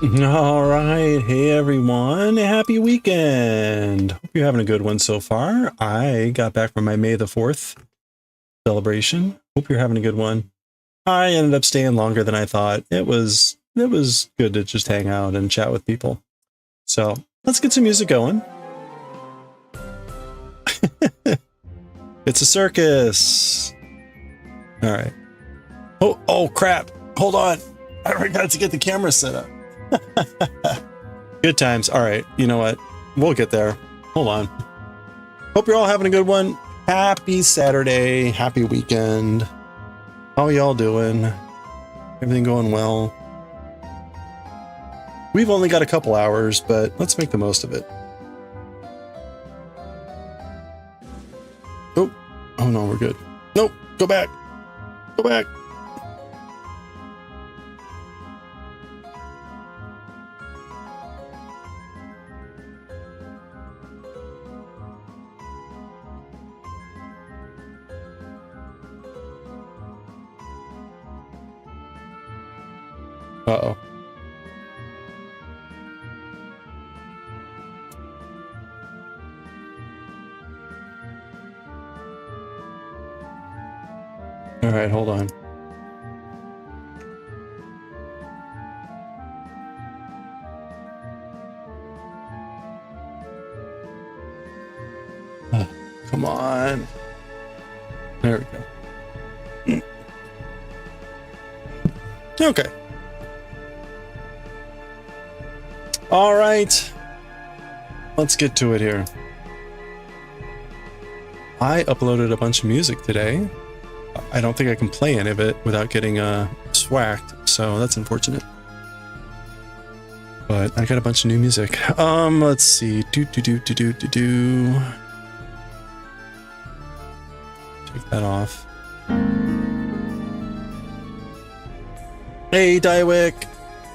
All right. Hey, everyone. Happy weekend. Hope you're having a good one so far. I got back from my May the 4th celebration. Hope you're having a good one. I ended up staying longer than I thought. It was good to just hang out and chat with people. So let's get some music going. It's a circus. All right. Oh, crap. Hold on. I forgot to get the camera set up. Good times. All right. You know what? We'll get there. Hold on. Hope you're all having a good one. Happy Saturday. Happy weekend. How y'all doing? Everything going well? We've only got a couple hours, but let's make the most of it. Oh no, we're good. Nope. Go back. Go back. Uh-oh. All right, hold on. Come on. There we go. Okay. All right. Let's get to it here. I uploaded a bunch of music today. I don't think I can play any of it without getting swacked, so that's unfortunate. But I got a bunch of new music. Let's see. Take that off. Hey, Diewick.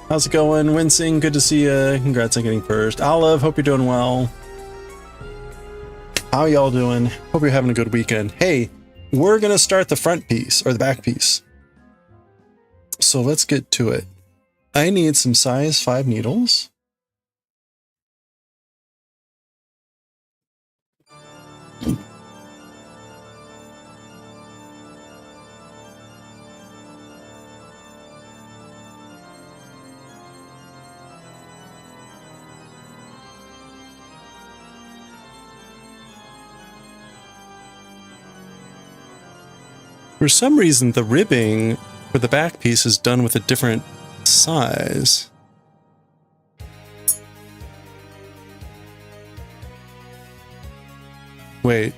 How's it going? Wincing, good to see you. Congrats on getting first. Olive, hope you're doing well. How y'all doing? Hope you're having a good weekend. Hey, we're going to start the front piece, or the back piece. So let's get to it. I need some size 5 needles. For some reason, the ribbing for the back piece is done with a different size. Wait.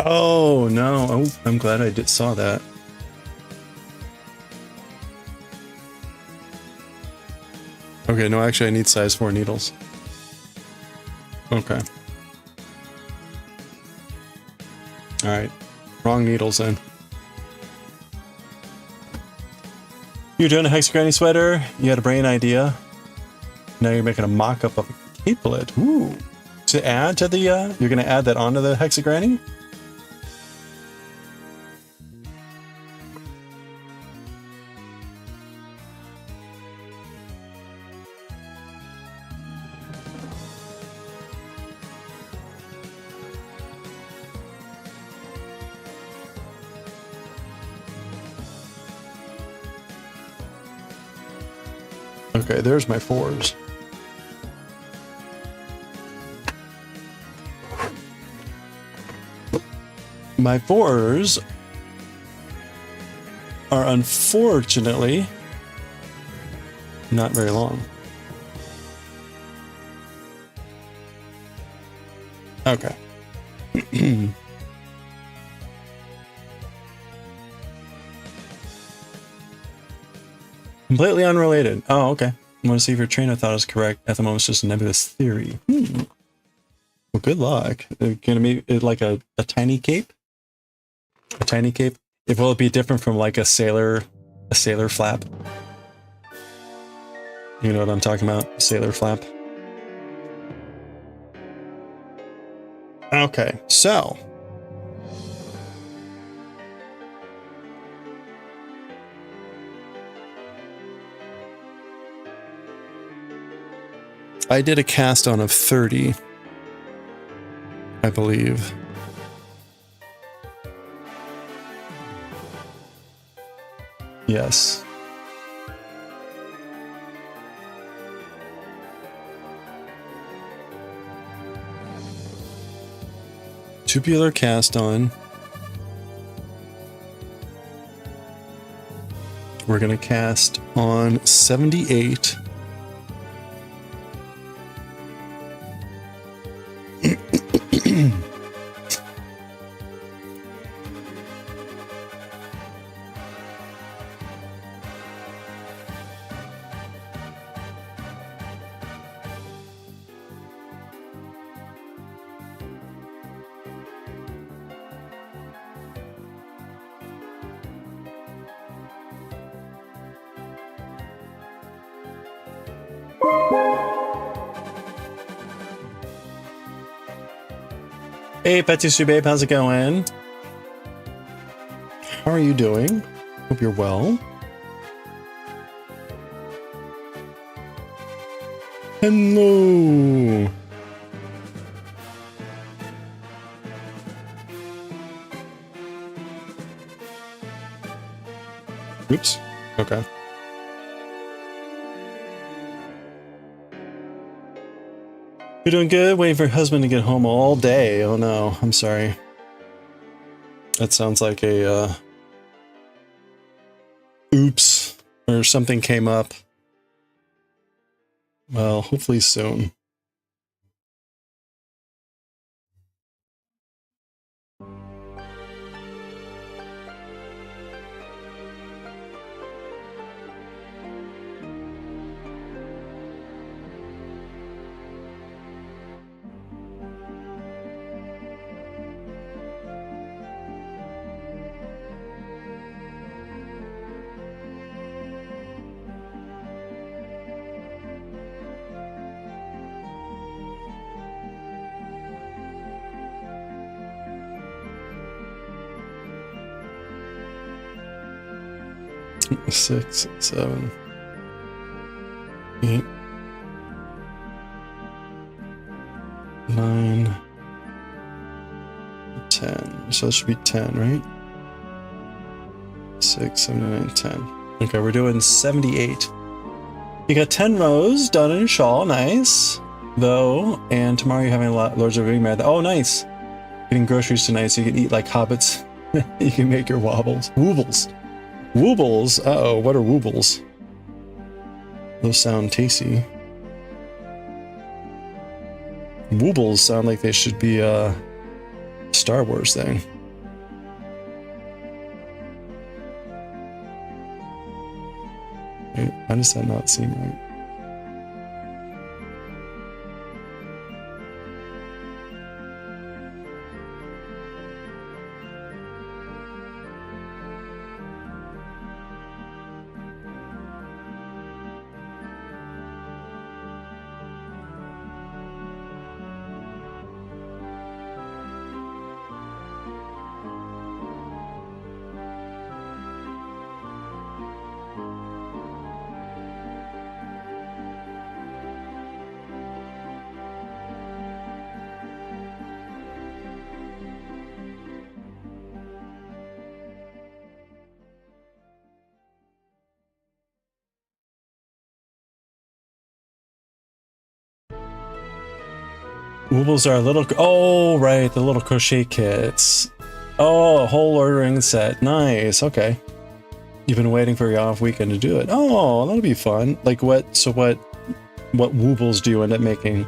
Oh, no. Oh, I'm glad I saw that. Okay, no, actually, I need size 4 needles. Okay. All right. Wrong needles then. You're doing a hexagranny sweater. You had a brain idea. Now you're making a mock-up of a capelet. Ooh. To add to the, you're going to add that onto the hexagranny? Okay, there's my 4s. My 4s are unfortunately not very long. Okay. Completely unrelated. Oh, okay. I want to see if your train of thought is correct. At the moment, it's just a nebulous theory. Well, good luck. Gonna be like a tiny cape? A tiny cape? Will it be different from like a sailor flap? You know what I'm talking about? Sailor flap. Okay, so I did a cast on of 30, I believe. Yes. Tubular cast on. We're going to cast on 78. Hey, Petusu Babe, how's it going? How are you doing? Hope you're well. Hello. Oops. Okay. You're doing good? Waiting for your husband to get home all day. Oh no, I'm sorry. That sounds like a, oops, or something came up. Well, hopefully soon. Six, 7, 8, 9, 10. So that should be 10, right? 6, 7, 8, 10. Okay, we're doing 78. You got 10 rows done in a shawl. Nice. Though, and tomorrow you're having a lot Lords of the Ring marathon. Oh, nice. Getting groceries tonight so you can eat like hobbits. You can make your wobbles. Woobles. Woobles? Uh-oh, what are woobles? Those sound tasty. Woobles sound like they should be a Star Wars thing. Wait, why does that not seem right? Woobles are little, oh, right, the little crochet kits. Oh, a whole ordering set. Nice, okay. You've been waiting for your off weekend to do it. Oh, that'll be fun. Like what, so what woobles do you end up making?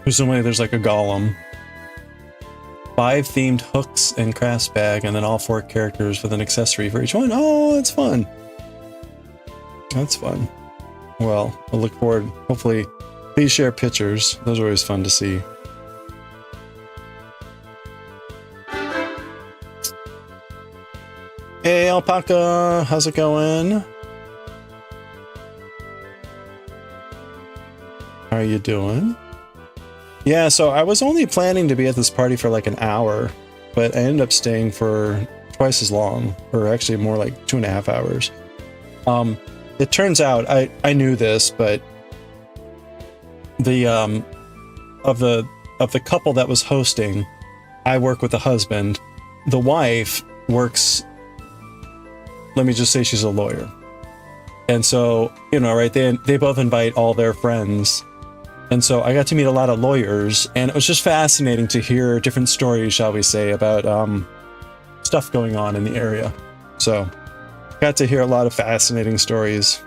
Presumably there's like a golem. 5 themed hooks and crafts bag, and then all 4 characters with an accessory for each one. Oh, that's fun. That's fun. Well, I'll look forward. Hopefully, please share pictures. Those are always fun to see. Hey, Alpaca, how's it going? How are you doing? Yeah, so I was only planning to be at this party for like an hour. but I ended up staying for twice as long, or actually more like 2.5 hours. It turns out I knew this, but the of the couple that was hosting, I work with the husband. The wife works, let me just say she's a lawyer. And so, you know, right, they both invite all their friends. And so I got to meet a lot of lawyers, and it was just fascinating to hear different stories, shall we say, about stuff going on in the area. So got to hear a lot of fascinating stories.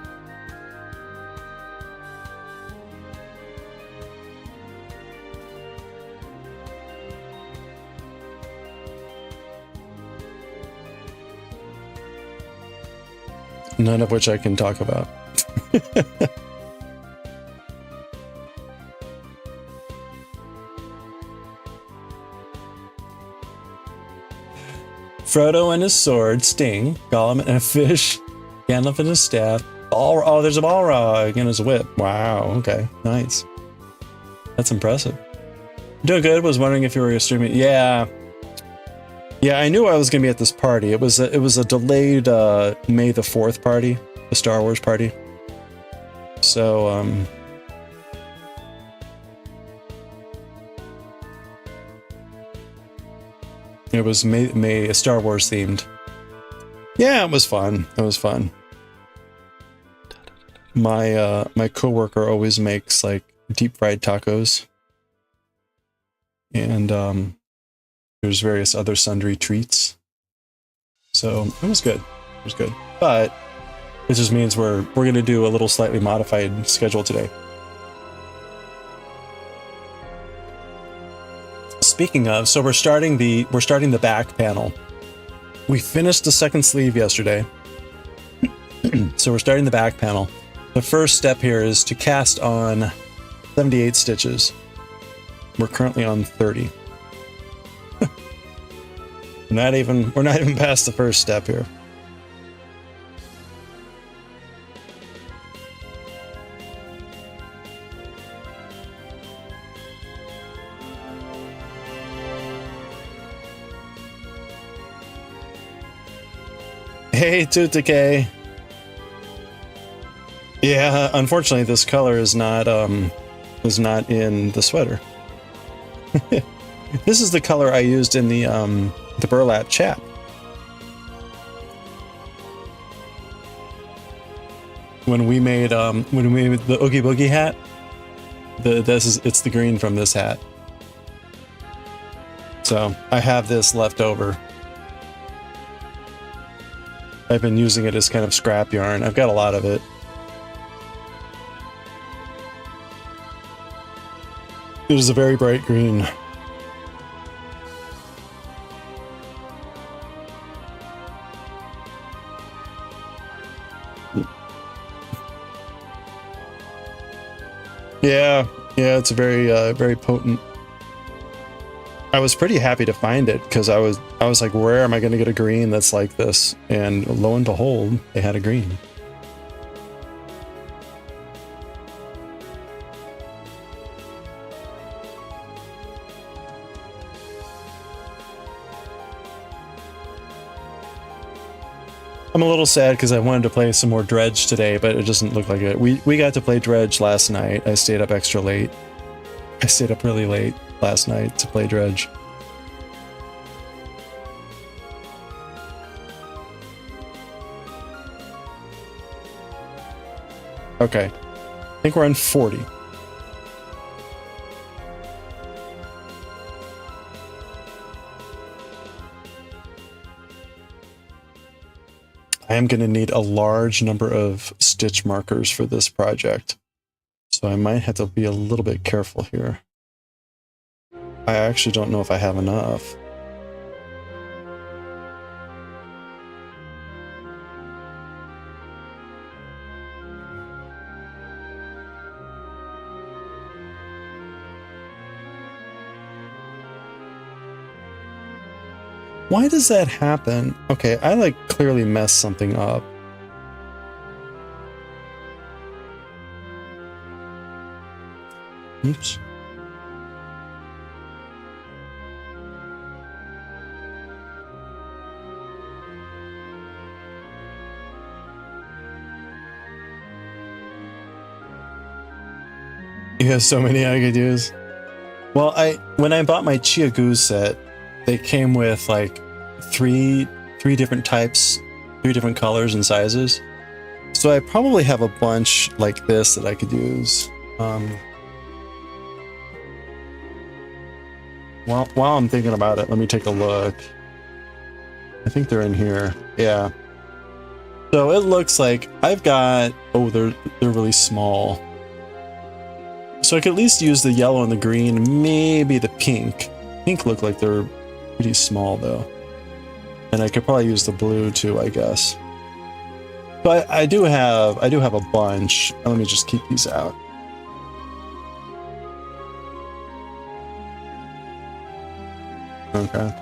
None of which I can talk about. Frodo and his sword, Sting, Gollum and a fish, Gandalf and his staff. Oh, there's a Balrog and his whip. Wow, okay, nice. That's impressive. Doing good. Was wondering if you were streaming. Yeah, I knew I was going to be at this party. It was a delayed May the 4th party, the Star Wars party. So it was May Star Wars themed. Yeah, it was fun. It was fun. My coworker always makes like deep fried tacos, and there's various other sundry treats. So it was good. It was good. But it just means we're gonna do a little slightly modified schedule today. Speaking of, so we're starting the back panel. We finished the second sleeve yesterday. So we're starting the back panel. The first step here is to cast on 78 stitches. We're currently on 30. We're not even past the first step here. Hey, Tutake. Yeah, unfortunately, this color is not in the sweater. This is the color I used in the burlap chap. When we made the Oogie Boogie hat, it's the green from this hat. So I have this left over. I've been using it as kind of scrap yarn. I've got a lot of it. It is a very bright green. Yeah, it's very very potent. I was pretty happy to find it because I was like, where am I going to get a green that's like this? And lo and behold, they had a green. I'm a little sad because I wanted to play some more Dredge today, but it doesn't look like it. We got to play Dredge last night. I stayed up extra late. I stayed up really late last night to play Dredge. Okay. I think we're on 40. I am going to need a large number of stitch markers for this project, so I might have to be a little bit careful here. I actually don't know if I have enough. Why does that happen? Okay, I like clearly messed something up. Oops. You have so many I could use. Well, when I bought my Chiagoo set, they came with like three different types, 3 different colors and sizes. So I probably have a bunch like this that I could use. While I'm thinking about it, let me take a look. I think they're in here. Yeah. So it looks like I've got, oh, they're really small. So I could at least use the yellow and the green, maybe the pink. Pink look like they're pretty small though. And I could probably use the blue too, I guess. But I do have a bunch. Let me just keep these out. Okay.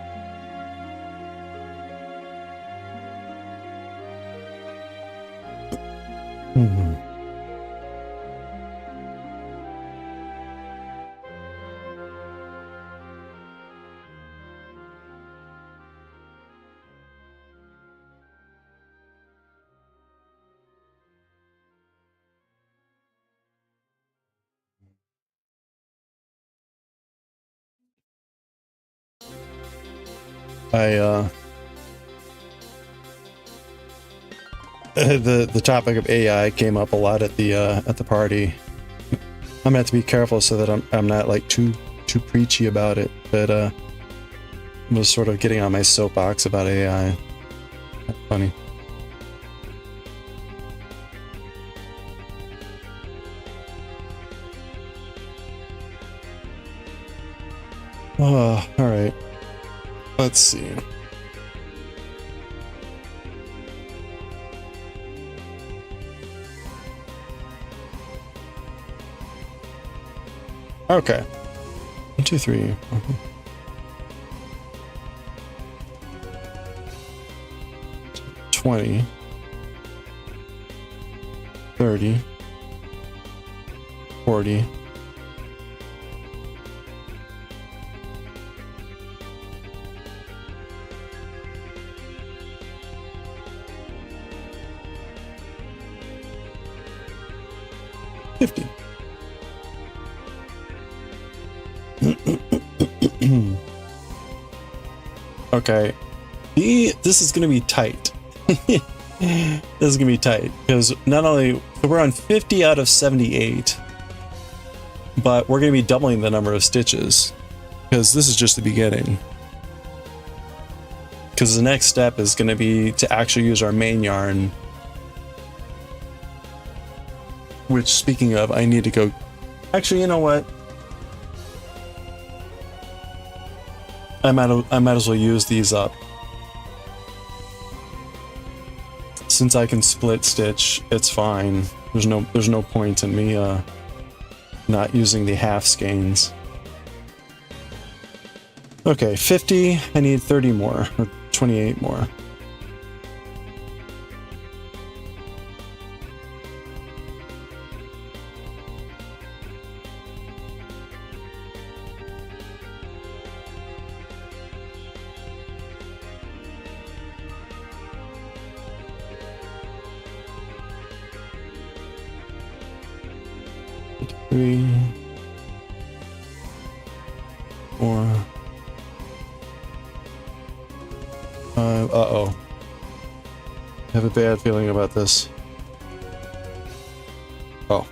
The topic of AI came up a lot at the party. I'm gonna have to be careful so that I'm not like too preachy about it, but I was sort of getting on my soapbox about AI. That's funny. Oh, all right. Let's see. Okay. 1, 2, 3. 20. 30. 40. 50. Okay. This is gonna be tight. This is gonna be tight because not only we're on 50 out of 78, but we're gonna be doubling the number of stitches because this is just the beginning. Because the next step is gonna be to actually use our main yarn. Which, speaking of, I need to go. Actually, you know what? I might as well use these up. Since I can split stitch, it's fine. There's no point in me not using the half skeins. Okay, 50. I need 30 more, or 28 more. Three, 4, 5. Uh-oh. I have a bad feeling about this. Oh.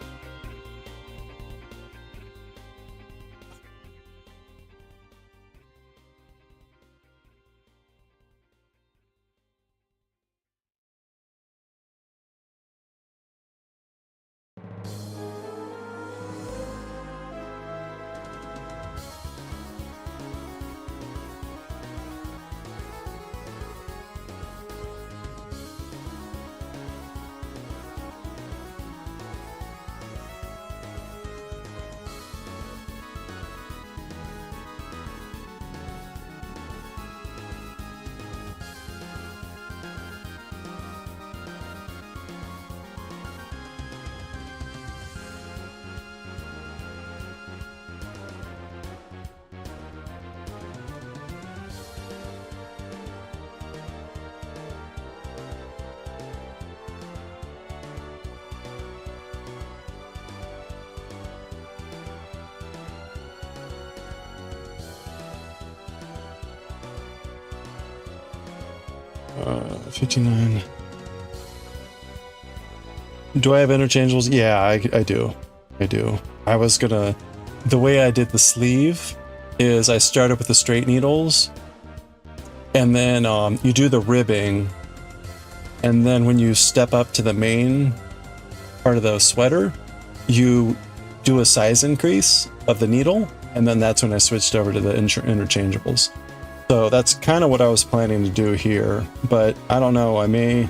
59. Do I have interchangeables? Yeah, I do. I do. I was gonna... The way I did the sleeve is I started with the straight needles, and then you do the ribbing, and then when you step up to the main part of the sweater, you do a size increase of the needle, and then that's when I switched over to the interchangeables. So that's kind of what I was planning to do here, but I don't know, I may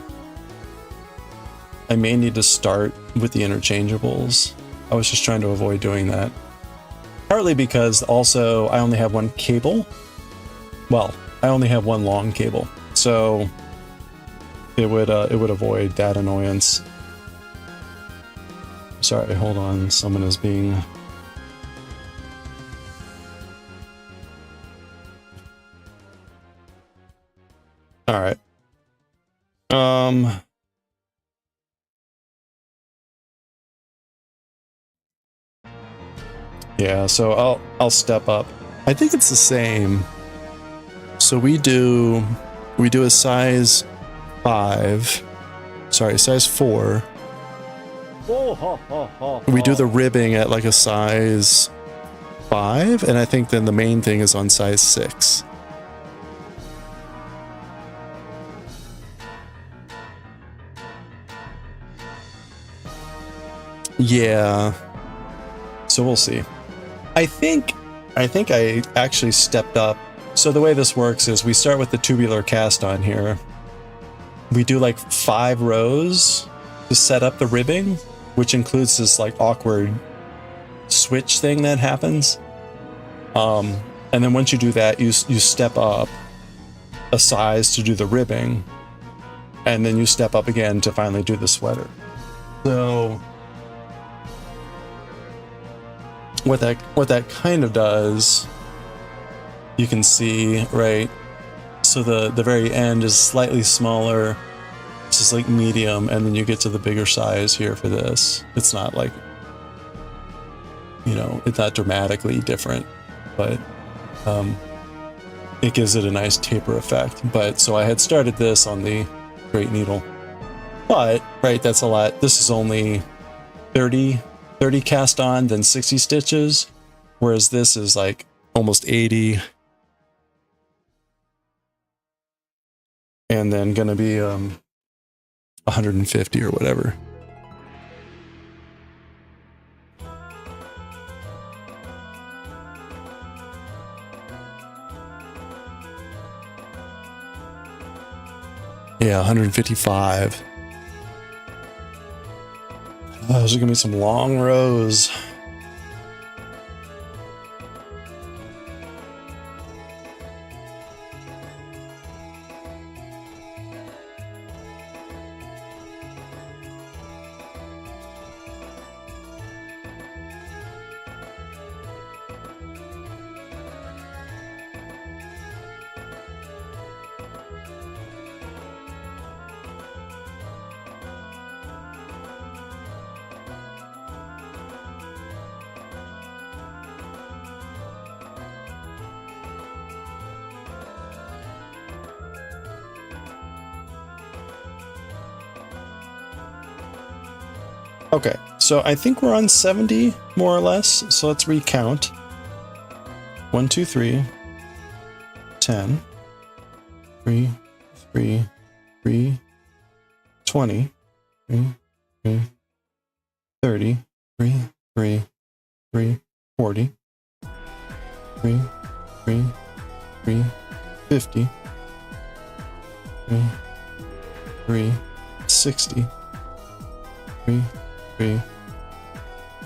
need to start with the interchangeables. I was just trying to avoid doing that. Partly because also I only have one cable. Well, I only have one long cable, so it would avoid that annoyance. Sorry, hold on. Someone is being... All right. Yeah, so I'll step up. I think it's the same. So we do a size 5. Sorry, size 4. We do the ribbing at like a size 5, and I think then the main thing is on size 6. Yeah. So we'll see. I think I actually stepped up. So the way this works is we start with the tubular cast on here. We do like 5 rows to set up the ribbing, which includes this like awkward switch thing that happens. And then once you do that, you step up a size to do the ribbing, and then you step up again to finally do the sweater. So what that kind of does, you can see, right? So the very end is slightly smaller. This is like medium, and then you get to the bigger size here for this. It's not like, you know, it's not dramatically different, but it gives it a nice taper effect. But so I had started this on the straight needle, but right, that's a lot. This is only 30 cast on, then 60 stitches, whereas this is like almost 80, and then gonna be 150 or whatever. Yeah, 155. Oh, those are gonna be some long rows. Okay, so I think we're on 70 more or less. So let's recount. 1, 2, 3, 10, 3, 3, 3, 20, 3, 3, 30, 3, 3, 3, 40, 3, 3, 3, 50, 3, 3, 60, 3, 3,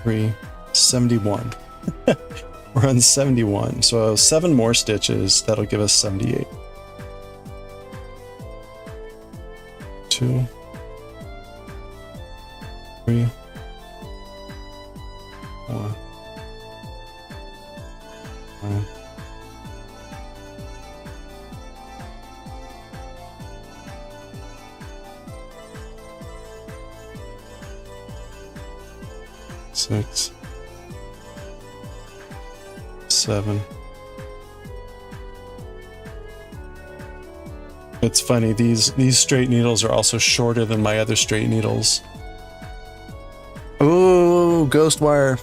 3, 71. We're on 71, so 7 more stitches, that'll give us 78. 2, 3, 4, 5, 6, 7. It's funny, these straight needles are also shorter than my other straight needles. Oh, ghost wire.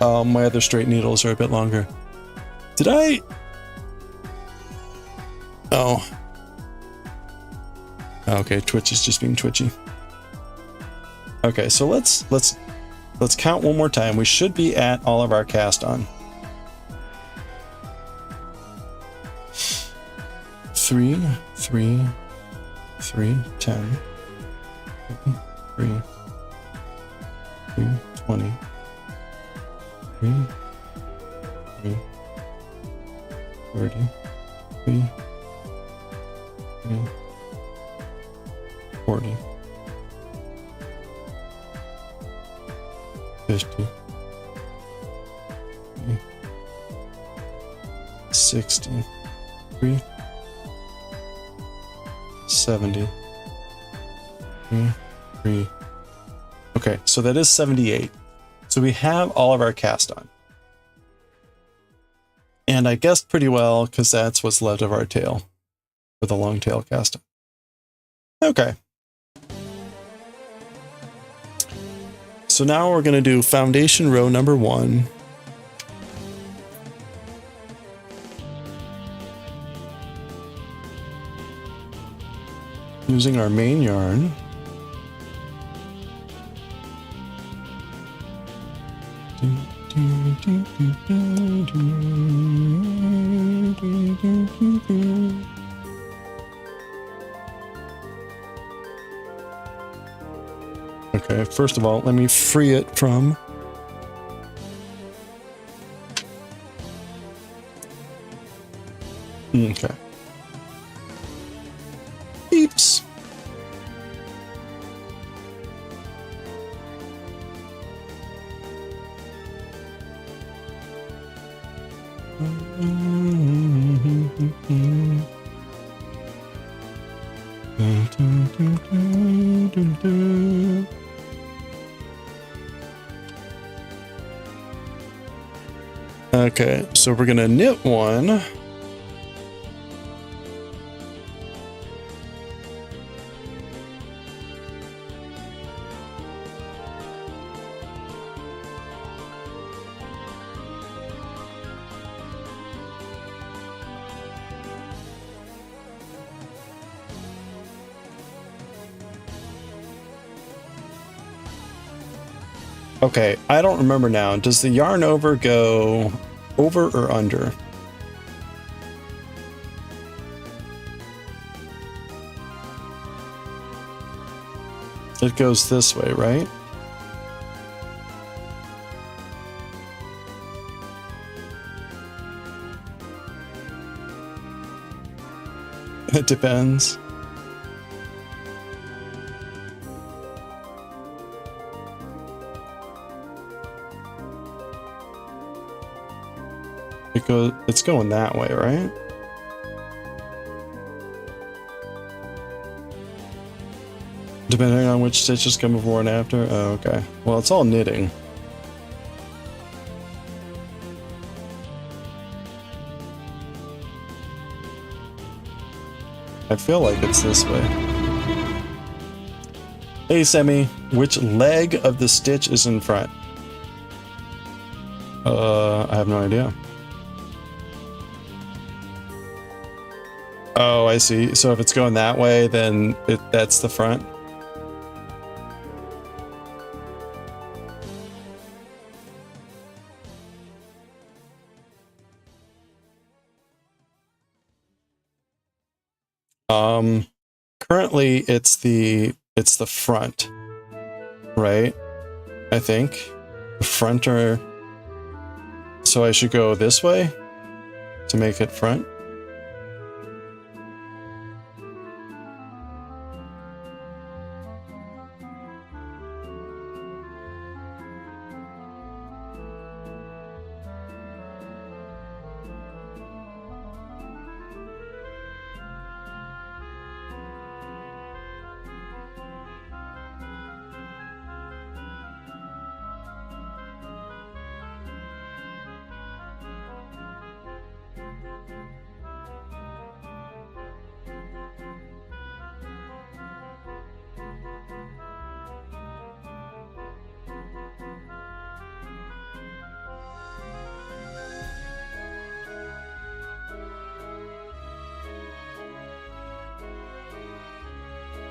My other straight needles are a bit longer. Did I? Oh. Okay, Twitch is just being twitchy. Okay, so let's count one more time. We should be at all of our cast on. 3, 3, 3, 10, 3, 3, 20, 3, 3, 30, 3, 3, 40, 50, 60, 70, 3. Okay, so that is 78. So we have all of our cast on. And I guessed pretty well because that's what's left of our tail with a long tail cast on. Okay. So now we're going to do foundation row number 1. Using our main yarn. Okay, first of all, let me free it from okay. Beeps. Okay, so we're gonna knit one. Okay, I don't remember now. Does the yarn over go over or under? It goes this way, right? It depends. It's going that way, right? Depending on which stitches come before and after? Oh, okay. Well, it's all knitting. I feel like it's this way. Hey, Semi, which leg of the stitch is in front? I have no idea. Oh, I see. So if it's going that way, then that's the front. Currently it's the front, right? I think the front or so I should go this way to make it front.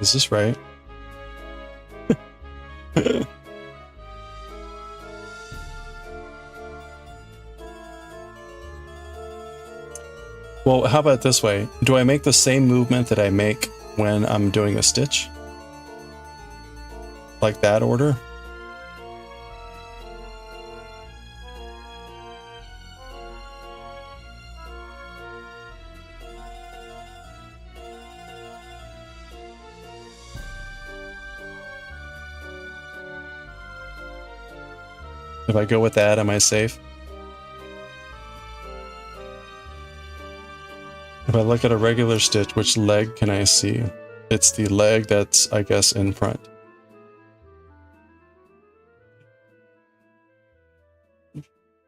Is this right? Well, how about this way? Do I make the same movement that I make when I'm doing a stitch? Like that order? If I go with that, am I safe? If I look at a regular stitch, which leg can I see? It's the leg that's, I guess, in front.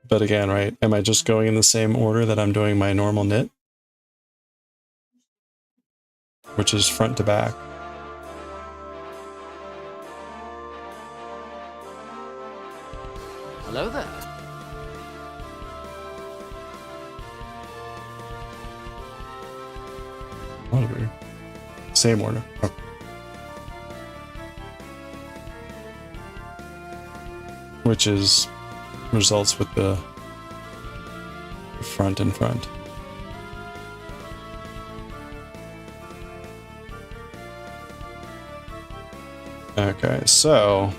But again, right, am I just going in the same order that I'm doing my normal knit? Which is front to back. Hello there. Order. Same order. Oh. Which is results with the front in front. Okay, so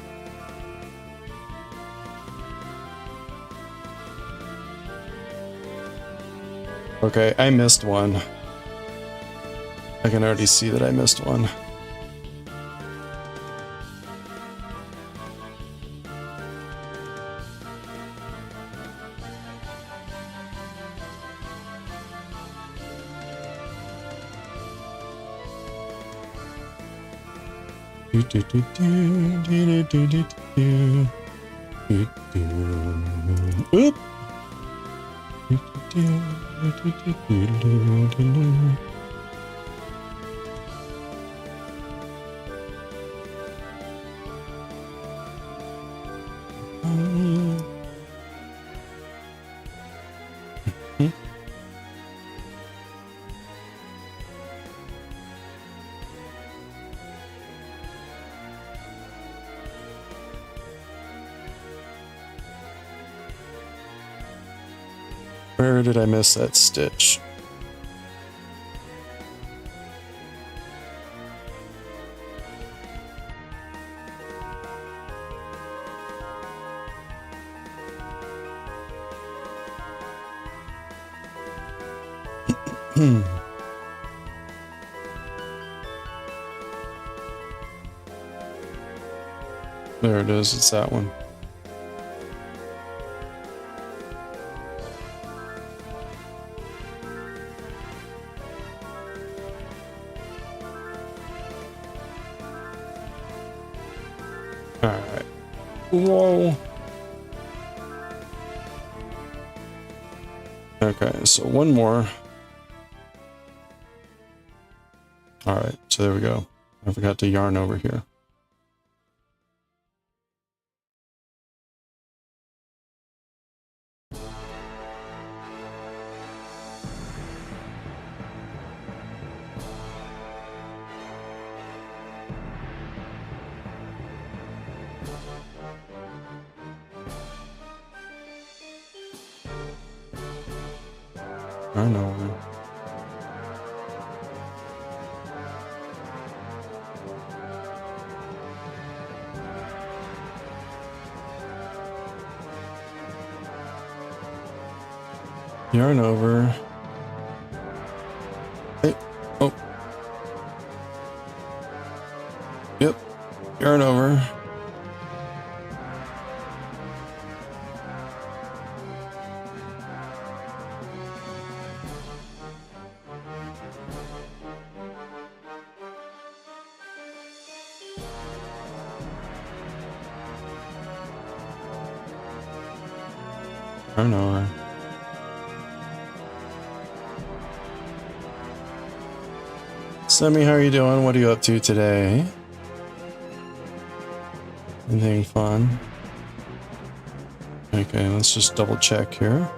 okay, I missed one. I can already see that I missed one. Oop. Where did I miss that stitch? There it is, it's that one. Alright. Whoa. Okay, so one more. Alright, so there we go. I forgot to yarn over here. I know. Yarn over. Hey. Oh. Yep. Yarn over. Yarn over. Sammy, how are you doing? What are you up to today? Anything fun? Okay, let's just double check here.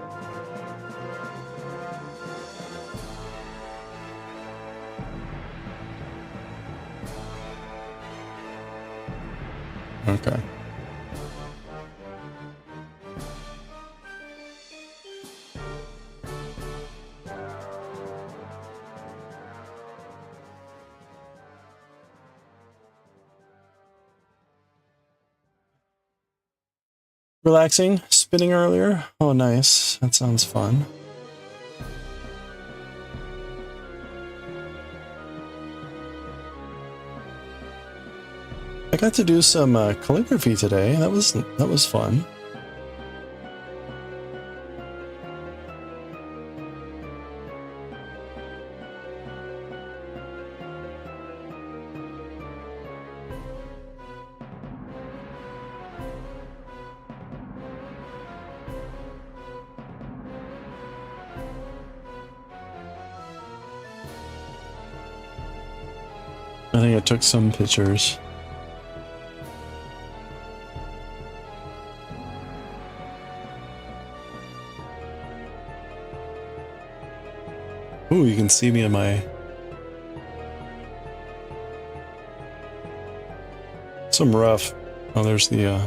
Okay. Relaxing, spinning earlier. Oh, nice. That sounds fun. I got to do some calligraphy today. That was fun. I think I took some pictures. Ooh, you can see me in my... Some rough... Oh, there's the,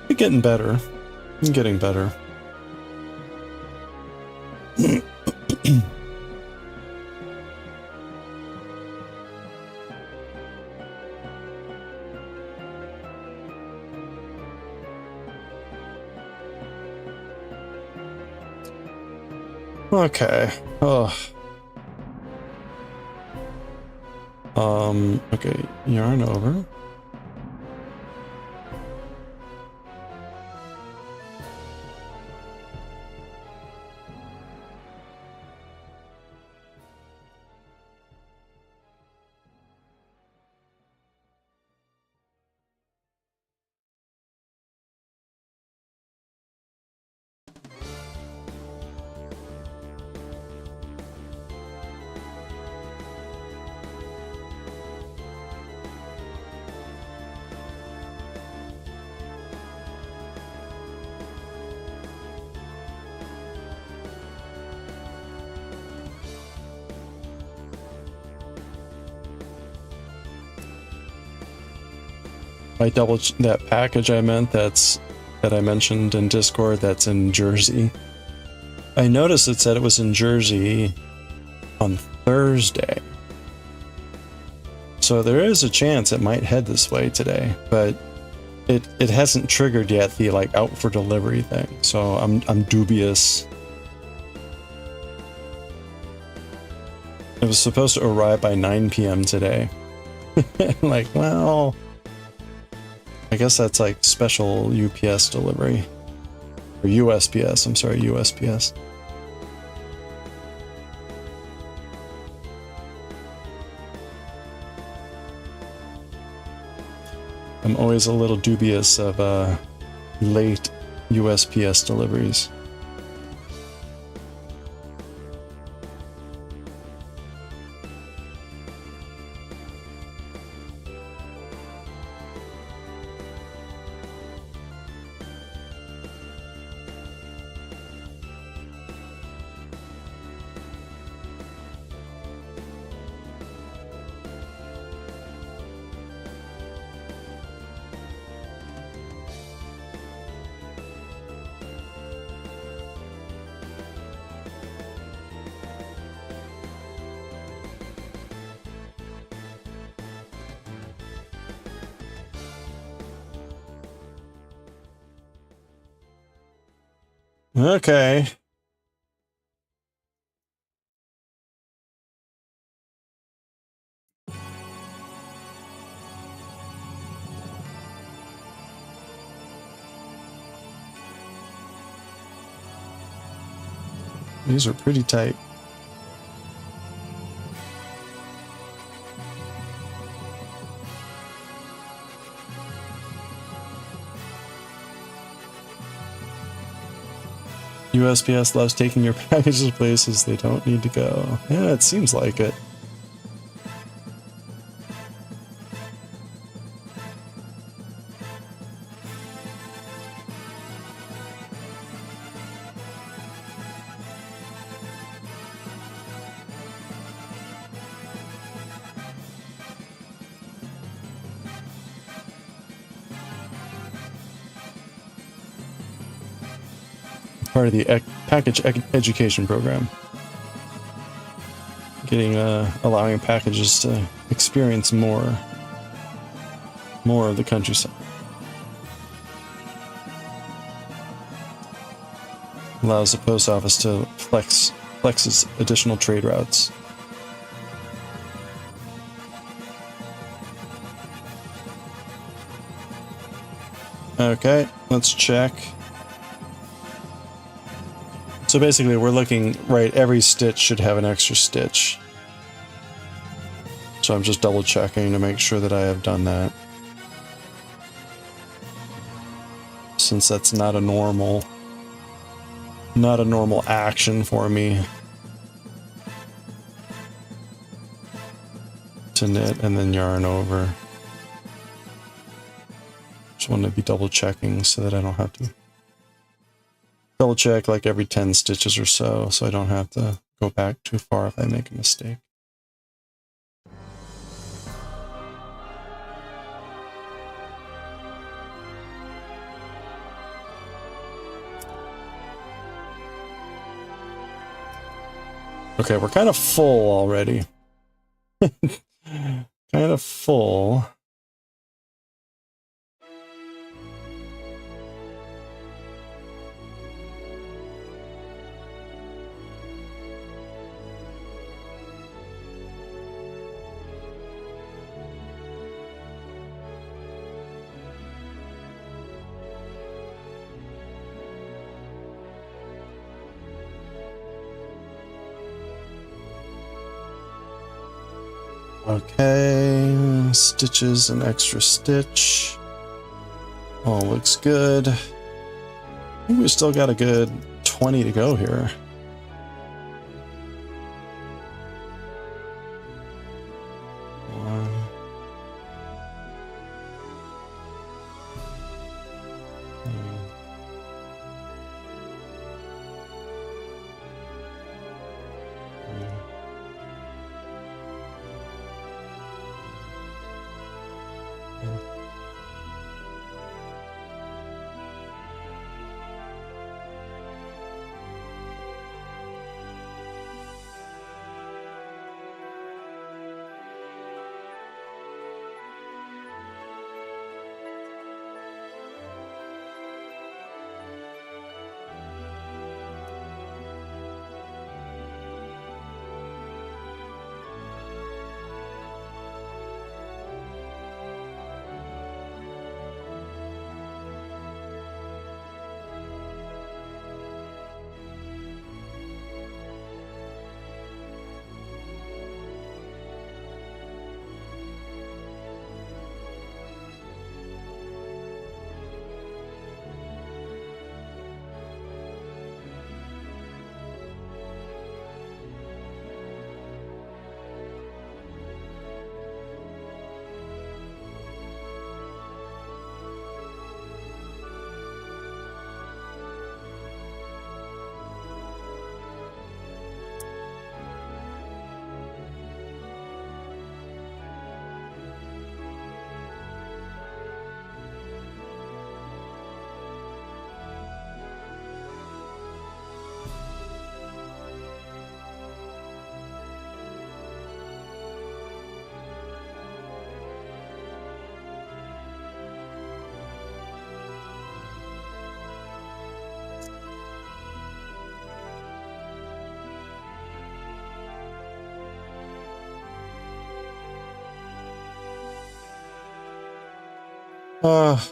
You're getting better. I'm getting better. Okay. Oh. Okay, yarn over. I that package I meant that I mentioned in Discord that's in Jersey. I noticed it said it was in Jersey on Thursday. So there is a chance it might head this way today, but it hasn't triggered yet the like out for delivery thing. So I'm dubious. It was supposed to arrive by 9 p.m. today. Like, well, I guess that's like special UPS delivery. Or USPS, I'm sorry, USPS. I'm always a little dubious of late USPS deliveries. Okay. These are pretty tight. USPS loves taking your packages places they don't need to go. Yeah, it seems like it. part of the package education program. Allowing packages to experience more of the countryside. Allows the post office to flex its additional trade routes. Okay, let's check. So basically we're looking, right, every stitch should have an extra stitch. So I'm just double checking to make sure that I have done that. Since that's not a normal action for me to knit and then yarn over. Just want to be double checking so that I don't have to double check like every 10 stitches or so I don't have to go back too far if I make a mistake. Okay, we're kind of full already. Kind of full. Okay, stitches and extra stitch. All looks good. I think we still got a good 20 to go here.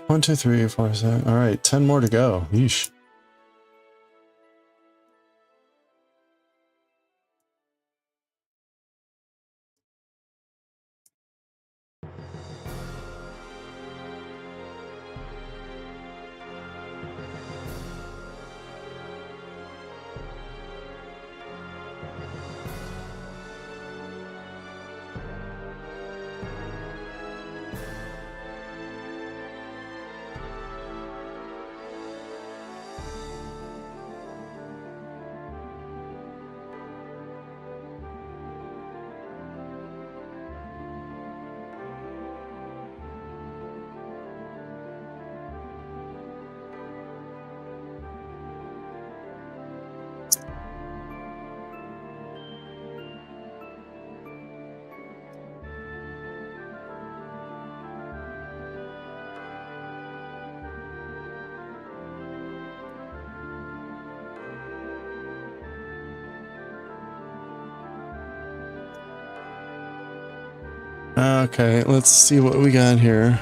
One, two, three, four, seven. All right, 10 more to go. Yeesh. Okay, let's see what we got here.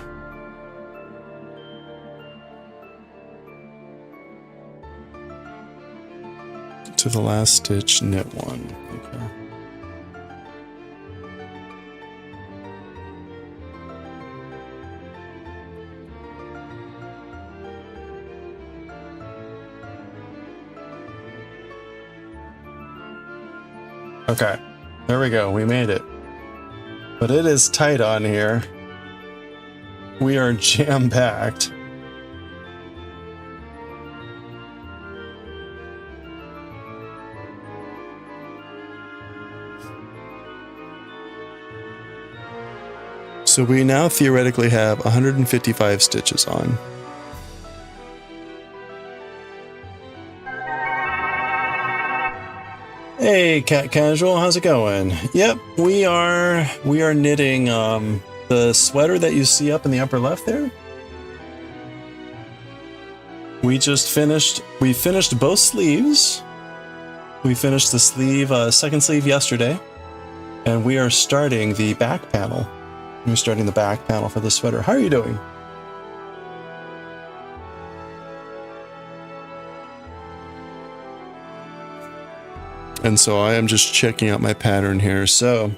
To the last stitch, knit one. Okay. Okay, there we go. We made it. But it is tight on here. We are jam-packed. So we now theoretically have 155 stitches on. Hey, Cat Casual, how's it going? Yep, we are knitting the sweater that you see up in the upper left there. We finished both sleeves. We finished the sleeve, second sleeve yesterday, and we are starting the back panel. We're starting the back panel for the sweater. How are you doing? And so I am just checking out my pattern here. So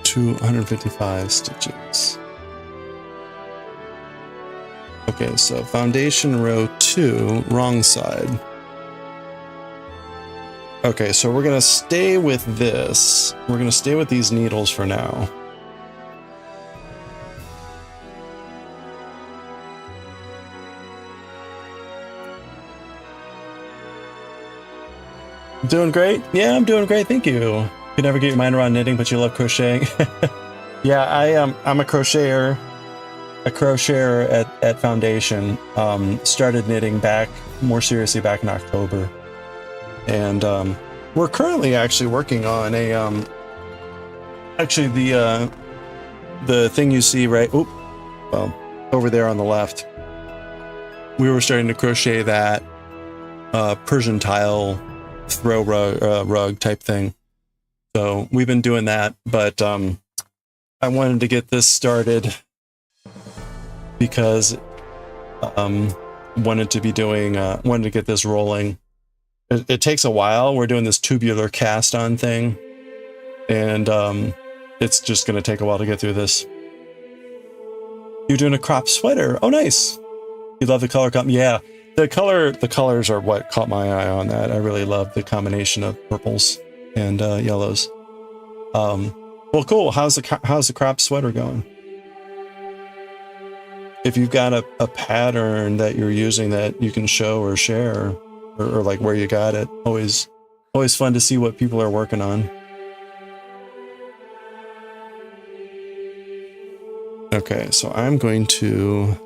255 stitches. Okay, so foundation row 2, wrong side. Okay, so we're gonna stay with this. We're gonna stay with these needles for now. Doing great? Yeah, I'm doing great, thank you. You can never get your mind around knitting, but you love crocheting. Yeah, I'm a crocheter. A crocheter at Foundation. Started knitting more seriously back in October. And we're currently actually working on a the thing you see right over there on the left. We were starting to crochet that Persian tile throw rug type thing. So we've been doing that, but I wanted to get this started because wanted to get this rolling. It takes a while. We're doing this tubular cast on thing, and it's just going to take a while to get through this. You're doing a crop sweater. Oh, nice. You love the color comp. Yeah, the colors are what caught my eye on that. I really love the combination of purples and yellows. Well, cool. How's the crop sweater going? If you've got a pattern that you're using that you can show or share, or like where you got it, always fun to see what people are working on. Okay, so I'm going to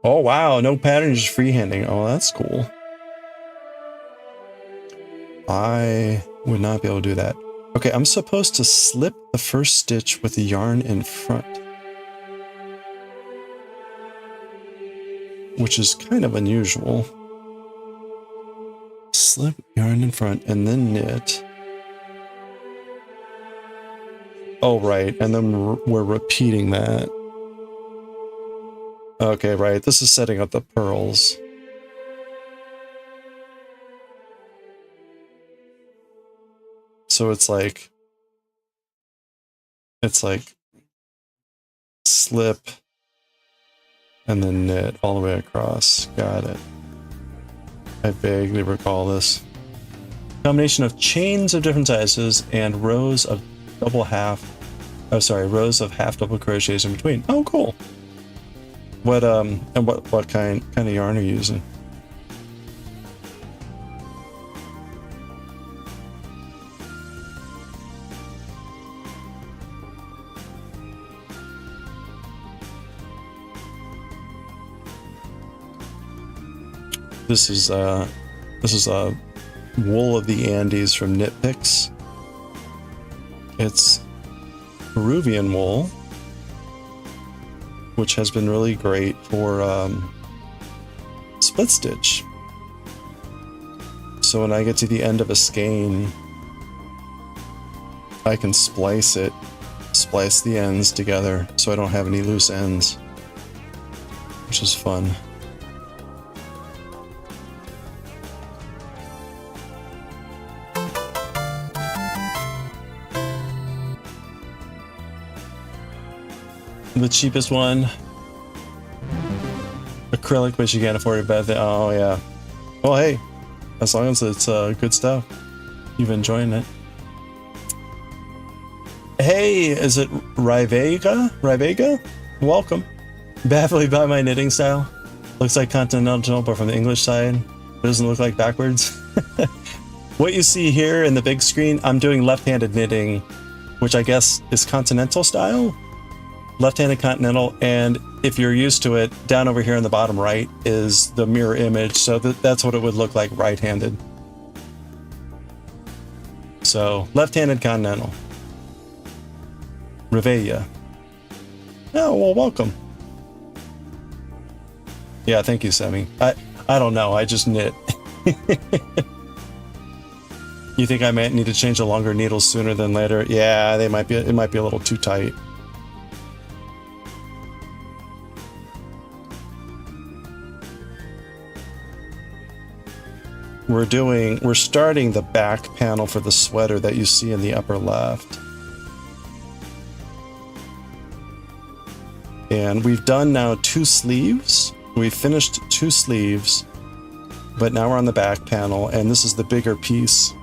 Oh wow, no pattern, just freehanding. Oh, that's cool. I would not be able to do that. Okay, I'm supposed to slip the first stitch with the yarn in front, which is kind of unusual. Slip yarn in front and then knit. Oh, right, and then we're repeating that. Okay, right, this is setting up the pearls. So it's like slip and then knit all the way across. Got it. I vaguely recall this. Combination of chains of different sizes and rows of rows of half double crochets in between. Oh, cool. What kind of yarn are you using? This is wool of the Andes from Knit Picks. It's Peruvian wool, which has been really great for split stitch. So when I get to the end of a skein, I can splice the ends together so I don't have any loose ends, which is fun. The cheapest one, acrylic, but you can't afford it. Bad thing. Oh yeah. Well, hey, as long as it's good stuff, you've enjoying it. Hey, is it Rivega? Rivega? Welcome. Baffled by my knitting style. Looks like continental, but from the English side. It doesn't look like backwards. What you see here in the big screen, I'm doing left-handed knitting, which I guess is continental style. Left-handed continental, and if you're used to it, down over here in the bottom right is the mirror image, so that's what it would look like right-handed. So, left-handed continental. Reveilla. Oh, well, welcome. Yeah, thank you, Semi. I don't know, I just knit. You think I might need to change the longer needles sooner than later? Yeah, it might be a little too tight. We're starting the back panel for the sweater that you see in the upper left. And we've done now 2 sleeves. We've finished 2 sleeves, but now we're on the back panel, and this is the bigger piece.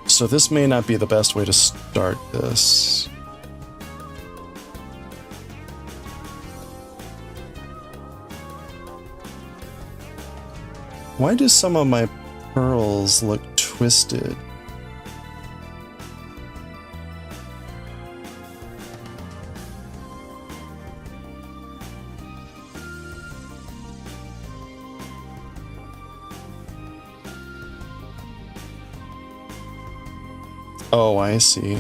So this may not be the best way to start this. Why do some of my pearls look twisted? Oh, I see.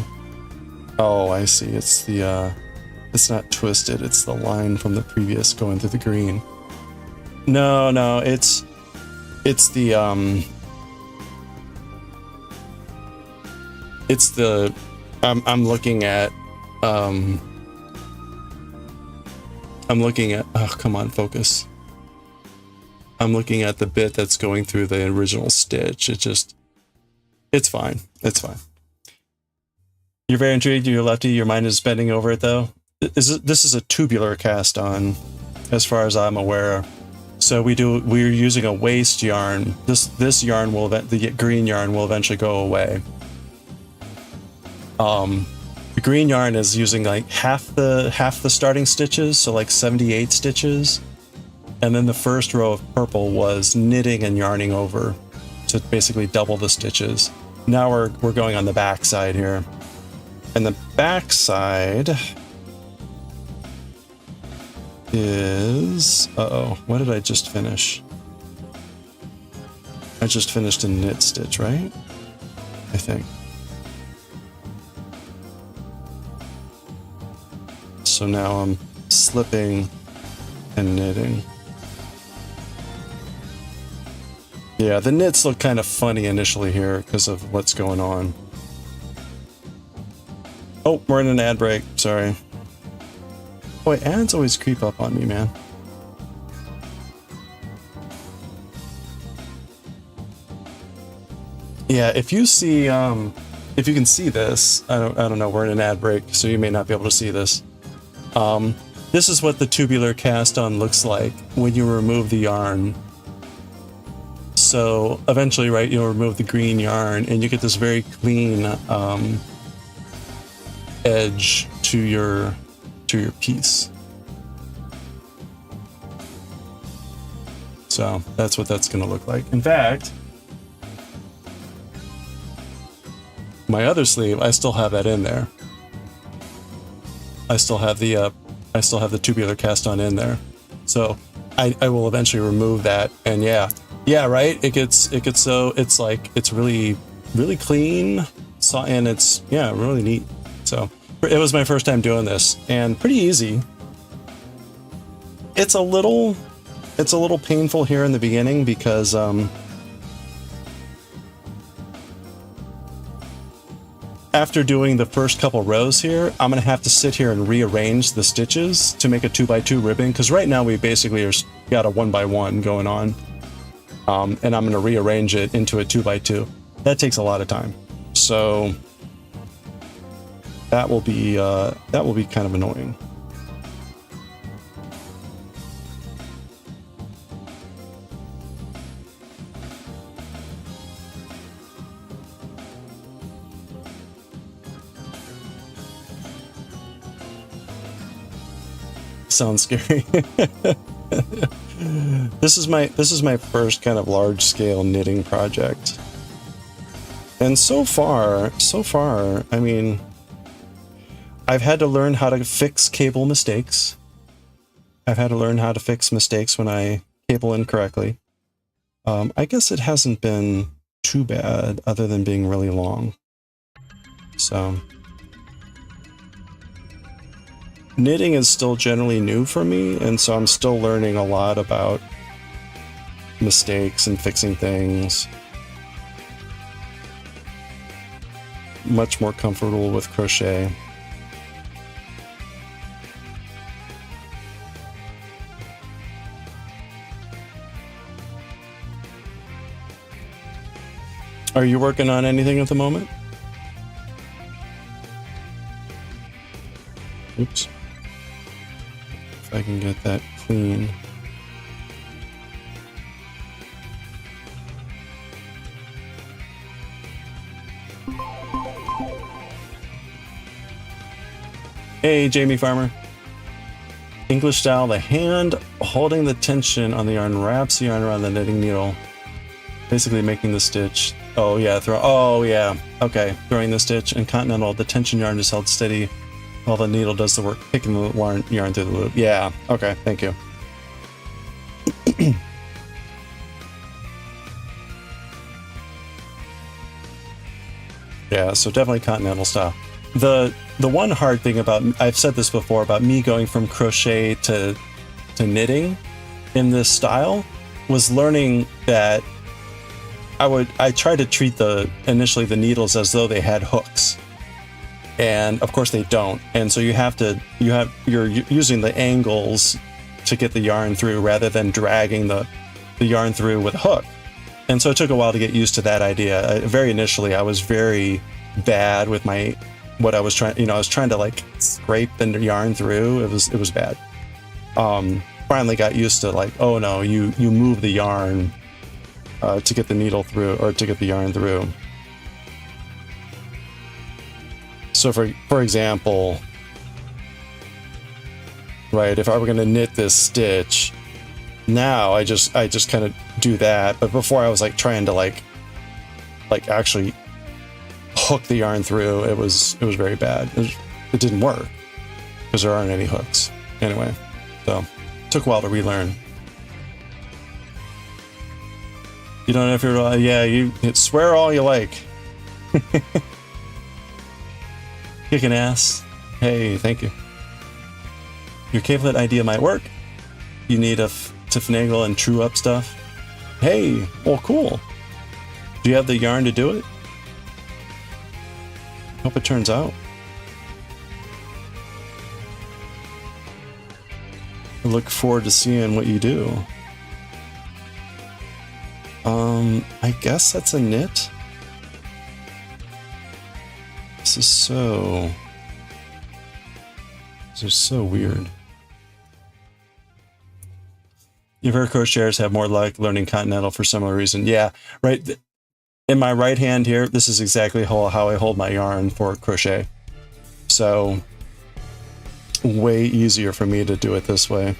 Oh, I see. It's the, it's not twisted. It's the line from the previous going through the green. No, it's the, I'm looking at, oh, come on, focus. I'm looking at the bit that's going through the original stitch. It's fine. It's fine. You're very intrigued. You're lefty. Your mind is bending over it, though. This is a tubular cast on, as far as I'm aware. So we're using a waste yarn. This yarn will, the green yarn will eventually go away. The green yarn is using like half the starting stitches, so like 78 stitches. And then the first row of purple was knitting and yarning over to basically double the stitches. Now we're going on the back side here. And the back side is, what did I just finish? I just finished a knit stitch, right? I think. So now I'm slipping and knitting. Yeah, the knits look kind of funny initially here because of what's going on. Oh, we're in an ad break. Sorry. Boy, ads always creep up on me, man. Yeah, if you see, if you can see this, I don't know, we're in an ad break, so you may not be able to see this. This is what the tubular cast on looks like when you remove the yarn. So eventually, right, you'll remove the green yarn and you get this very clean edge to your piece. So that's what that's going to look like. In fact, my other sleeve, I still have that in there. I still have the tubular cast on in there. So I will eventually remove that, and yeah, right. It gets so it's like it's really clean, so, and it's really neat. So it was my first time doing this, and pretty easy. It's a little painful here in the beginning because after doing the first couple rows here, I'm gonna have to sit here and rearrange the stitches to make a 2x2 ribbon, because right now we basically got a 1x1 going on, and I'm gonna rearrange it into a 2x2. That takes a lot of time, so that will be kind of annoying. Sounds scary. This is my first kind of large scale knitting project, and so far, I mean, I've had to learn how to fix cable mistakes. I've had to learn how to fix mistakes when I cable incorrectly. I guess it hasn't been too bad, other than being really long. So knitting is still generally new for me, and so I'm still learning a lot about mistakes and fixing things. Much more comfortable with crochet. Are you working on anything at the moment? Oops. If I can get that clean. Hey, Jamie Farmer. English style, the hand holding the tension on the yarn wraps the yarn around the knitting needle, basically making the stitch. Oh yeah, oh yeah, okay. Throwing the stitch. And continental, the tension yarn is held steady while the needle does the work, picking the yarn through the loop. Yeah, okay, thank you. Yeah, so definitely continental style. The one hard thing about, I've said this before, about me going from crochet to knitting in this style was learning that I tried to treat initially the needles as though they had hooks, and of course they don't. And so you're using the angles to get the yarn through rather than dragging the yarn through with a hook. And so it took a while to get used to that idea. Very initially, I was very bad with what I was trying. I was trying to like scrape the yarn through. It was bad. Finally got used to like, oh no, you move the yarn to get the needle through, or to get the yarn through. So for example, right, if I were going to knit this stitch, now I just kind of do that. But before I was like trying to like actually hook the yarn through. It was very bad. It didn't work because there aren't any hooks. Anyway, so it took a while to relearn. You don't know if you're, yeah, you swear all you like. Kicking ass. Hey, thank you. Your capelet idea might work. You need to finagle and true up stuff. Hey, well, cool. Do you have the yarn to do it? Hope it turns out. I look forward to seeing what you do. I guess that's a knit. This is so weird. You've heard crocheters have more luck learning continental for similar reason. Yeah, right. In my right hand here, this is exactly how I hold my yarn for crochet. So way easier for me to do it this way.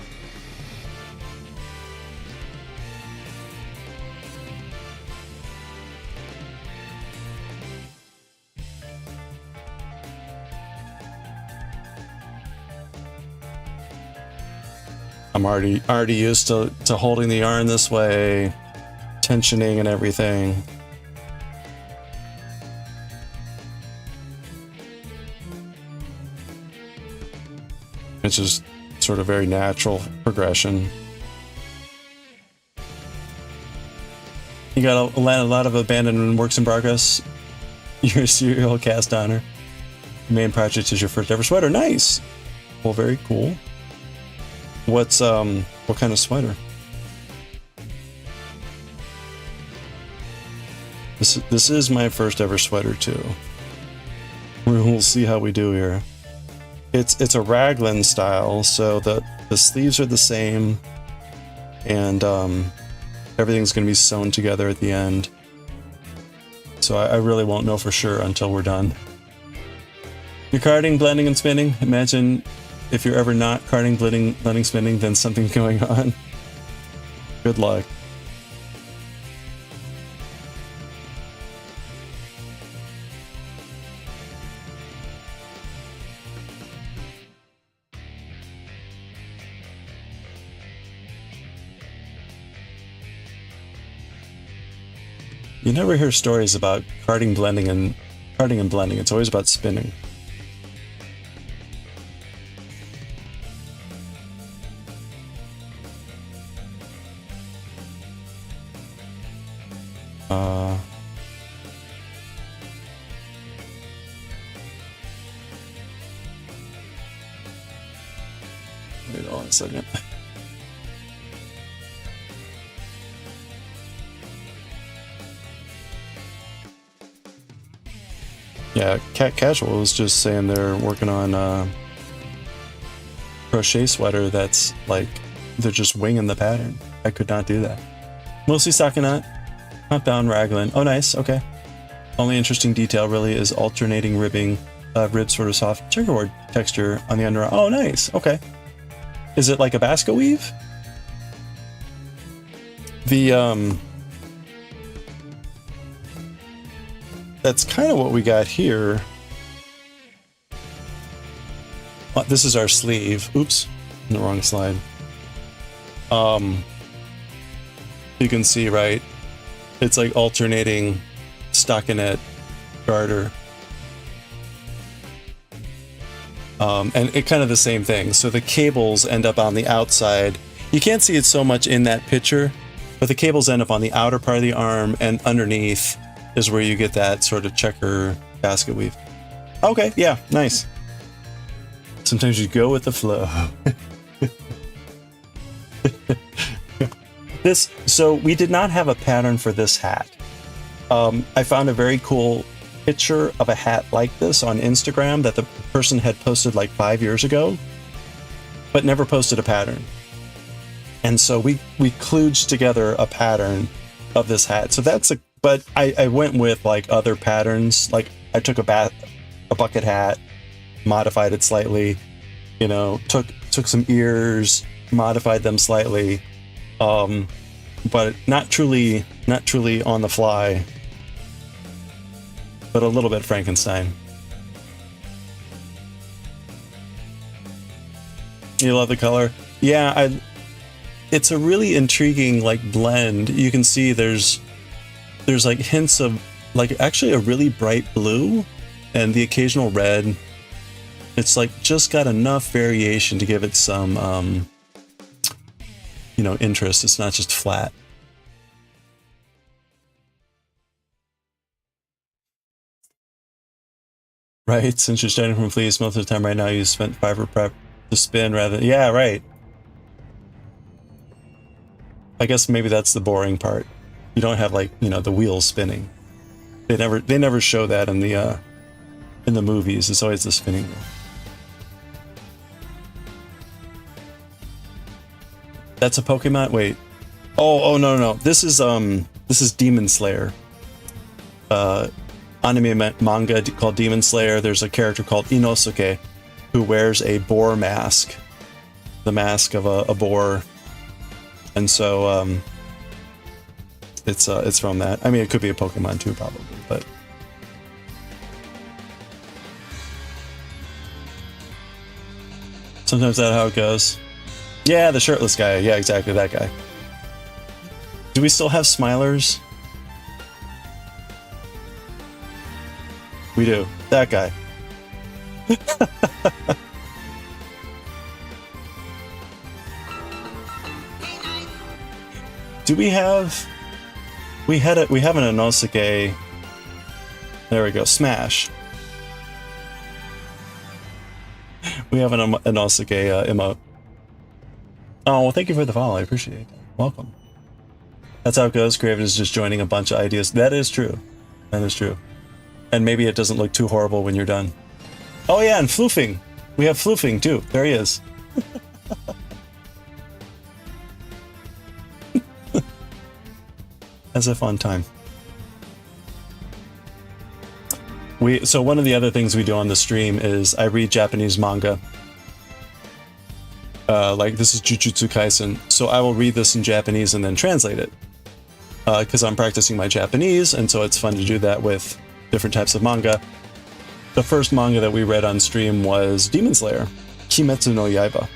I'm already used to holding the yarn this way, tensioning and everything. It's just sort of very natural progression. You got a lot of abandoned works in progress. You're a serial cast honor. The main project is your first ever sweater. Nice. Well, very cool. What's what kind of sweater? This is my first ever sweater too. We'll see how we do here. It's a raglan style, so the sleeves are the same, and everything's going to be sewn together at the end. So I really won't know for sure until we're done. You're carding, blending, and spinning. Imagine if you're ever not carding, blending, spinning, then something's going on. Good luck. You never hear stories about carding, blending, and blending. It's always about spinning. Wait on a second. Yeah, Casual was just saying they're working on a crochet sweater that's like, they're just winging the pattern. I could not do that. Mostly stockinette, not bound raglan. Oh, nice, okay. Only interesting detail really is alternating ribbing, rib sort of soft checkerboard texture on the underarm. Oh, nice, okay. Is it like a basket weave? That's kind of what we got here. This is our sleeve. Oops, in the wrong slide. You can see, right? It's like alternating stockinette garter. And it kind of the same thing. So the cables end up on the outside. You can't see it so much in that picture, but the cables end up on the outer part of the arm, and underneath is where you get that sort of checker basket weave. Okay, yeah, nice. Sometimes you go with the flow. So we did not have a pattern for this hat. I found a very cool picture of a hat like this on Instagram that the person had posted like 5 years ago, but never posted a pattern. And so we kludged together a pattern of this hat. So that's a, but I went with like other patterns. Like I took a bucket hat, modified it slightly, you know, took some ears, modified them slightly, but not truly on the fly, but a little bit Frankenstein. You love the color? Yeah, it's a really intriguing like blend. You can see there's like hints of like actually a really bright blue and the occasional red. It's like just got enough variation to give it some you know, interest. It's not just flat. Right, since you're starting from fleece, most of the time right now you spent fiber prep to spin rather. Yeah, right. I guess maybe that's the boring part. You don't have like, you know, the wheels spinning. They never show that in the movies. It's always the spinning wheel. That's a Pokemon? Wait. Oh no. This is Demon Slayer. Anime manga called Demon Slayer. There's a character called Inosuke who wears a boar mask. The mask of a boar. And so it's from that. I mean, it could be a Pokemon too, probably, but sometimes that's how it goes. Yeah, the shirtless guy. Yeah, exactly, that guy. Do we still have Smilers? We do. That guy. Do we have... We have an Inosuke... There we go, smash. We have an Inosuke emote. Oh, well, thank you for the follow. I appreciate it. Welcome. That's how it goes. Craven is just joining a bunch of ideas. That is true. That is true. And maybe it doesn't look too horrible when you're done. Oh, yeah, and floofing. We have floofing, too. There he is. That's a fun time. So one of the other things we do on the stream is I read Japanese manga. Like this is Jujutsu Kaisen. So I will read this in Japanese and then translate it. Because I'm practicing my Japanese, and so it's fun to do that with different types of manga. The first manga that we read on stream was Demon Slayer, Kimetsu no Yaiba.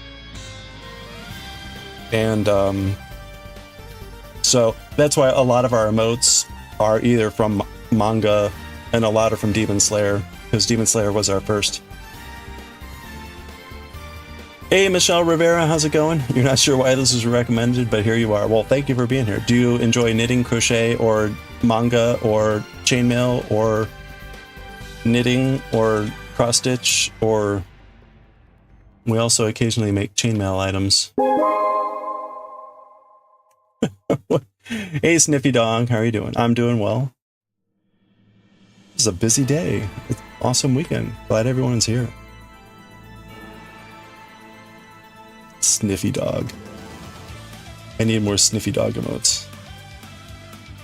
And so that's why a lot of our emotes are either from manga and a lot are from Demon Slayer, because Demon Slayer was our first. Hey, Michelle Rivera, how's it going? You're not sure why this is recommended, but here you are. Well, thank you for being here. Do you enjoy knitting, crochet, or manga, or chainmail, or knitting, or cross-stitch, or... We also occasionally make chainmail items. Hey, Sniffy Dog, how are you doing? I'm doing well. This is a busy day. It's an awesome weekend. Glad everyone's here. Sniffy Dog. I need more Sniffy Dog emotes.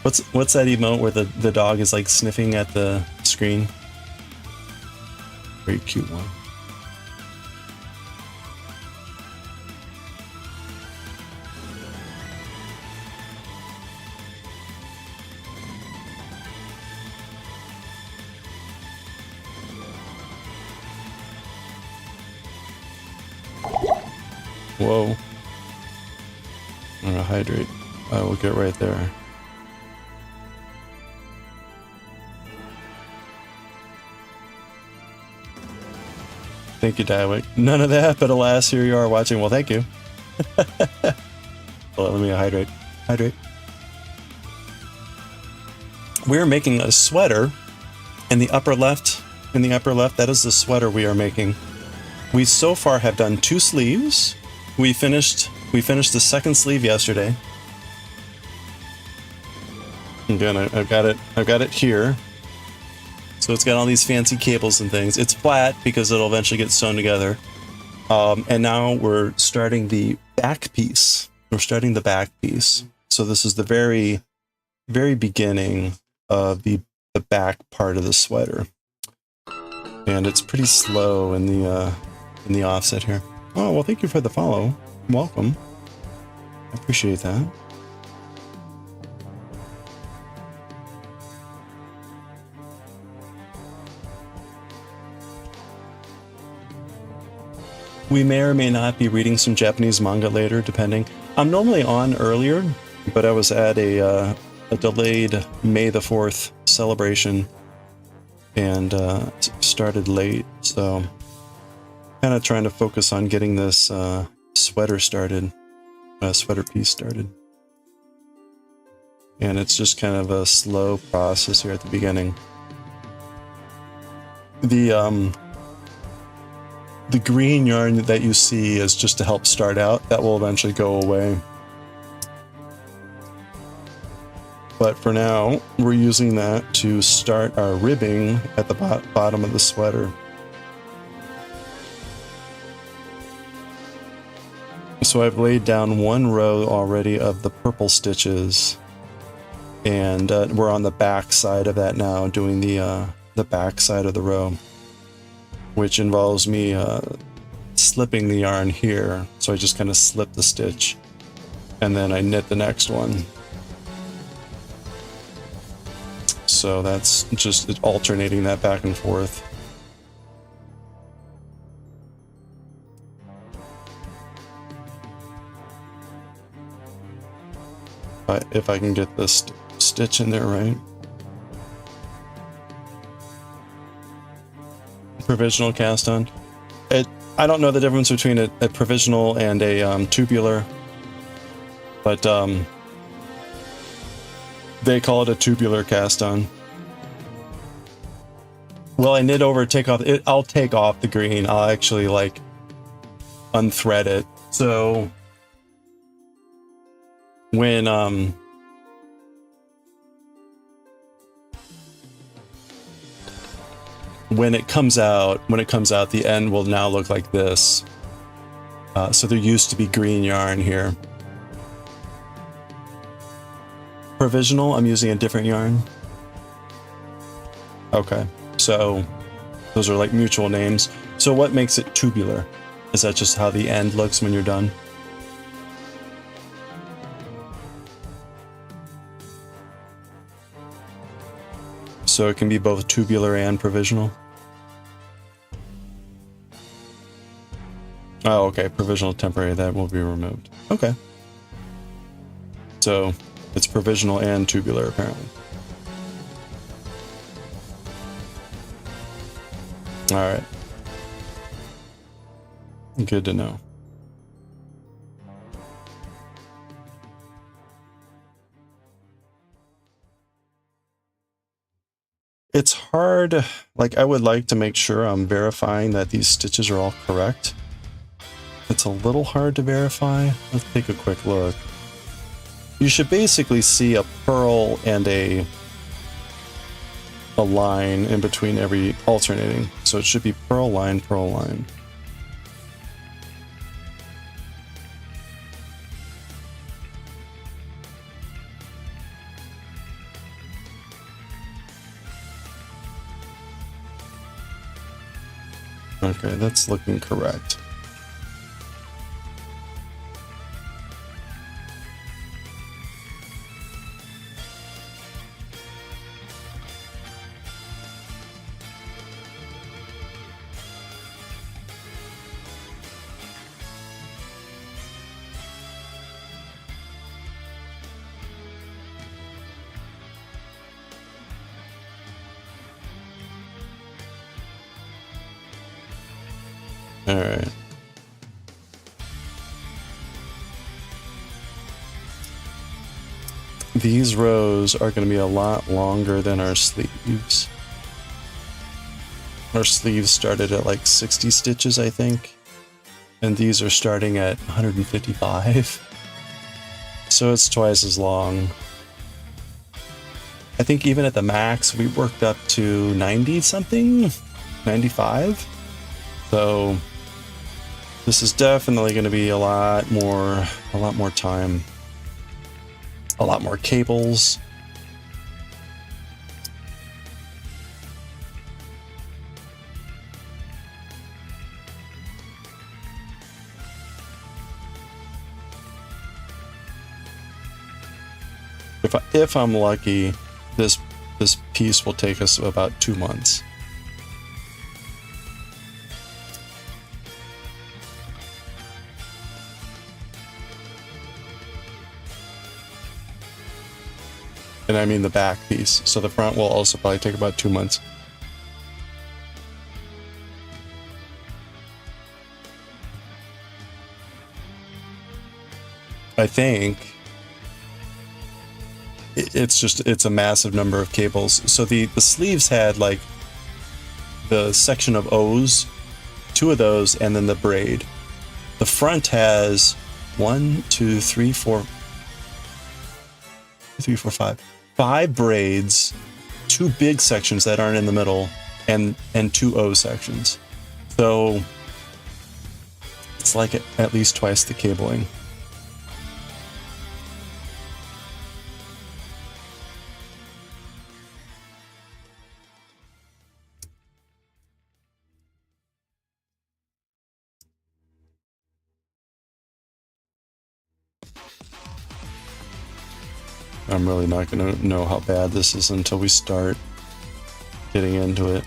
What's that emote where the dog is like sniffing at the screen? Very cute one. Whoa. I'm gonna hydrate. I will get right there. Thank you, Diewick. None of that, but alas, here you are watching. Well, thank you. Well, let me hydrate. Hydrate. We're making a sweater in the upper left. In the upper left, that is the sweater we are making. We so far have done 2 sleeves. We finished the second sleeve yesterday. Again, I've got it here. So it's got all these fancy cables and things. It's flat because it'll eventually get sewn together. And now we're starting the back piece. We're starting the back piece. So this is the very, very beginning of the back part of the sweater. And it's pretty slow in the offset here. Oh, well, thank you for the follow. Welcome. I appreciate that. We may or may not be reading some Japanese manga later, depending. I'm normally on earlier, but I was at a delayed May the 4th celebration and started late, so kind of trying to focus on getting this sweater started, sweater piece started. And it's just kind of a slow process here at the beginning. The green yarn that you see is just to help start out. That will eventually go away. But for now, we're using that to start our ribbing at the bottom of the sweater. So I've laid down 1 row already of the purple stitches, and we're on the back side of that now, doing the back side of the row, which involves me slipping the yarn here. So I just kind of slip the stitch, and then I knit the next one. So that's just alternating that back and forth. If I can get this stitch in there right. Provisional cast on. I don't know the difference between a provisional and a tubular, but They call it a tubular cast on. Well, I knit over, take off it. I'll take off the green. I'll actually like unthread it. So when it comes out, the end will now look like this. So there used to be green yarn here. Provisional, I'm using a different yarn. Okay, so those are like mutual names. So what makes it tubular? Is that just how the end looks when you're done? So it can be both tubular and provisional? Oh, okay, provisional temporary, that will be removed. Okay. So it's provisional and tubular, apparently. All right. Good to know. It's hard, like I would like to make sure I'm verifying that these stitches are all correct. It's a little hard to verify. Let's take a quick look. You should basically see a purl and a line in between every alternating. So it should be purl line, purl line. Okay, that's looking correct. All right. These rows are going to be a lot longer than our sleeves. Our sleeves started at like 60 stitches, I think. And these are starting at 155. So it's twice as long. I think even at the max, we worked up to 90 something, 95. So this is definitely going to be a lot more time, a lot more cables. If I'm lucky, this piece will take us about 2 months. And I mean the back piece. So the front will also probably take about 2 months. I think it's a massive number of cables. So the sleeves had like the section of O's, 2 of those, and then the braid. The front has 1, 2, 3, 4, 5 braids, 2 big sections that aren't in the middle, and 2 O sections. So it's like at least twice the cabling. I'm really not going to know how bad this is until we start getting into it.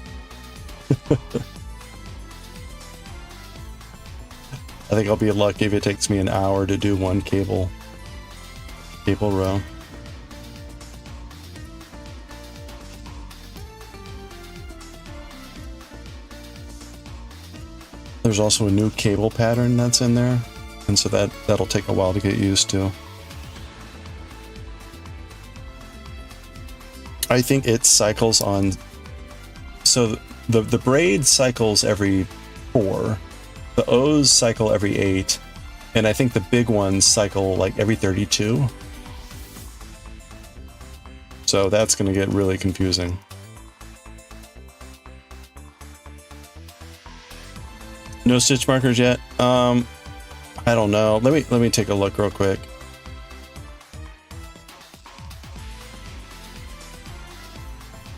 I think I'll be lucky if it takes me an hour to do one cable row. There's also a new cable pattern that's in there, and so that'll take a while to get used to. I think it cycles on, so the braid cycles every 4, the O's cycle every 8, and I think the big ones cycle like every 32. So that's going to get really confusing. No stitch markers yet? I don't know. Let me take a look real quick.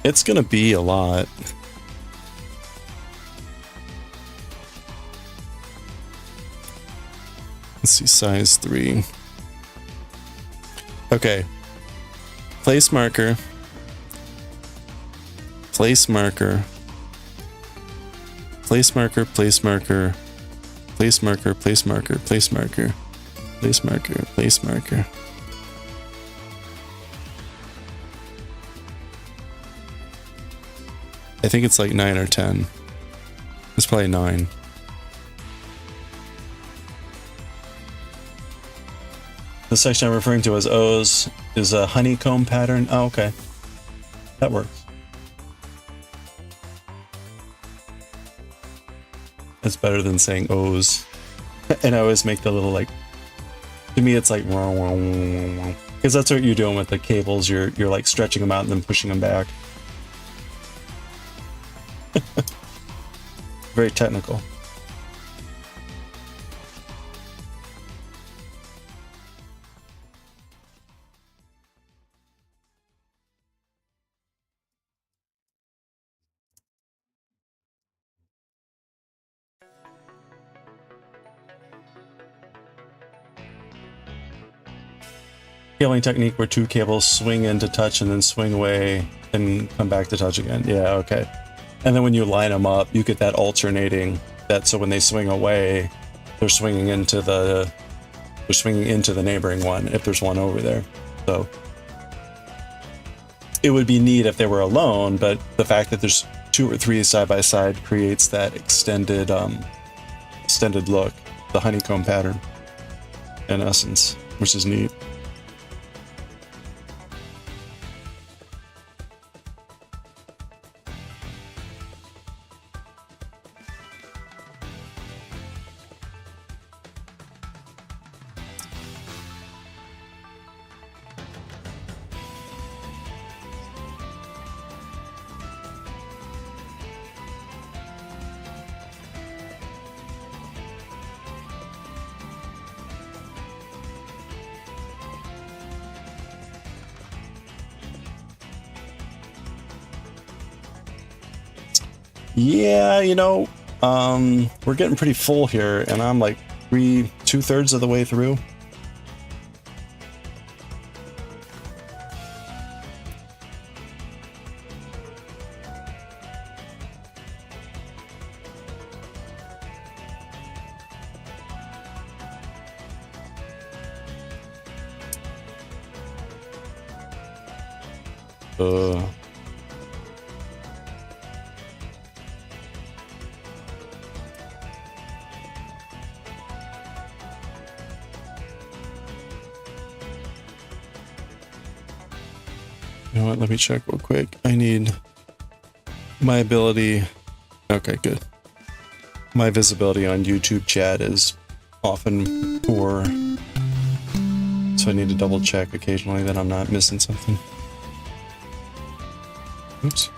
It's going to be a lot. Let's see, size 3. Okay. Place marker. Place marker. Place marker, place marker. Place marker, place marker, place marker. Place marker, place marker. I think it's like 9 or 10. It's probably 9. The section I'm referring to as O's is a honeycomb pattern. Oh, okay. That works. It's better than saying O's. And I always make the little, like, to me it's like, because that's what you're doing with the cables. You're like stretching them out and then pushing them back. Very technical. Cabling technique where 2 cables swing in to touch and then swing away and come back to touch again. Yeah, okay. And then when you line them up, you get that alternating, that so when they swing away, they're swinging into the neighboring one if there's one over there. So it would be neat if they were alone, but the fact that there's 2 or 3 side by side creates that extended look, the honeycomb pattern in essence, which is neat. Yeah, you know, we're getting pretty full here, and I'm like 2/3 of the way through. You know what? Let me check real quick. I need my ability. Okay, good. My visibility on YouTube chat is often poor, so I need to double check occasionally that I'm not missing something. Oops.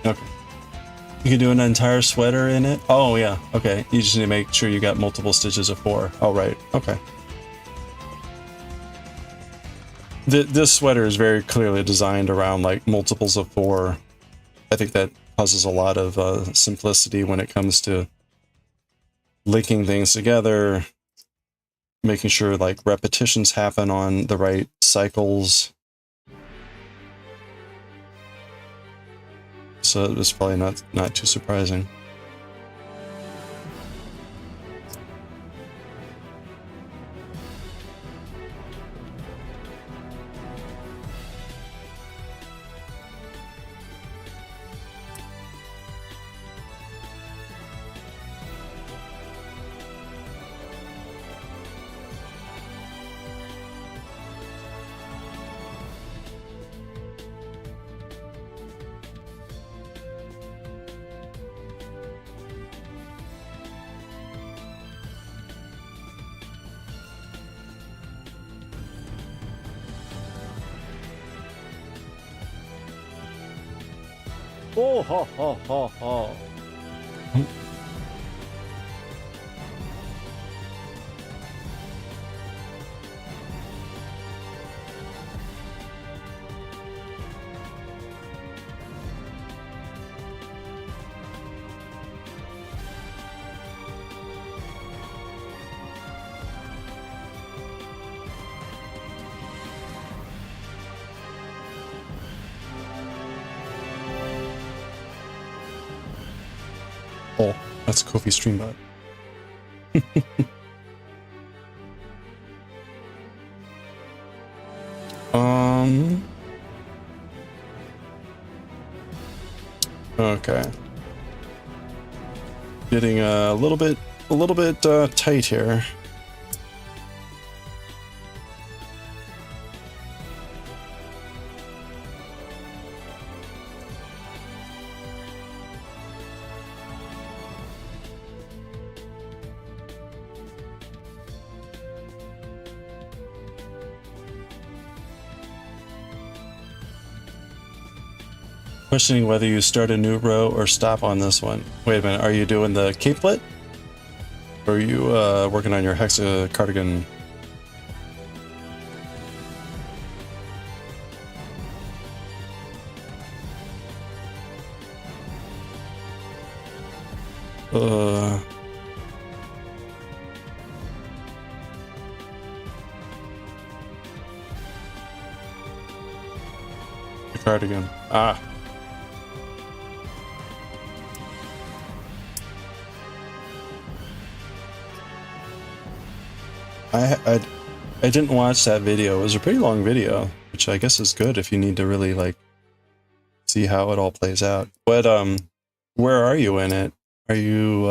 Okay. You can do an entire sweater in it? Oh, yeah. Okay. You just need to make sure you got multiple stitches of 4. Oh, right. Okay. This sweater is very clearly designed around like multiples of 4. I think that causes a lot of simplicity when it comes to linking things together, making sure like repetitions happen on the right cycles. So it's probably not too surprising. Oh, ho, ho, ho, ho. Oh, that's Kofi Streambot. Okay. Getting a little bit tight here. Questioning whether you start a new row or stop on this one. Wait a minute, are you doing the capelet? Or are you working on your hexa cardigan? The cardigan. Ah. I didn't watch that video. It was a pretty long video, which I guess is good if you need to really like see how it all plays out. But where are you in it? Are you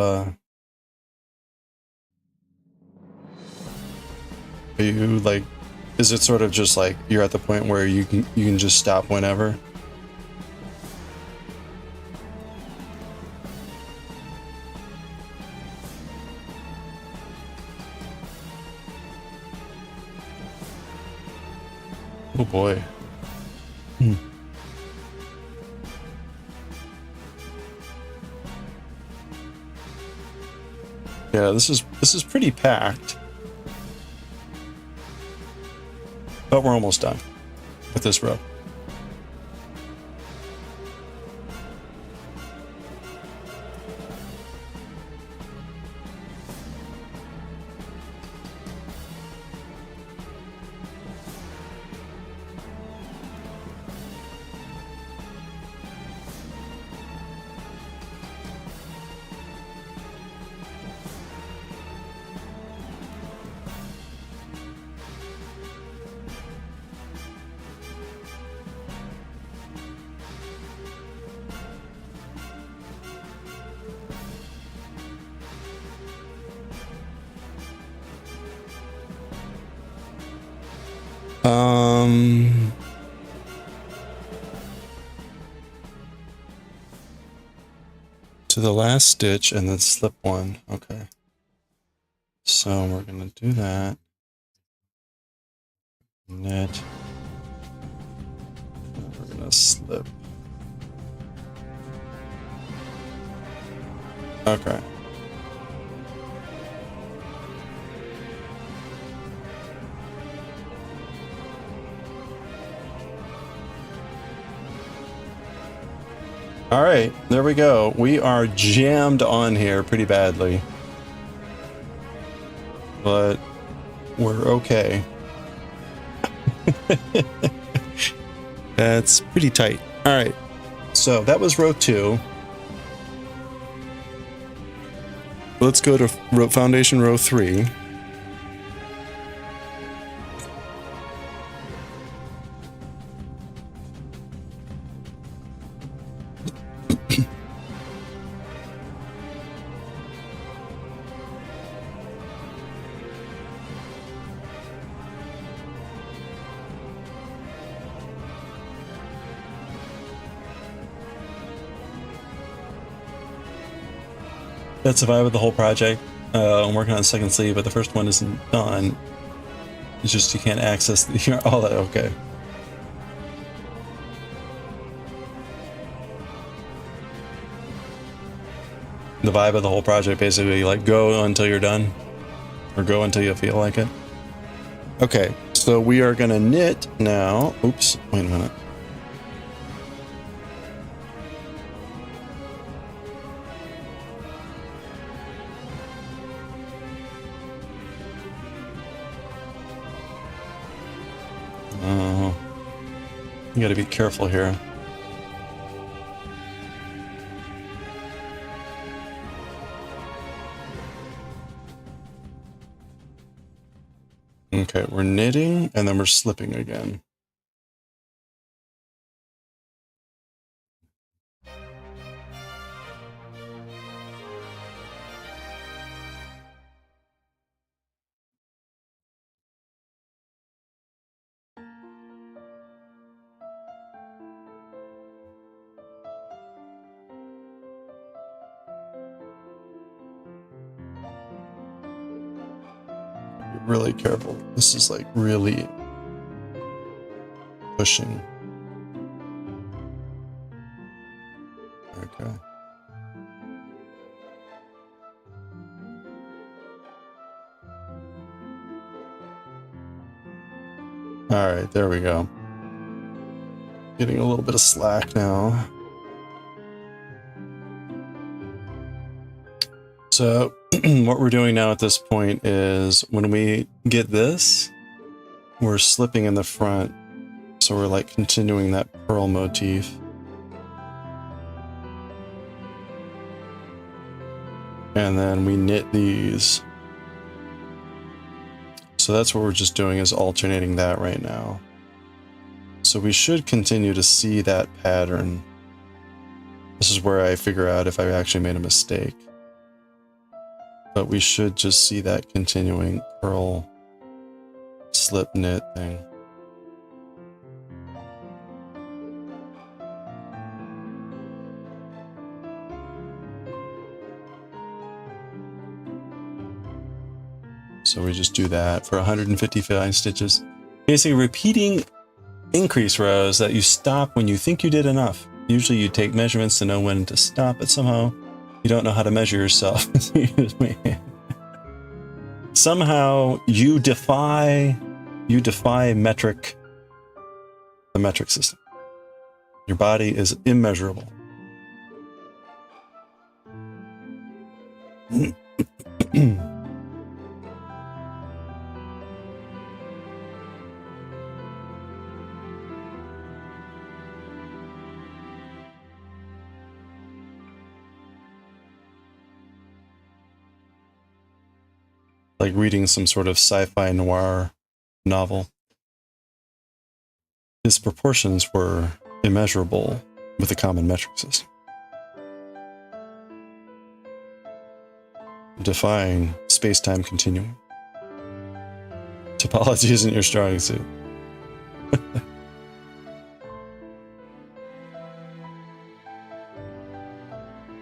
like, is it sort of just like you're at the point where you can just stop whenever? Oh boy. Yeah, this is pretty packed. But we're almost done with this row. To the last stitch and then slip one. Okay. So we're gonna do that. Knit. And we're gonna slip. Okay. All right, there we go. We are jammed on here pretty badly, but we're okay. That's pretty tight. All right, so that was row 2. Let's go to foundation row 3. That survived the whole project. I'm working on the second sleeve, but the first one isn't done. It's just you can't access all that. Okay. the vibe of the whole project, basically, like go until you're done, or go until you feel like it. Okay, so we are gonna knit now. Oops, wait a minute. Oh, you gotta be careful here. Okay, we're knitting and then we're slipping again. Be really careful. This is like really pushing. Okay. All right, there we go. Getting a little bit of slack now. So what we're doing now at this point is when we get this, we're slipping in the front. So we're like continuing that pearl motif. And then we knit these. So that's what we're just doing, is alternating that right now. So we should continue to see that pattern. This is where I figure out if I actually made a mistake. But we should just see that continuing purl slip knit thing. So we just do that for 155 stitches. Basically repeating increase rows that you stop when you think you did enough. Usually you take measurements to know when to stop, but somehow you don't know how to measure yourself. Somehow you defy the metric system. Your body is immeasurable. Like reading some sort of sci-fi noir novel. His proportions were immeasurable with a common metric system. Defying space-time continuum. Topology isn't your strong suit.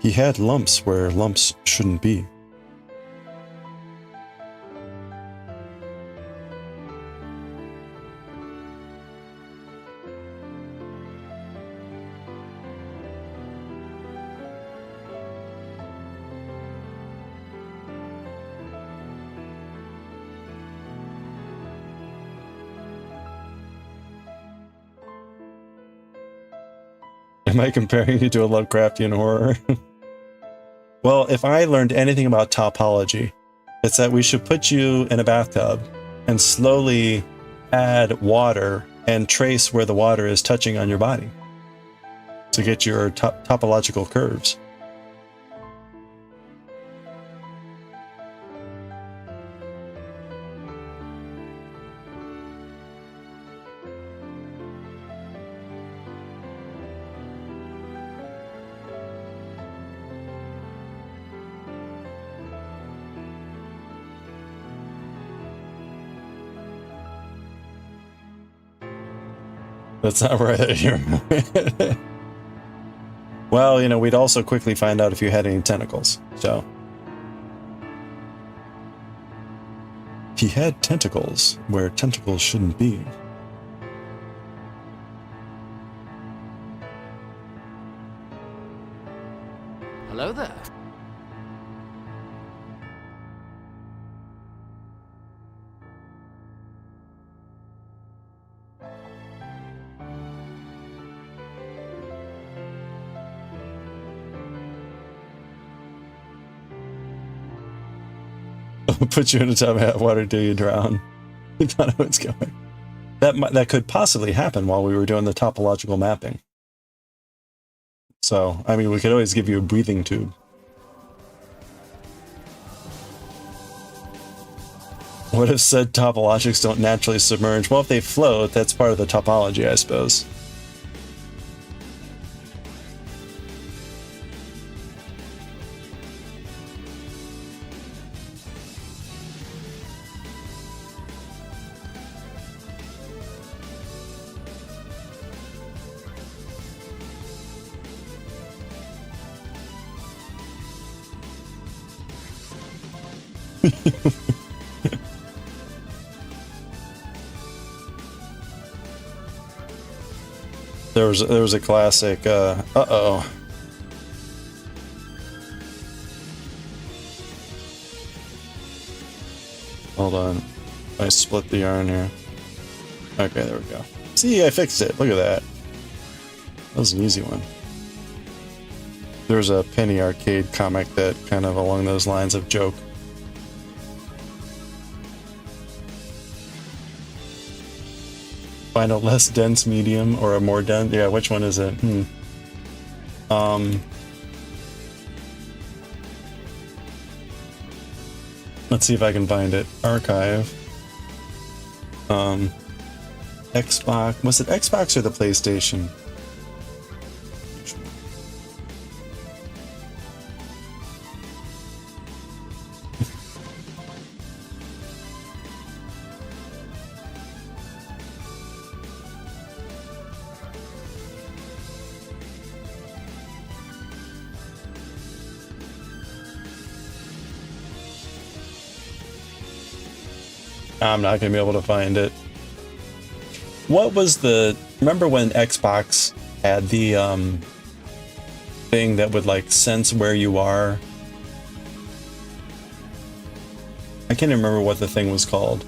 He had lumps where lumps shouldn't be. Am I comparing you to a Lovecraftian horror? Well, if I learned anything about topology, it's that we should put you in a bathtub and slowly add water and trace where the water is touching on your body to get your topological curves. That's not right. Well, you know, we'd also quickly find out if you had any tentacles, so. He had tentacles where tentacles shouldn't be. Hello there. Put you in a tub of hot water till you drown. You thought I was going. That could possibly happen while we were doing the topological mapping. So, I mean, we could always give you a breathing tube. What if said topologics don't naturally submerge? Well, if they float, that's part of the topology, I suppose. There was a classic, uh-oh. Hold on. I split the yarn here. Okay, there we go. See, I fixed it. Look at that. That was an easy one. There's a Penny Arcade comic that kind of along those lines of joke. Find a less dense medium or a more dense. Yeah, which one is it? Let's see if I can find it. Archive. Xbox. Was it Xbox or the PlayStation? I'm not going to be able to find it. What was the... Remember when Xbox had the thing that would like sense where you are? I can't remember what the thing was called.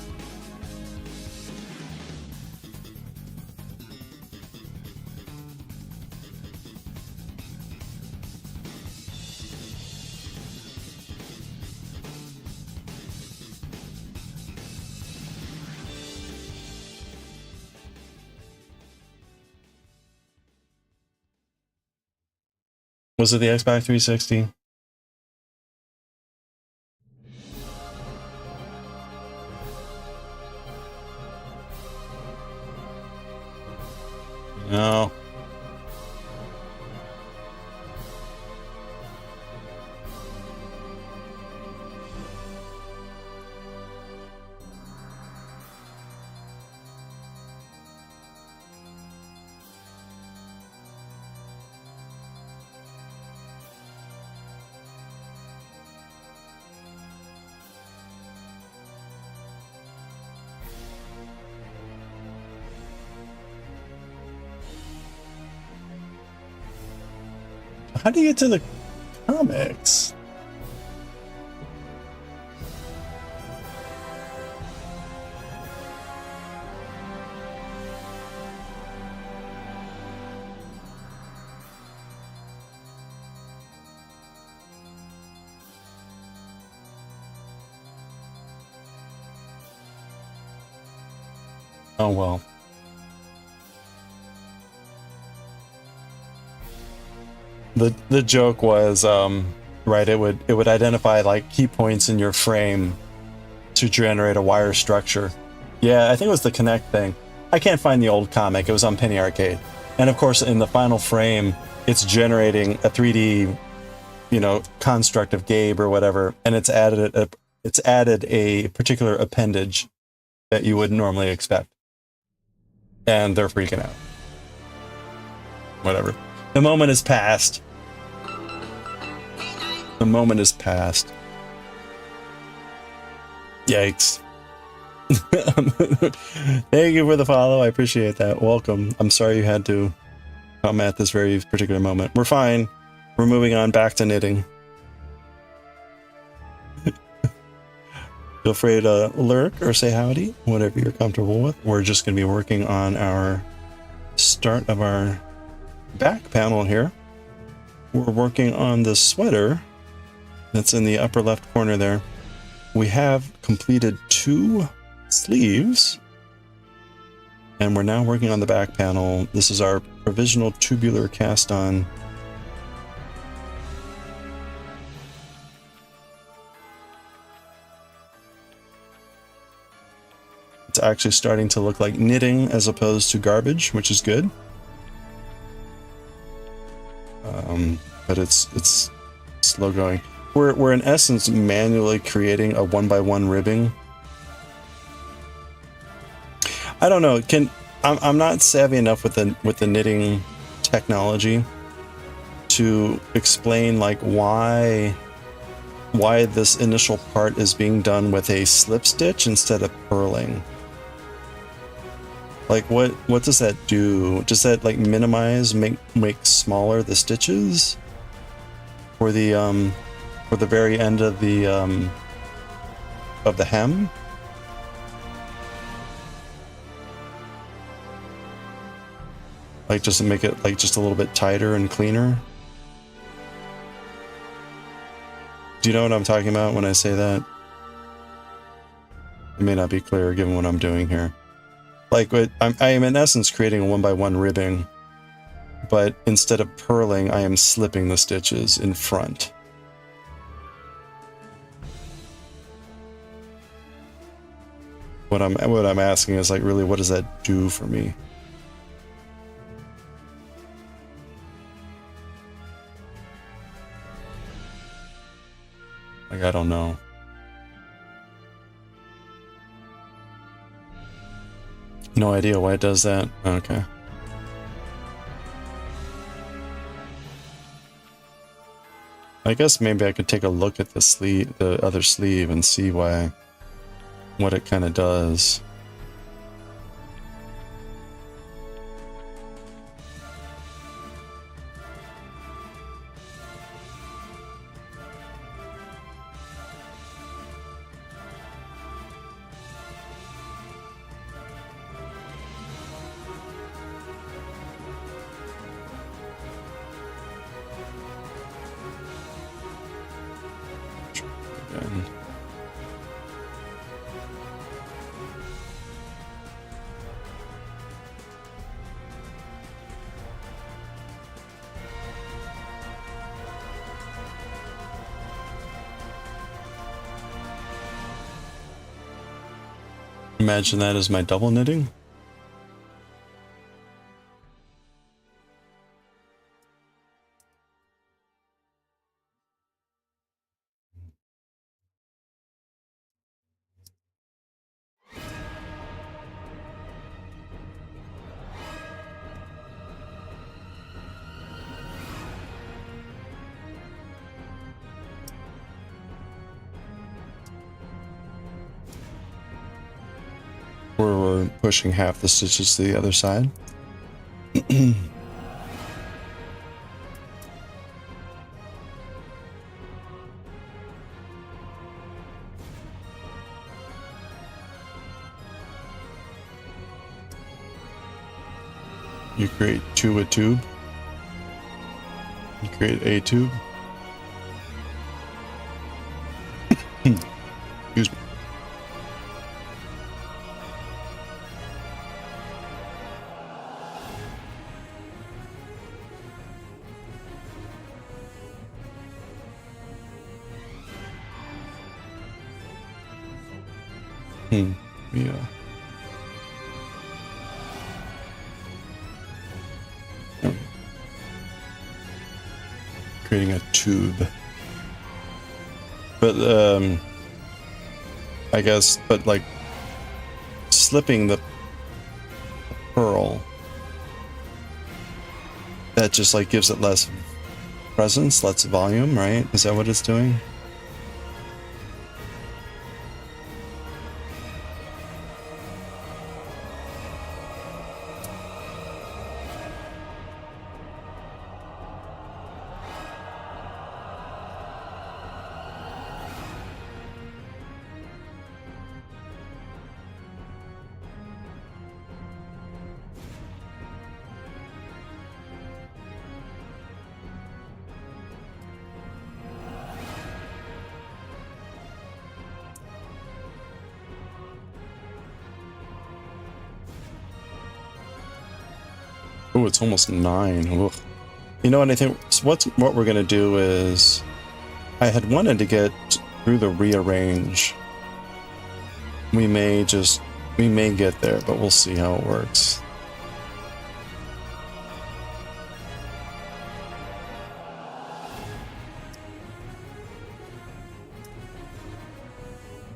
Was it the Xbox 360? No. How do you get to the comics? Oh well. The joke was right, it would identify like key points in your frame to generate a wire structure. Yeah, I think it was the Connect thing. I can't find the old comic. It was on Penny Arcade. And of course in the final frame it's generating a 3D, you know, construct of Gabe or whatever, and it's added a particular appendage that you wouldn't normally expect. And they're freaking out. Whatever. The moment is past. The moment is past. Yikes. Thank you for the follow. I appreciate that. Welcome. I'm sorry you had to come at this very particular moment. We're fine. We're moving on back to knitting. Feel free to lurk or say howdy, whatever you're comfortable with. We're just going to be working on our start of our back panel here. We're working on the sweater that's in the upper left corner there. we have completed 2 sleeves, and we're now working on the back panel. This is our provisional tubular cast on. It's actually starting to look like knitting as opposed to garbage, which is good. But it's slow going. We're in essence manually creating a 1x1 ribbing. I don't know. I'm not savvy enough with the knitting technology to explain like why this initial part is being done with a slip stitch instead of purling. Like what does that do? Does that like minimize, make smaller the stitches for the very end of the hem? Like just to make it like just a little bit tighter and cleaner? Do you know what I'm talking about when I say that? It may not be clear given what I'm doing here. Like I am in essence creating a 1x1 ribbing, but instead of purling, I am slipping the stitches in front. What I'm asking is like, really, what does that do for me? Like, I don't know. No idea why it does that. Okay. I guess maybe I could take a look at the other sleeve, and see what it kind of does. Imagine that as my double knitting. We're pushing half the stitches to the other side. You create a tube. You create a tube. Excuse me. Yeah. Creating a tube. But I guess, but like slipping the purl, that just like gives it less presence, less volume, right? Is that what it's doing? Oh, it's almost 9. Ugh. You know what I think? So what we're gonna do is, I had wanted to get through the rearrange. We may get there, but we'll see how it works.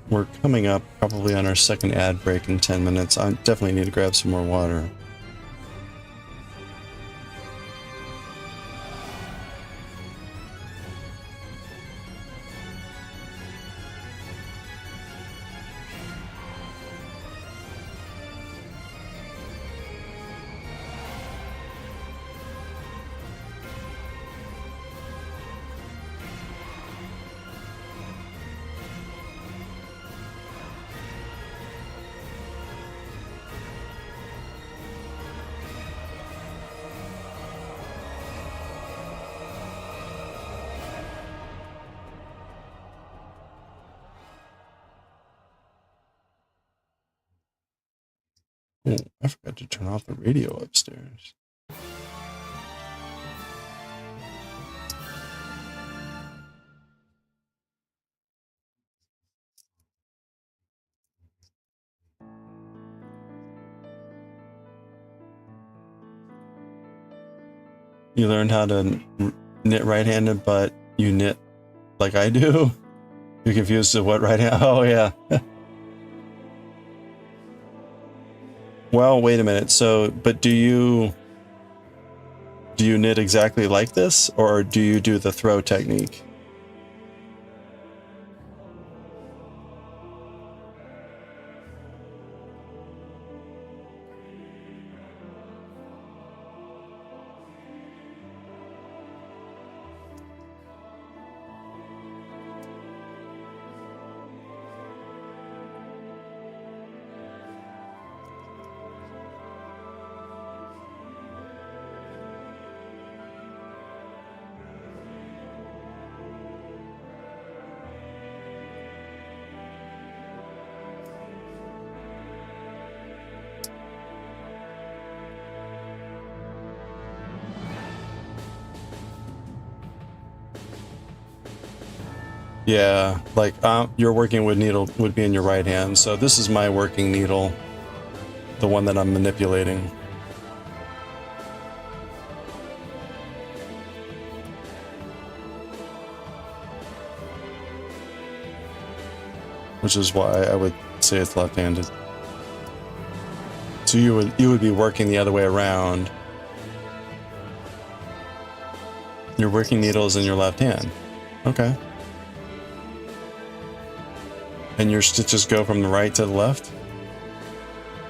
We're coming up probably on our second ad break in 10 minutes. I definitely need to grab some more water. Oh, I forgot to turn off the radio upstairs. You learned how to knit right-handed, but you knit like I do? You're confused to what right-hand? Oh, yeah. Well, wait a minute. So, but do you knit exactly like this, or do you do the throw technique? Yeah, like your working wood needle would be in your right hand. So this is my working needle, the one that I'm manipulating. Which is why I would say it's left-handed. So you would be working the other way around. Your working needle is in your left hand. Okay. And your stitches go from the right to the left?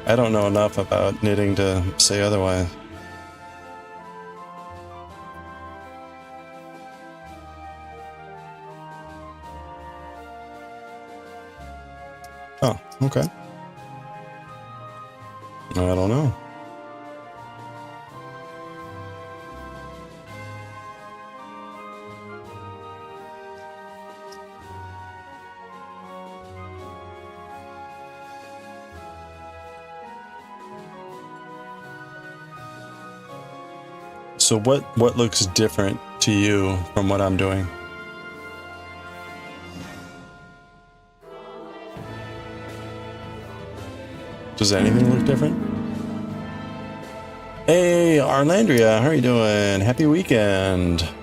I don't know enough about knitting to say otherwise. Oh, okay. I don't know. So what looks different to you from what I'm doing? Does anything look different? Hey, Arlandria, how are you doing? Happy weekend. Hope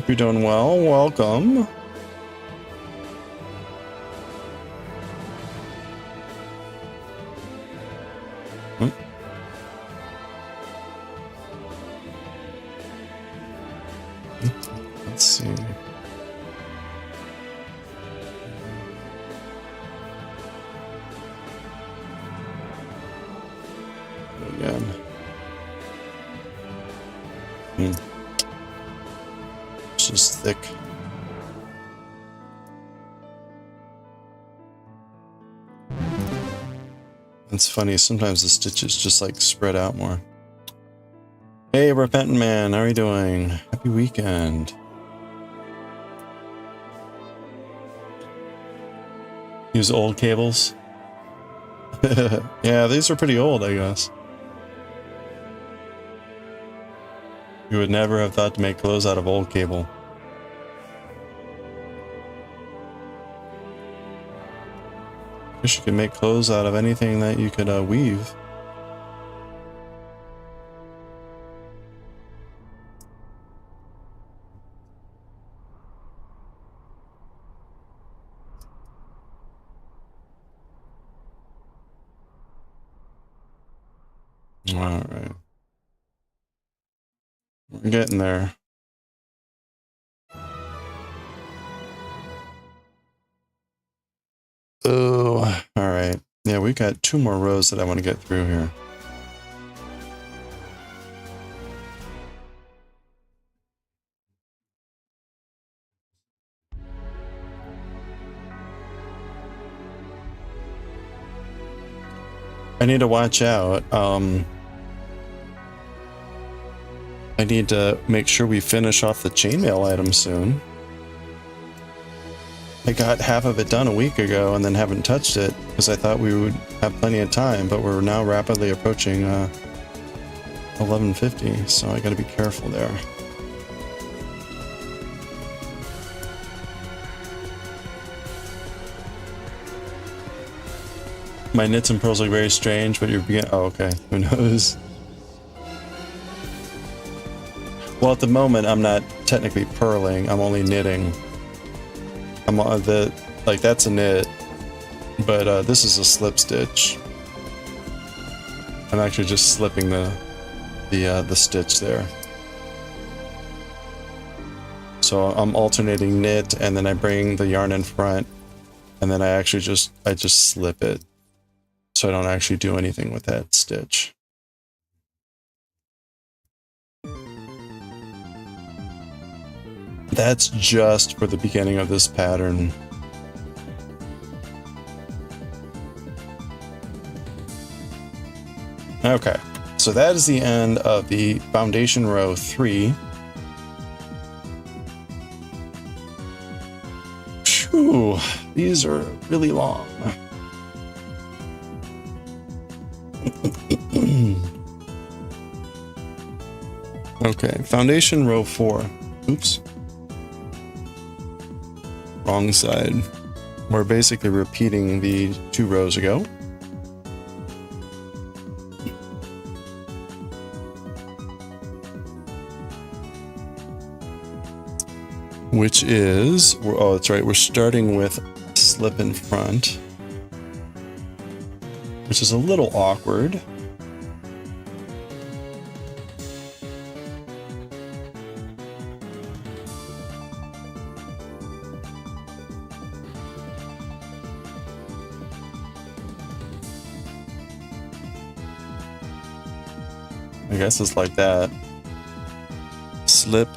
you're doing well. Welcome. Let's see. Again. It's just thick. It's funny, sometimes the stitches just like spread out more. Hey, Repentant Man, how are you doing? Happy weekend. Use old cables. Yeah, these are pretty old, I guess. You would never have thought to make clothes out of old cable. I guess you could make clothes out of anything that you could weave. All right. We're getting there. Oh, all right. Yeah, we got 2 more rows that I want to get through here. I need to watch out. I need to make sure we finish off the chainmail item soon. I got half of it done a week ago and then haven't touched it because I thought we would have plenty of time, but we're now rapidly approaching 11:50, so I gotta be careful there. My knits and purls look very strange, but you're beginning. Oh, okay. Who knows? Well, at the moment, I'm not technically purling. I'm only knitting. I'm on the like that's a knit, but this is a slip stitch. I'm actually just slipping the stitch there. So I'm alternating knit, and then I bring the yarn in front, and then I just slip it. So I don't actually do anything with that stitch. That's just for the beginning of this pattern. Okay, so that is the end of the foundation row 3. Phew, these are really long. Okay, foundation row 4. Oops. Wrong side. We're basically repeating the 2 rows ago. Which is, oh, that's right, we're starting with slip in front, which is a little awkward. I guess it's like that. Slip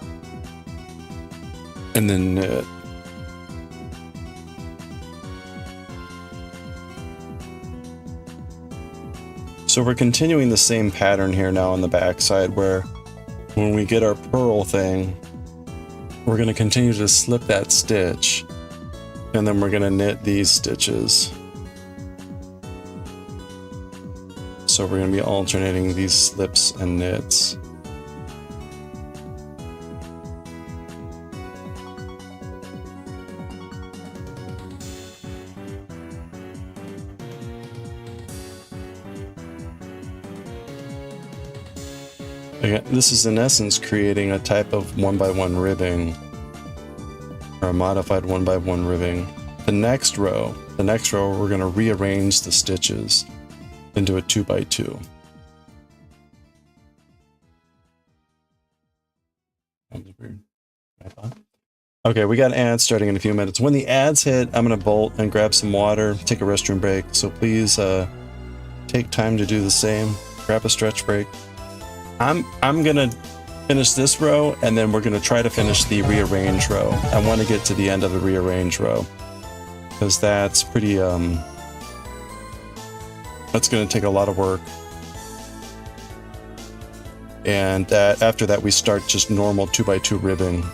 and then knit. So we're continuing the same pattern here now on the back side, where when we get our purl thing, we're going to continue to slip that stitch, and then we're going to knit these stitches. So we're going to be alternating these slips and knits. Again, this is in essence creating a type of 1x1 ribbing, or a modified 1x1 ribbing. The next row, we're going to rearrange the stitches into a 2x2. That was weird. Okay, we got ads starting in a few minutes. When the ads hit, I'm going to bolt and grab some water, take a restroom break. So please take time to do the same. Grab a stretch break. I'm going to finish this row, and then we're going to try to finish the rearrange row. I want to get to the end of the rearrange row, because that's pretty... that's going to take a lot of work. And after that, we start just normal 2x2 ribbing.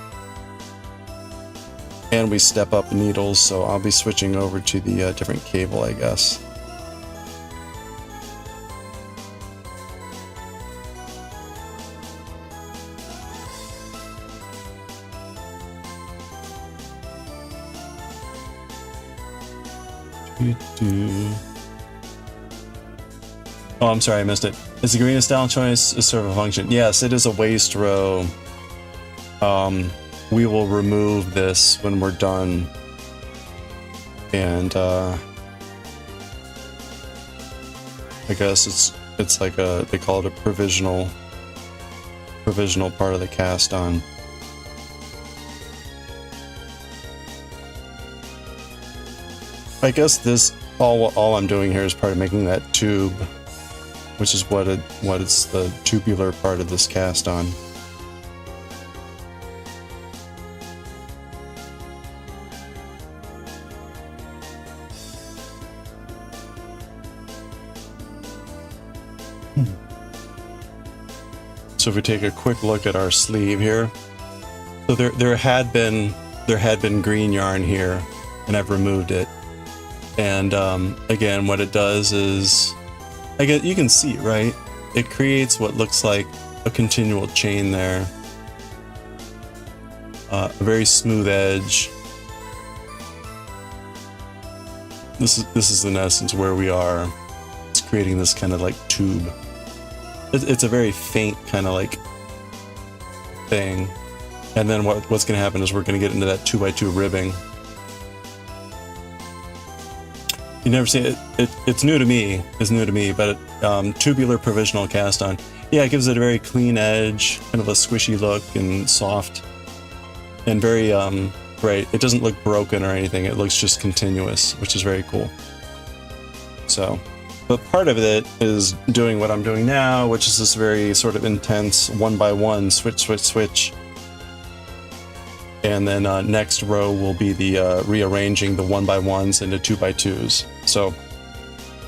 And we step up needles, so I'll be switching over to the different cable, I guess. Oh, I'm sorry, I missed it. Is the green style choice a serve a function? Yes, it is a waste row. We will remove this when we're done. And I guess it's like they call it a provisional part of the cast on. I guess this all I'm doing here is part of making that tube, which is what it's the tubular part of this cast on. So if we take a quick look at our sleeve here, so there had been green yarn here, and I've removed it. And again, what it does is, you can see, right? It creates what looks like a continual chain there, a very smooth edge. This is in essence where we are. It's creating this kind of like tube. It's a very faint kind of like thing. And then what's going to happen is we're going to get into that 2x2 ribbing. You never see it. It's new to me. It's new to me, but tubular provisional cast on. Yeah, it gives it a very clean edge, kind of a squishy look and soft, and very right. It doesn't look broken or anything. It looks just continuous, which is very cool. So, but part of it is doing what I'm doing now, which is this very sort of intense 1x1 switch, switch, switch. And then next row will be the rearranging the 1x1s into 2x2s. So,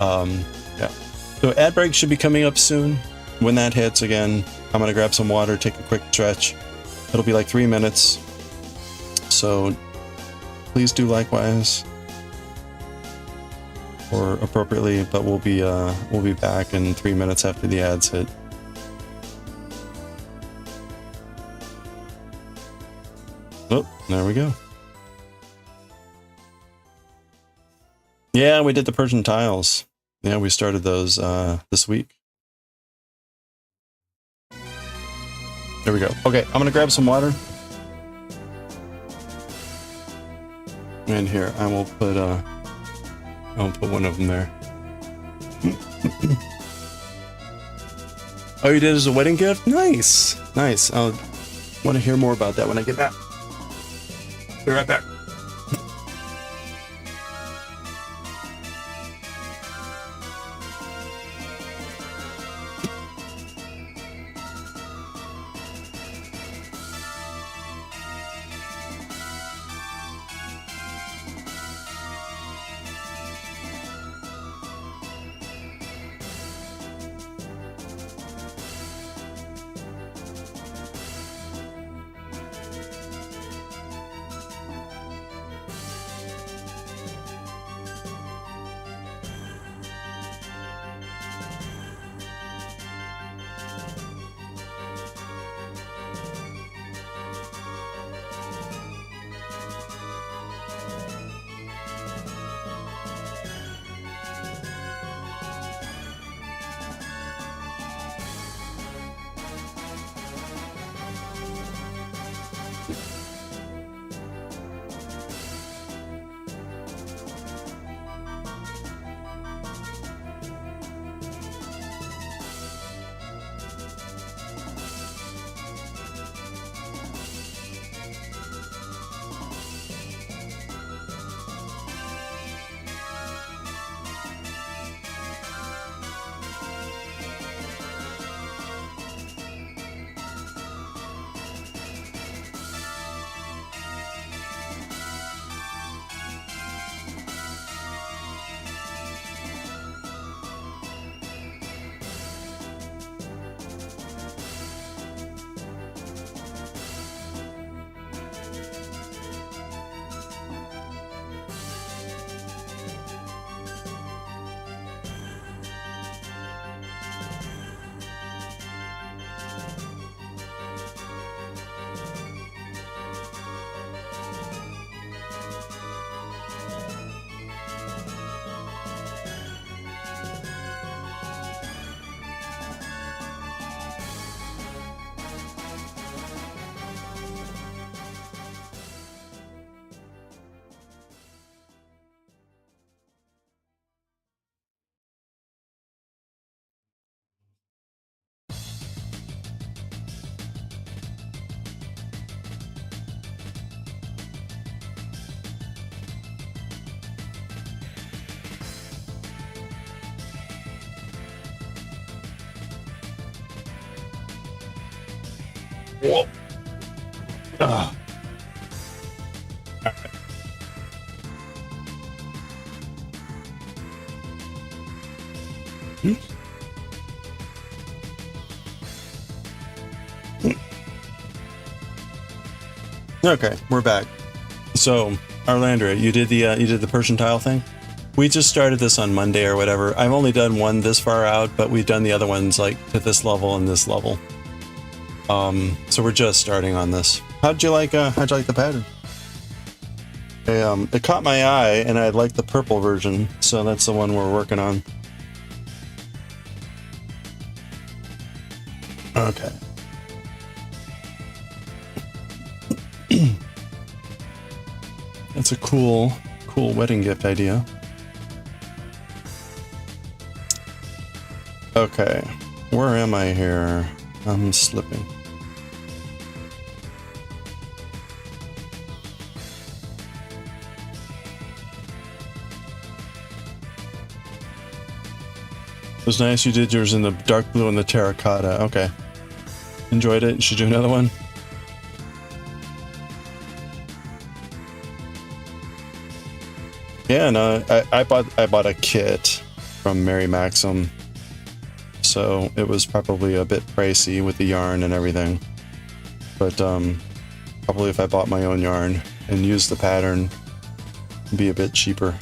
yeah. So ad break should be coming up soon. When that hits, again, I'm gonna grab some water, take a quick stretch. It'll be like 3 minutes. So please do likewise, or appropriately. But we'll be back in 3 minutes after the ads hit. Oh, there we go. Yeah, we did the Persian tiles. Yeah, we started those this week. There we go. Okay, I'm gonna grab some water. And here, I will put one of them there. Oh, you did it as a wedding gift? Nice, nice. I'll want to hear more about that when I get back. Be right back. Whoa. Ah. Okay, we're back. So, Arlandra, you did the Persian tile thing? We just started this on Monday or whatever. I've only done one this far out, but we've done the other ones like to this level and this level. So we're just starting on this. How'd you like the pattern? It caught my eye, and I like the purple version, so that's the one we're working on. Okay. That's a cool wedding gift idea. Okay, where am I here? I'm slipping. It was nice you did yours in the dark blue and the terracotta. Okay. Enjoyed it. You should do another one. Yeah, no, I bought a kit from Mary Maxim. So it was probably a bit pricey with the yarn and everything. But probably if I bought my own yarn and used the pattern, it'd be a bit cheaper.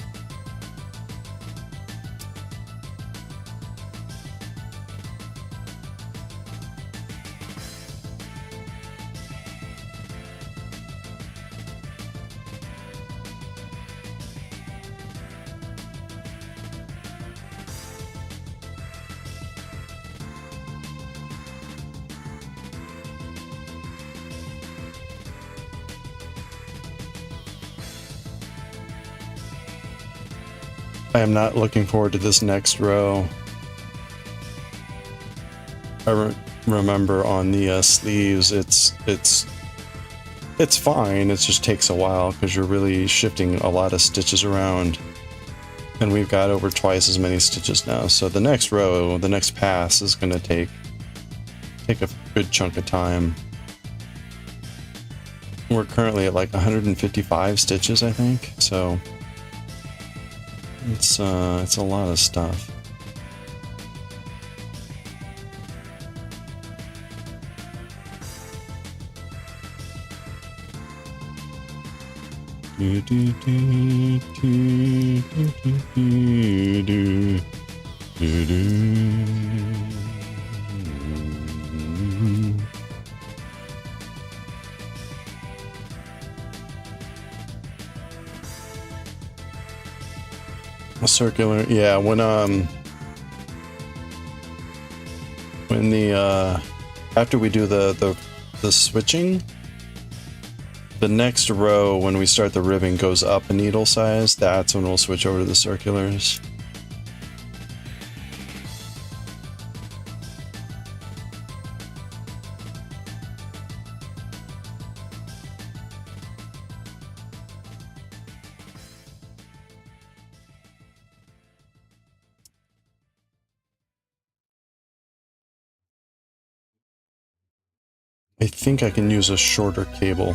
I am not looking forward to this next row. I remember on the sleeves, it's fine. It just takes a while because you're really shifting a lot of stitches around, and we've got over twice as many stitches now. So the next row, the next pass, is going to take a good chunk of time. We're currently at like 155 stitches, I think. So. It's a lot of stuff. A circular, yeah. When the after we do the switching, the next row when we start the ribbing goes up a needle size. That's when we'll switch over to the circulars. I think I can use a shorter cable.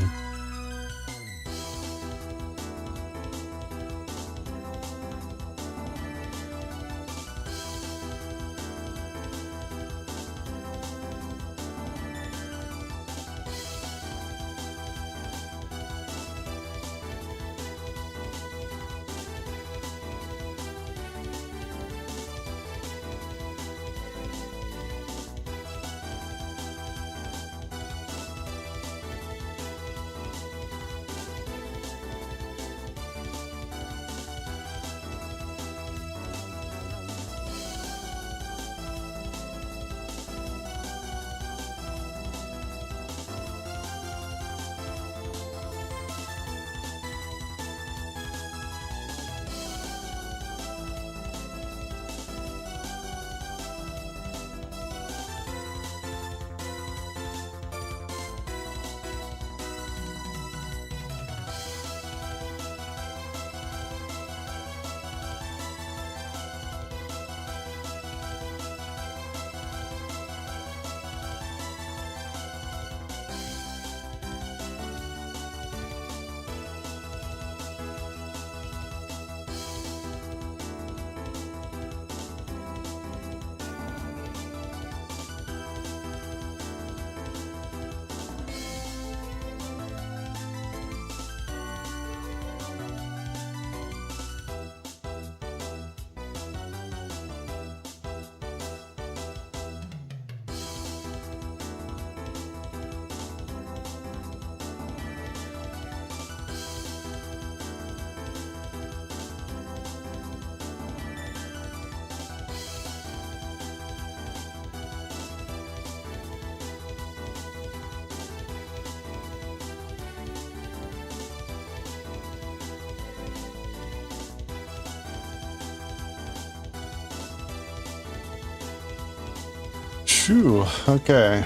Phew, okay.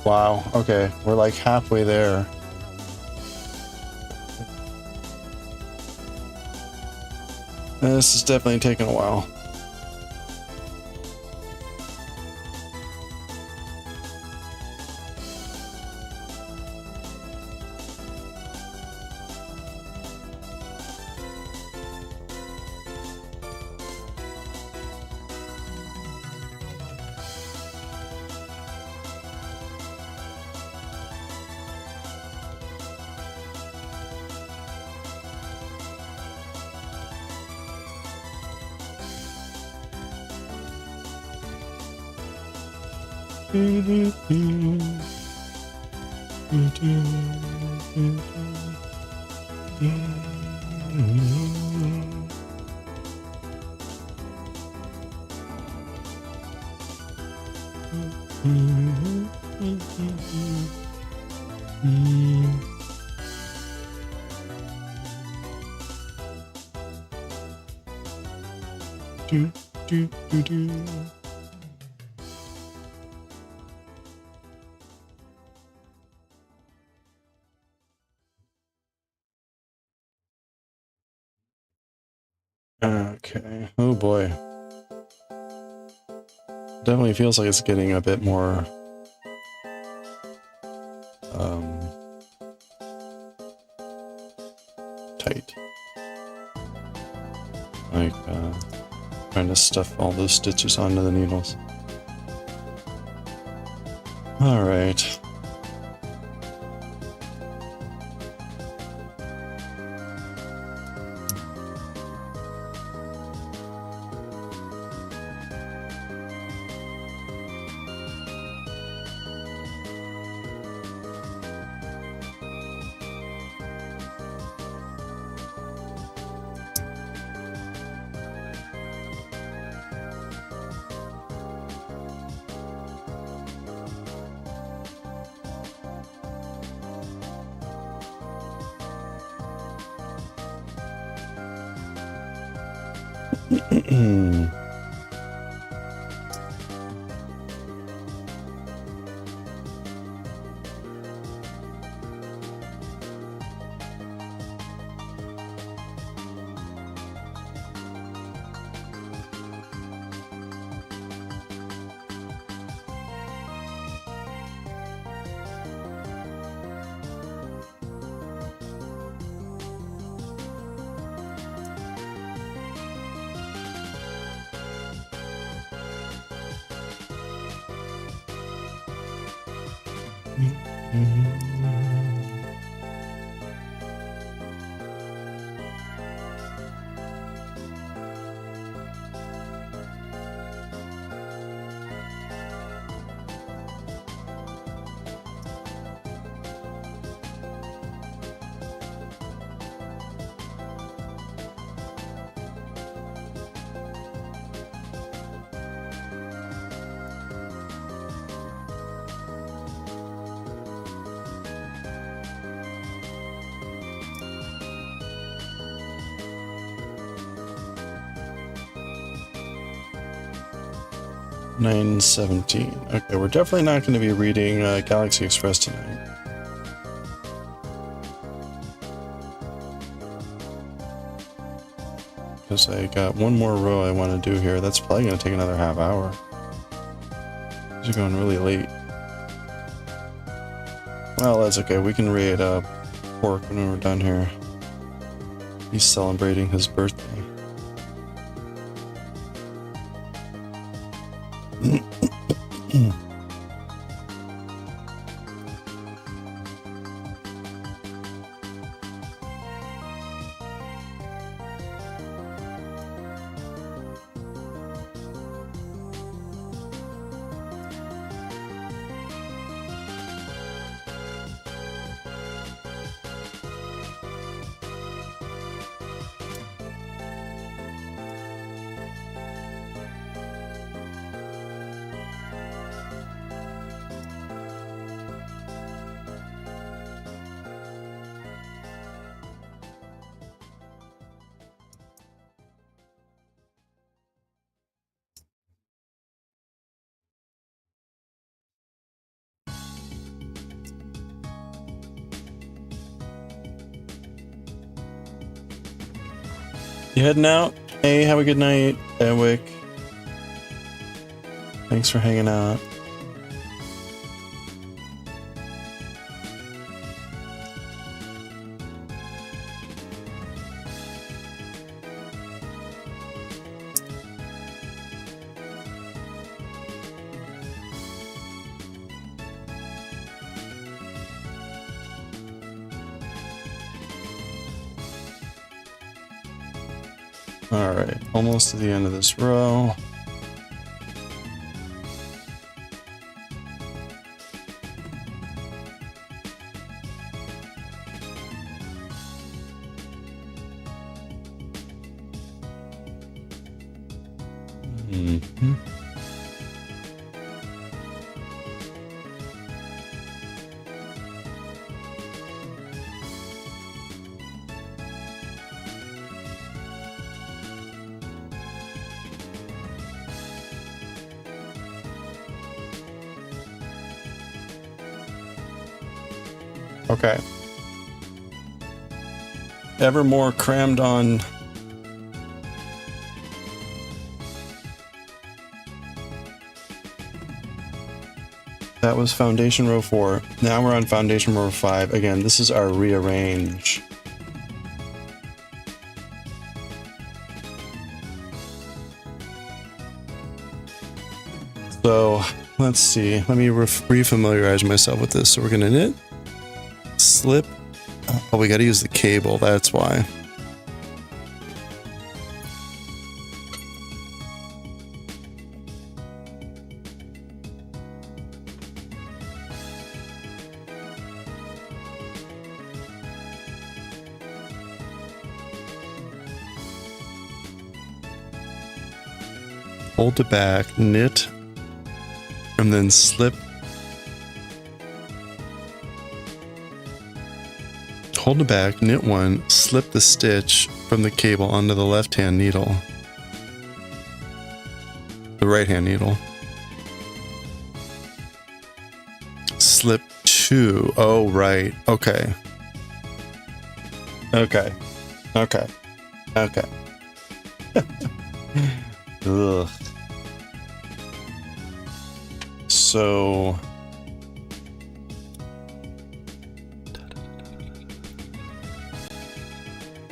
Wow, okay, we're like halfway there. This is definitely taking a while. Okay. Oh boy. Definitely feels like it's getting a bit more tight. Like trying to stuff all those stitches onto the needles. All right. $9.17. Okay, we're definitely not going to be reading Galaxy Express tonight. Because I got one more row I want to do here. That's probably going to take another half hour. These are going really late. Well, that's okay. We can raid Pork when we're done here. He's celebrating his birthday. You heading out? Hey, have a good night, Edwick. Thanks for hanging out. All right, almost to the end of this row. Mm-hmm. Okay. Ever more crammed on. That was foundation row 4. Now we're on foundation row 5. Again, this is our rearrange. So let's see. Let me refamiliarize myself with this. So we're going to knit, slip. Oh, we got to use the cable. That's why. Hold it back, knit, and then slip. Hold it back, knit one, slip the stitch from the cable onto the left-hand needle. The right-hand needle. Slip two. Oh, right. Okay. Okay. Okay. Okay. Ugh. So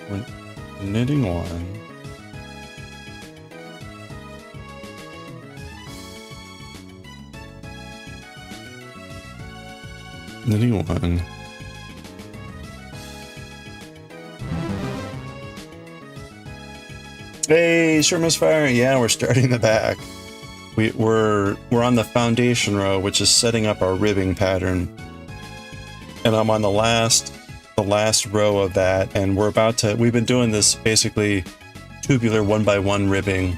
when knitting one, knitting one, hey, sure misfire. Yeah, we're starting the back. We're on the foundation row, which is setting up our ribbing pattern, and I'm on the last row of that, and we've been doing this basically tubular 1x1 ribbing,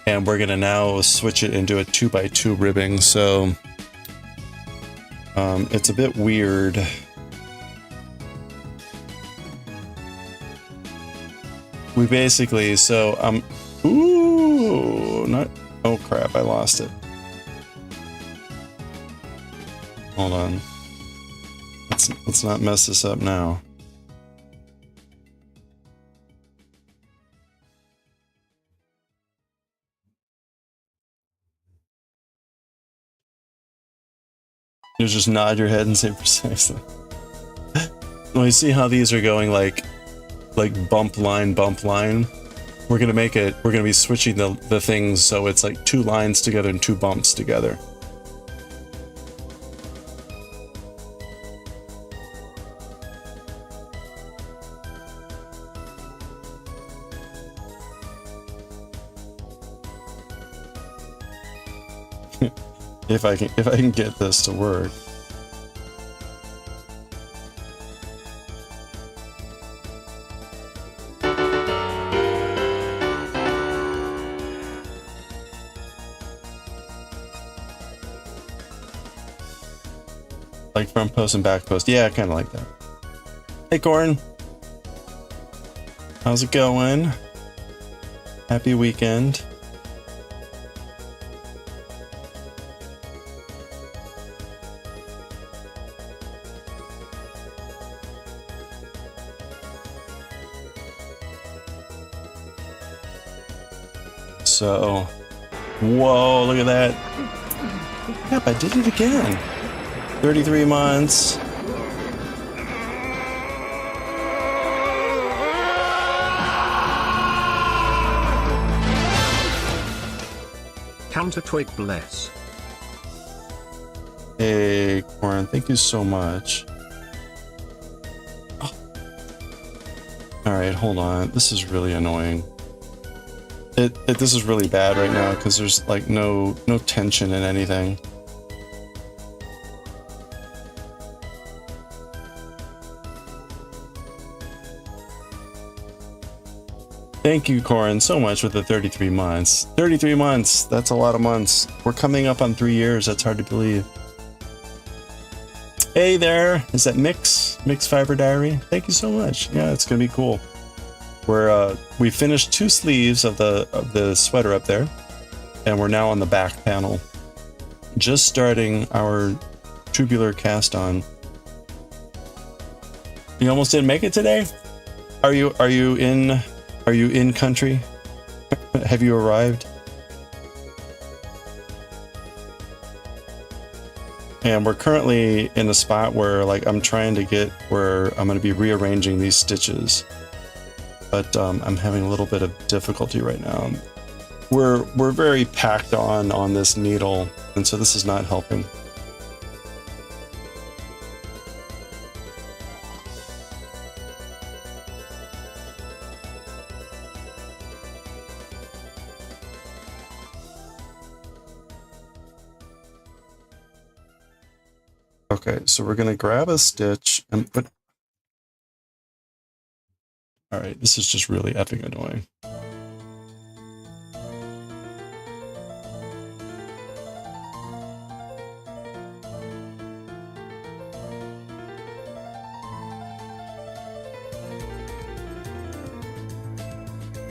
and we're gonna now switch it into a 2x2 ribbing. So it's a bit weird. We basically, oh crap, I lost it. Hold on. Let's not mess this up now. You just nod your head and say precisely. Well, you see how these are going like bump line, bump line? We're gonna be switching the things so it's like 2 lines together and 2 bumps together. If I can get this to work. Like front post and back post. Yeah, kind of like that. Hey, Corin. How's it going? Happy weekend. So, whoa, look at that. Yep, I did it again. 33 months. Counter twig bless. Hey, Corin, thank you so much. Oh. All right, hold on. This is really annoying. This is really bad right now because there's like no tension in anything. Thank you, Corin, so much with the 33 months. 33 months, that's a lot of months. We're coming up on 3 years, that's hard to believe. Hey there, is that Mix Fiber Diary? Thank you so much. Yeah, it's gonna be cool. We finished 2 sleeves of the sweater up there, and we're now on the back panel. Just starting our tubular cast on. You almost didn't make it today? Are you in country? Have you arrived? And we're currently in a spot where like I'm trying to get where I'm going to be rearranging these stitches. But I'm having a little bit of difficulty right now. We're very packed on this needle, and so this is not helping. Okay, so we're gonna grab a stitch and put. All right, this is just really effing annoying.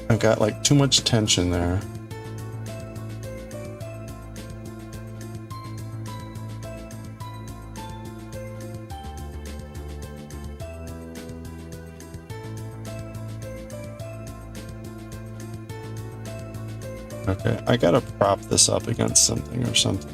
I've got like too much tension there. Okay, I gotta prop this up against something or something.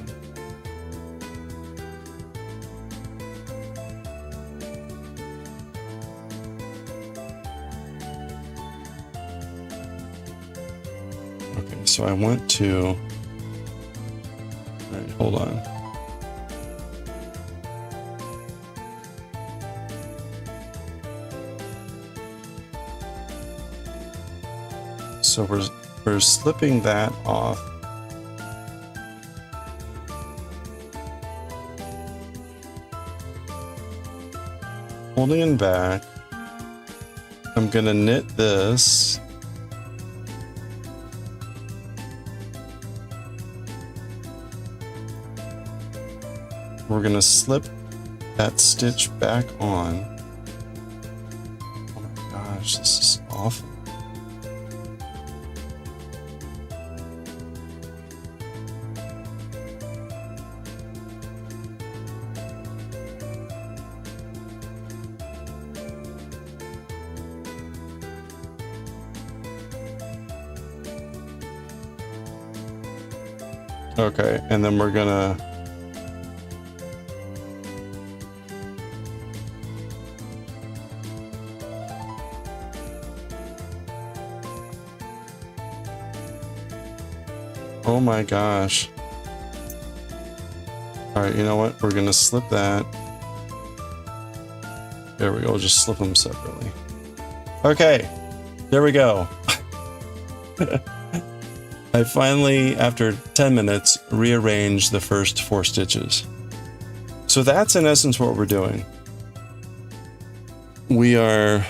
Okay, so I want to... All right, hold on. So we're slipping that off. Holding it back. I'm gonna knit this. We're gonna slip that stitch back on. Oh my gosh, this is awful. Okay, and then we're gonna oh my gosh. All right, you know what? We're gonna slip that. There we go, just slip them separately. Okay, there we go. I finally, after 10 minutes, rearranged the first 4 stitches. So that's in essence what we're doing. We're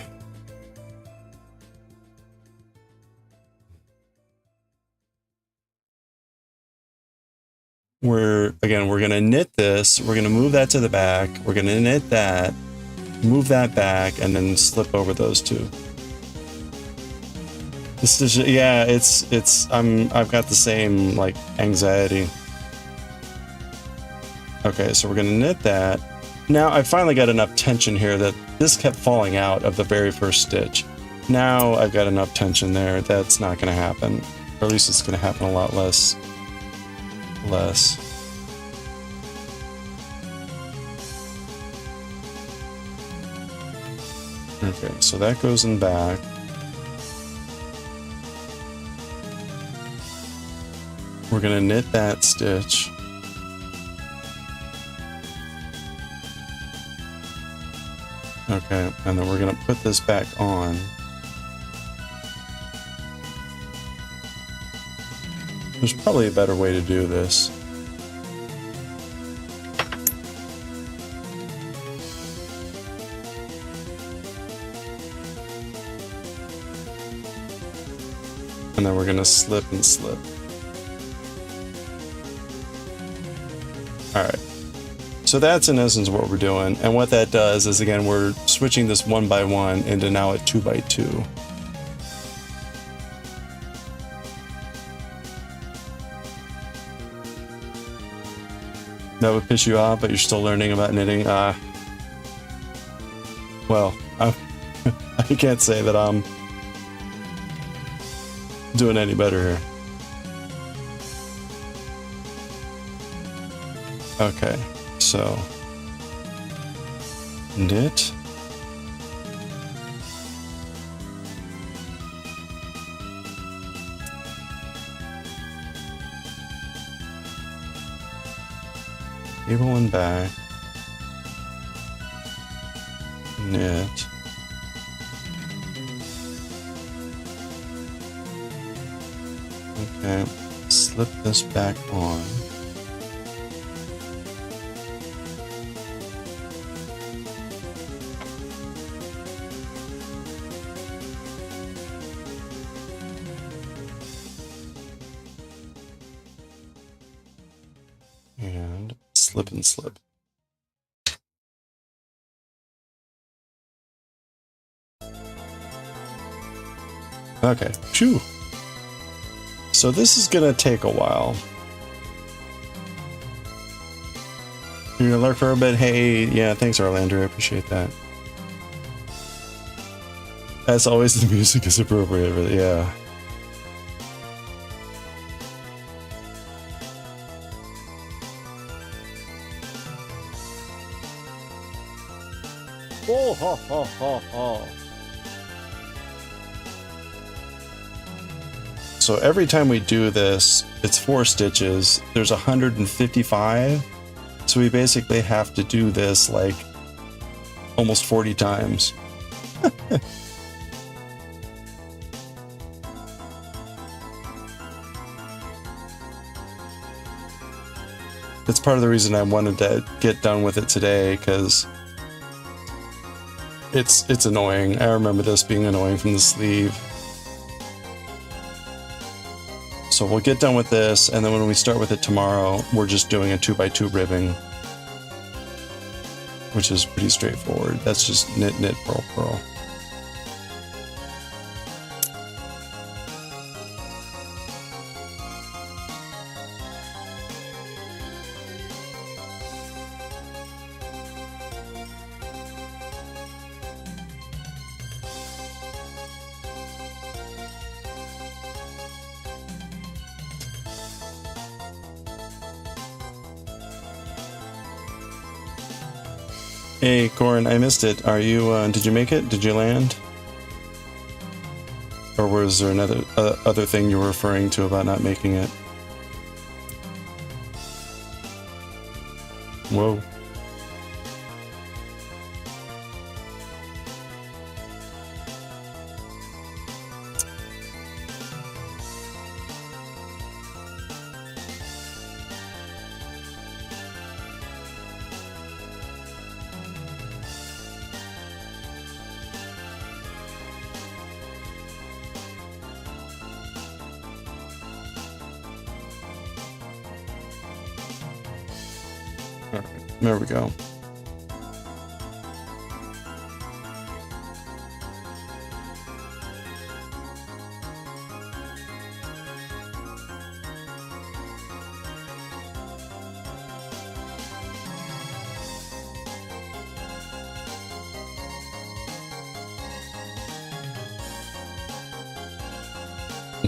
gonna knit this, we're gonna move that to the back, we're gonna knit that, move that back, and then slip over those 2. This is, yeah, I've got the same like anxiety. Okay, so we're gonna knit that. Now I finally got enough tension here that this kept falling out of the very first stitch. Now I've got enough tension there, that's not gonna happen. Or at least it's going to happen a lot less. Okay, so that goes in back. We're going to knit that stitch. Okay, and then we're going to put this back on. There's probably a better way to do this. And then we're going to slip and slip. All right. So that's in essence what we're doing. And what that does is, again, we're switching this 1 by 1 into now a 2 by 2. That would piss you off, but you're still learning about knitting. Well, I can't say that I'm doing any better here. Okay, so knit. Cable and back. Knit. Okay, slip this back on. And slip and slip. Okay, phew. So this is gonna take a while. You're gonna lurk for a bit. Hey, yeah, thanks, Orlando. I appreciate that. As always, the music is appropriate for yeah. Oh, ho, ho, ho, ho. So every time we do this, it's 4 stitches. There's 155. So we basically have to do this like almost 40 times. That's part of the reason I wanted to get done with it today, because it's annoying. I remember this being annoying from the sleeve. So we'll get done with this, and then when we start with it tomorrow, we're just doing a 2 by 2 ribbing, which is pretty straightforward. That's just knit, knit, purl, purl. Hey, Corin, I missed it. Are you, did you make it? Did you land? Or was there another other thing you were referring to about not making it? Whoa. There we go.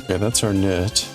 Okay, that's our knit.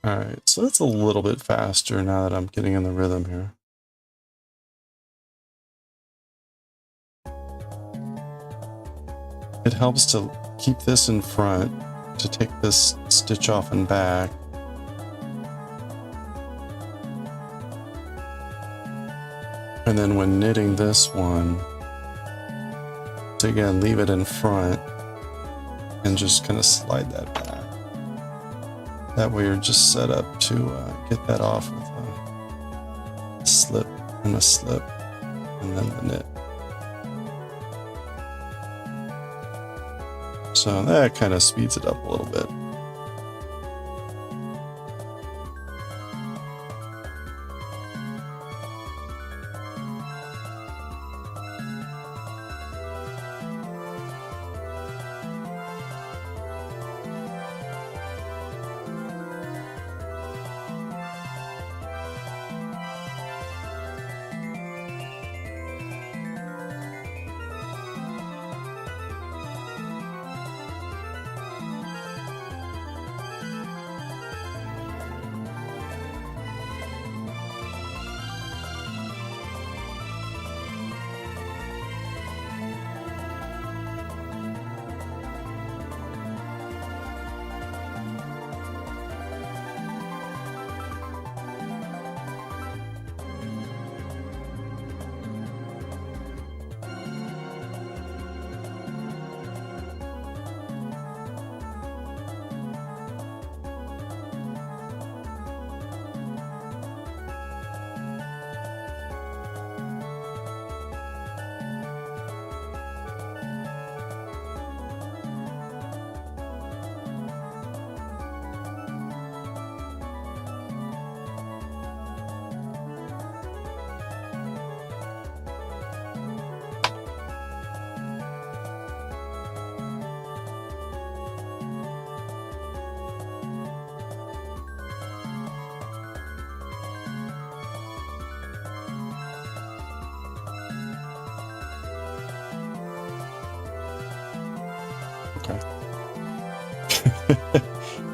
All right, so that's a little bit faster now that I'm getting in the rhythm here. It helps to keep this in front, to take this stitch off and back. And then when knitting this one, to again leave it in front and just kind of slide that back. That way you're just set up to get that off with a slip and a slip and then the knit. So that kind of speeds it up a little bit.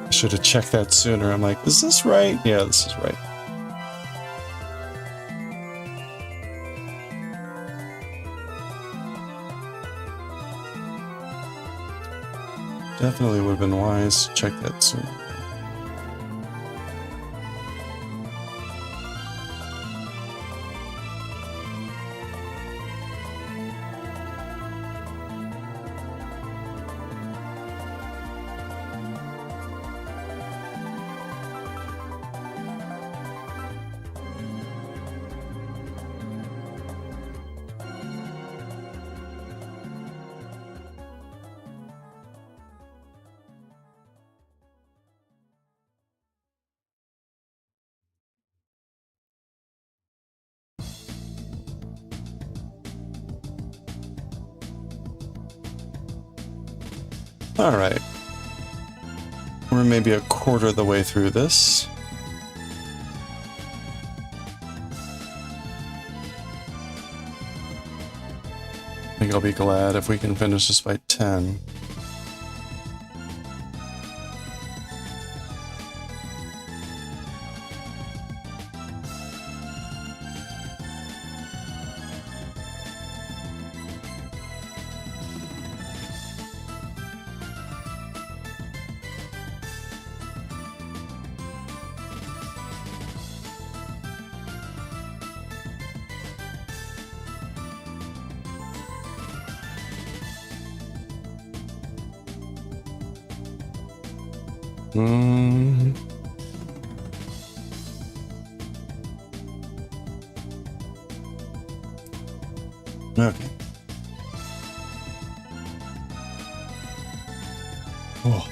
I should have checked that sooner. I'm like, is this right? Yeah, this is right. Definitely would have been wise to check that sooner. All right, we're maybe a quarter of the way through this. I think I'll be glad if we can finish this by 10. Okay. Oh,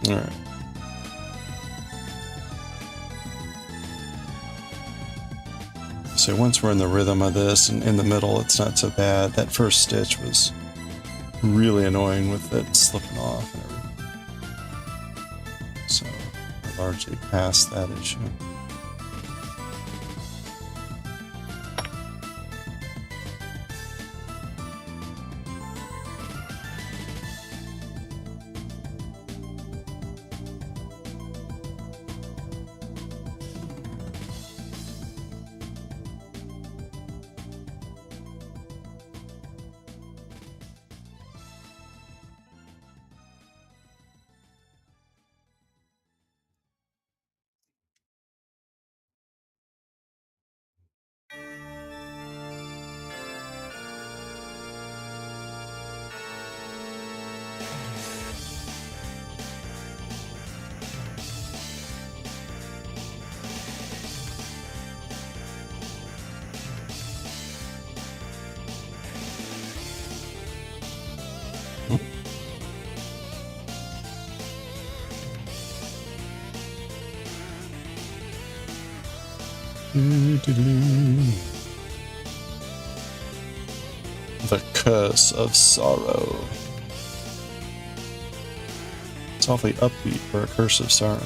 All right. So once we're in the rhythm of this and in the middle, it's not so bad. That first stitch was really annoying with it slipping off and everything. So we're largely past that issue. The Curse of Sorrow. It's awfully upbeat for a Curse of Sorrow.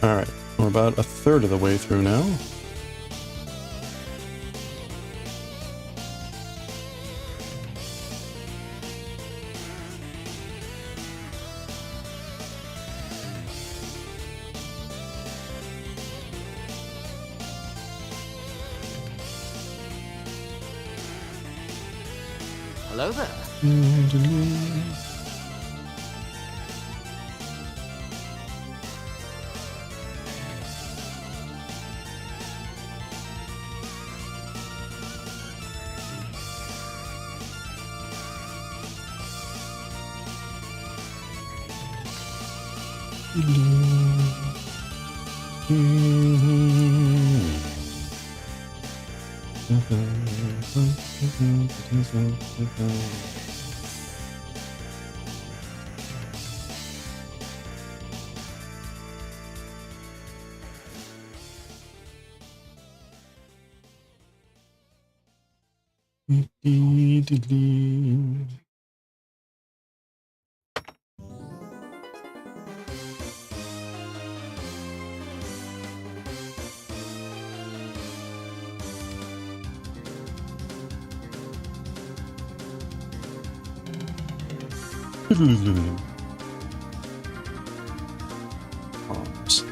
Alright, we're about a third of the way through now. Hello there. Arms.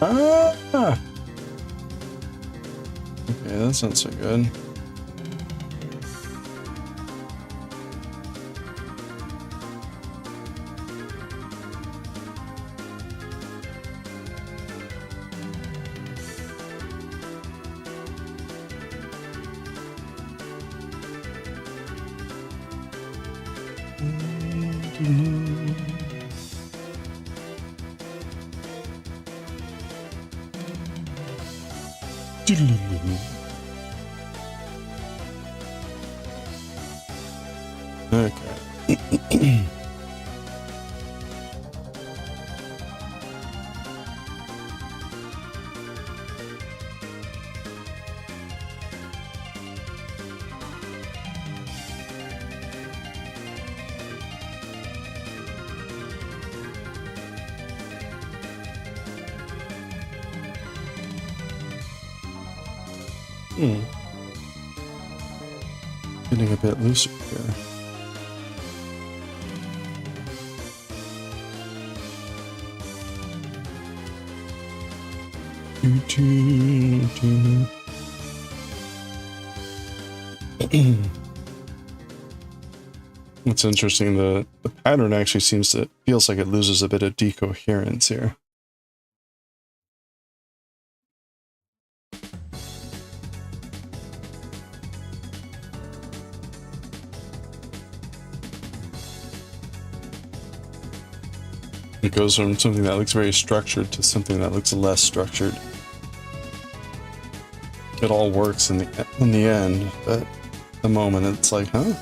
Ah! Okay, that's not so good. Okay. Getting a bit looser here. It's interesting, the pattern actually feels like it loses a bit of decoherence here. It goes from something that looks very structured to something that looks less structured. It all works in the end, but at the moment it's like, huh?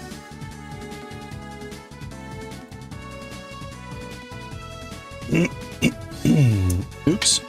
Oops.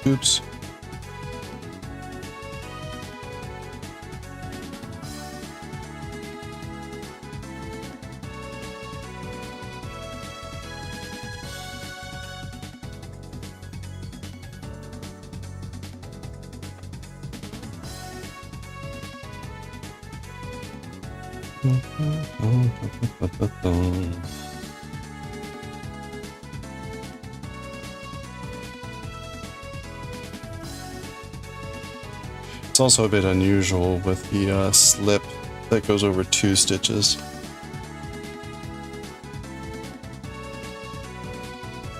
It's also a bit unusual with the slip that goes over 2 stitches.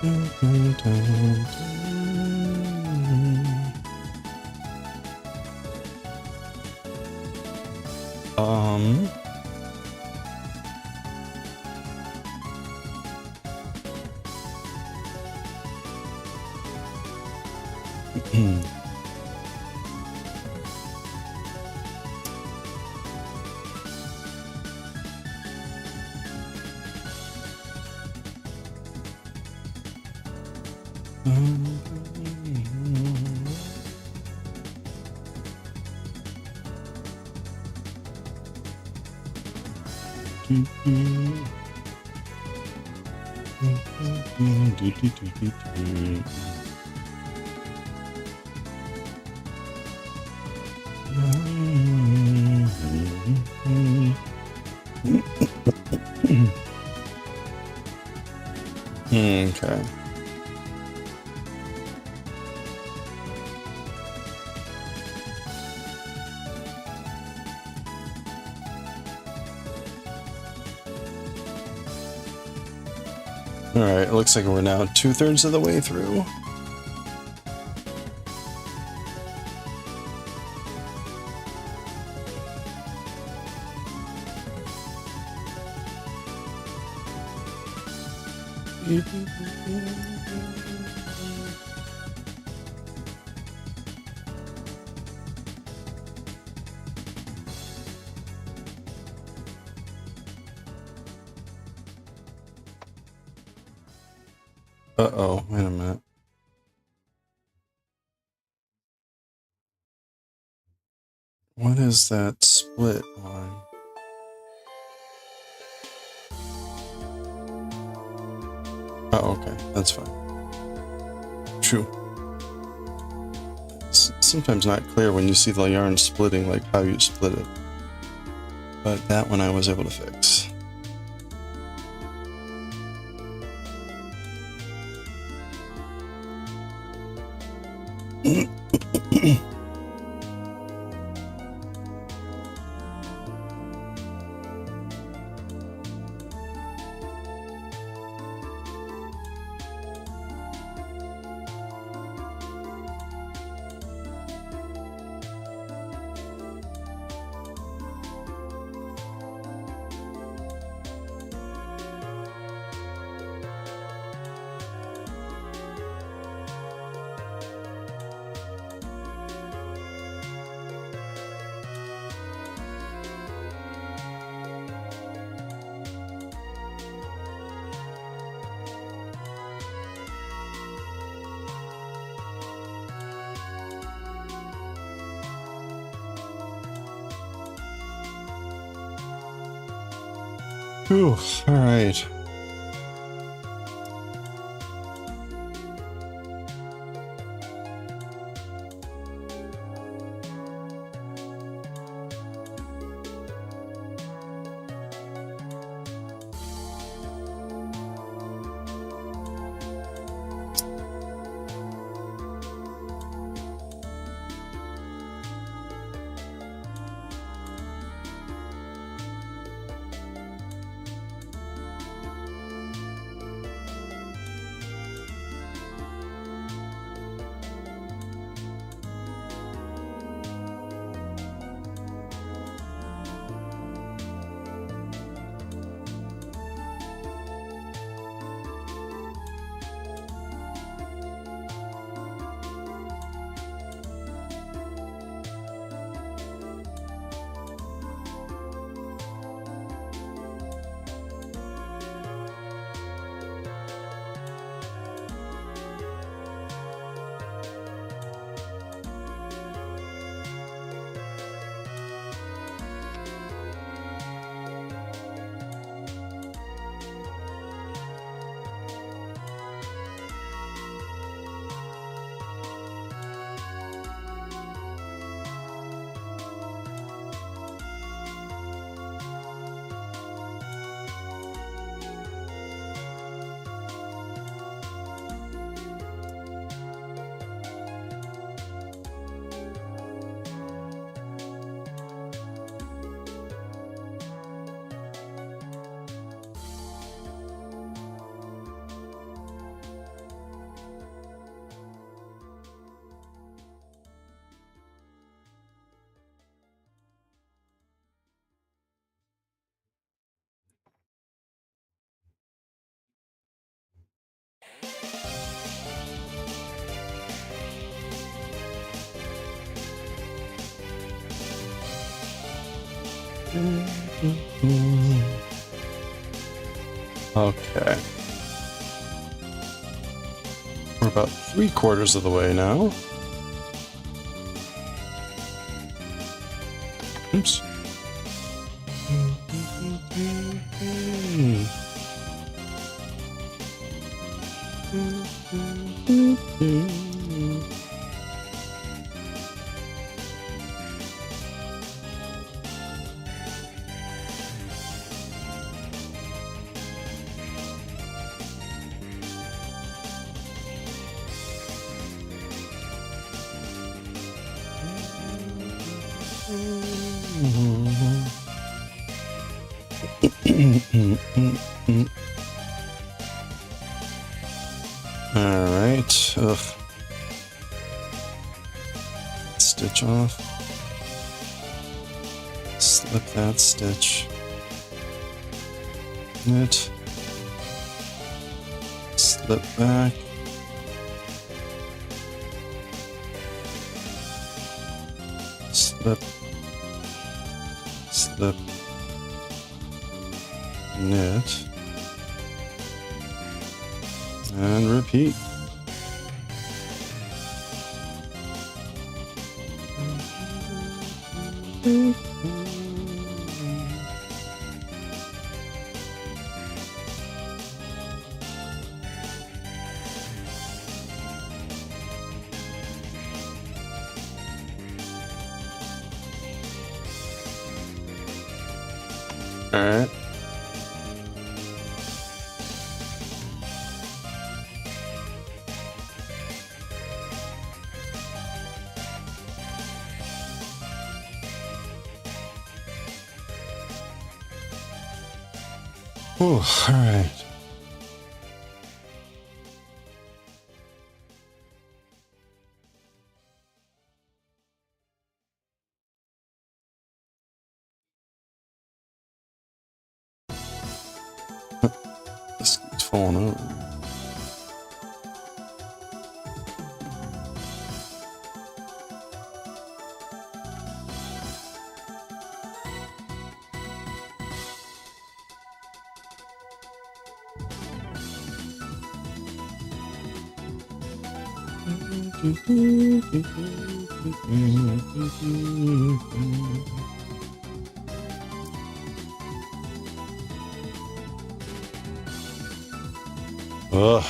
Okay. Alright, it looks like we're now 2/3 of the way through. Uh-oh, wait a minute. What is that split on? Oh, okay, that's fine. True. It's sometimes not clear when you see the yarn splitting, like how you split it. But that one I was able to fix. Whew, all right. Okay. We're about 3/4 of the way now. Oops. All right. Ugh. Stitch off. Slip that stitch. Knit. Slip back. Slip. Slip. Knit. And repeat. All right. Ooh, all right. This keeps falling over. Ugh.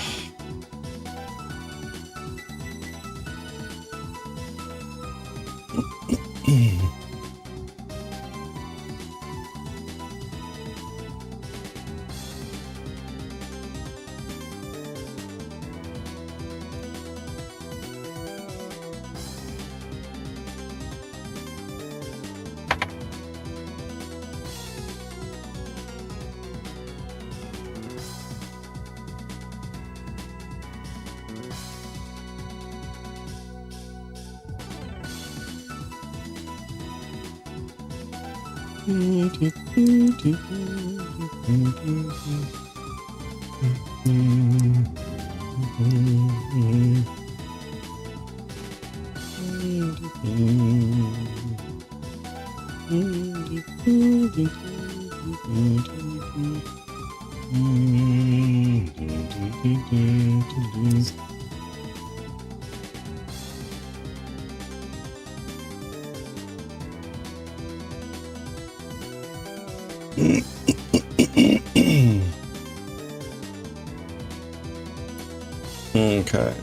Okay.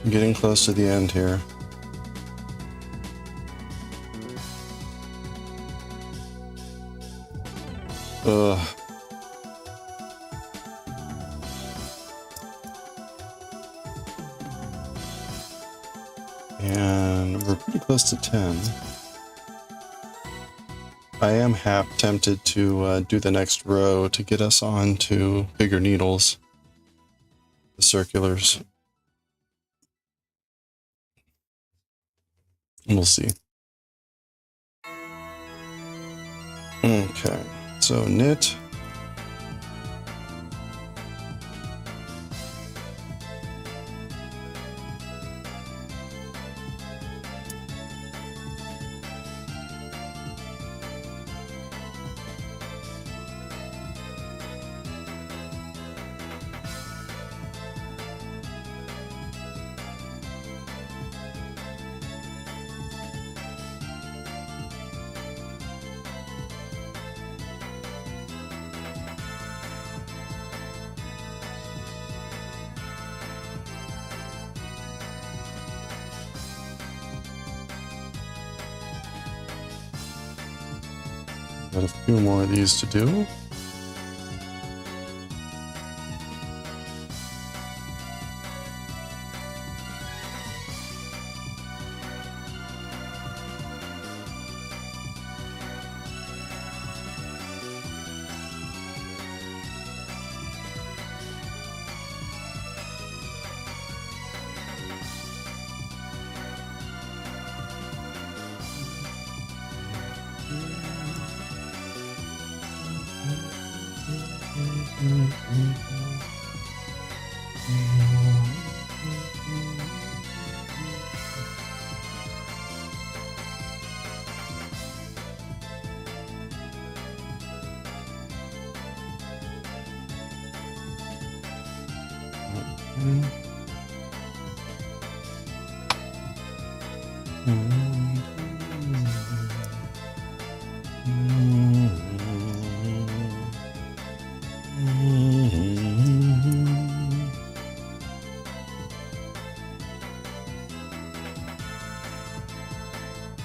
I'm getting close to the end here. Ugh. And we're pretty close to 10. I am half tempted to do the next row to get us on to bigger needles. The circulars. We'll see. Okay, so knit. Got a few more of these to do.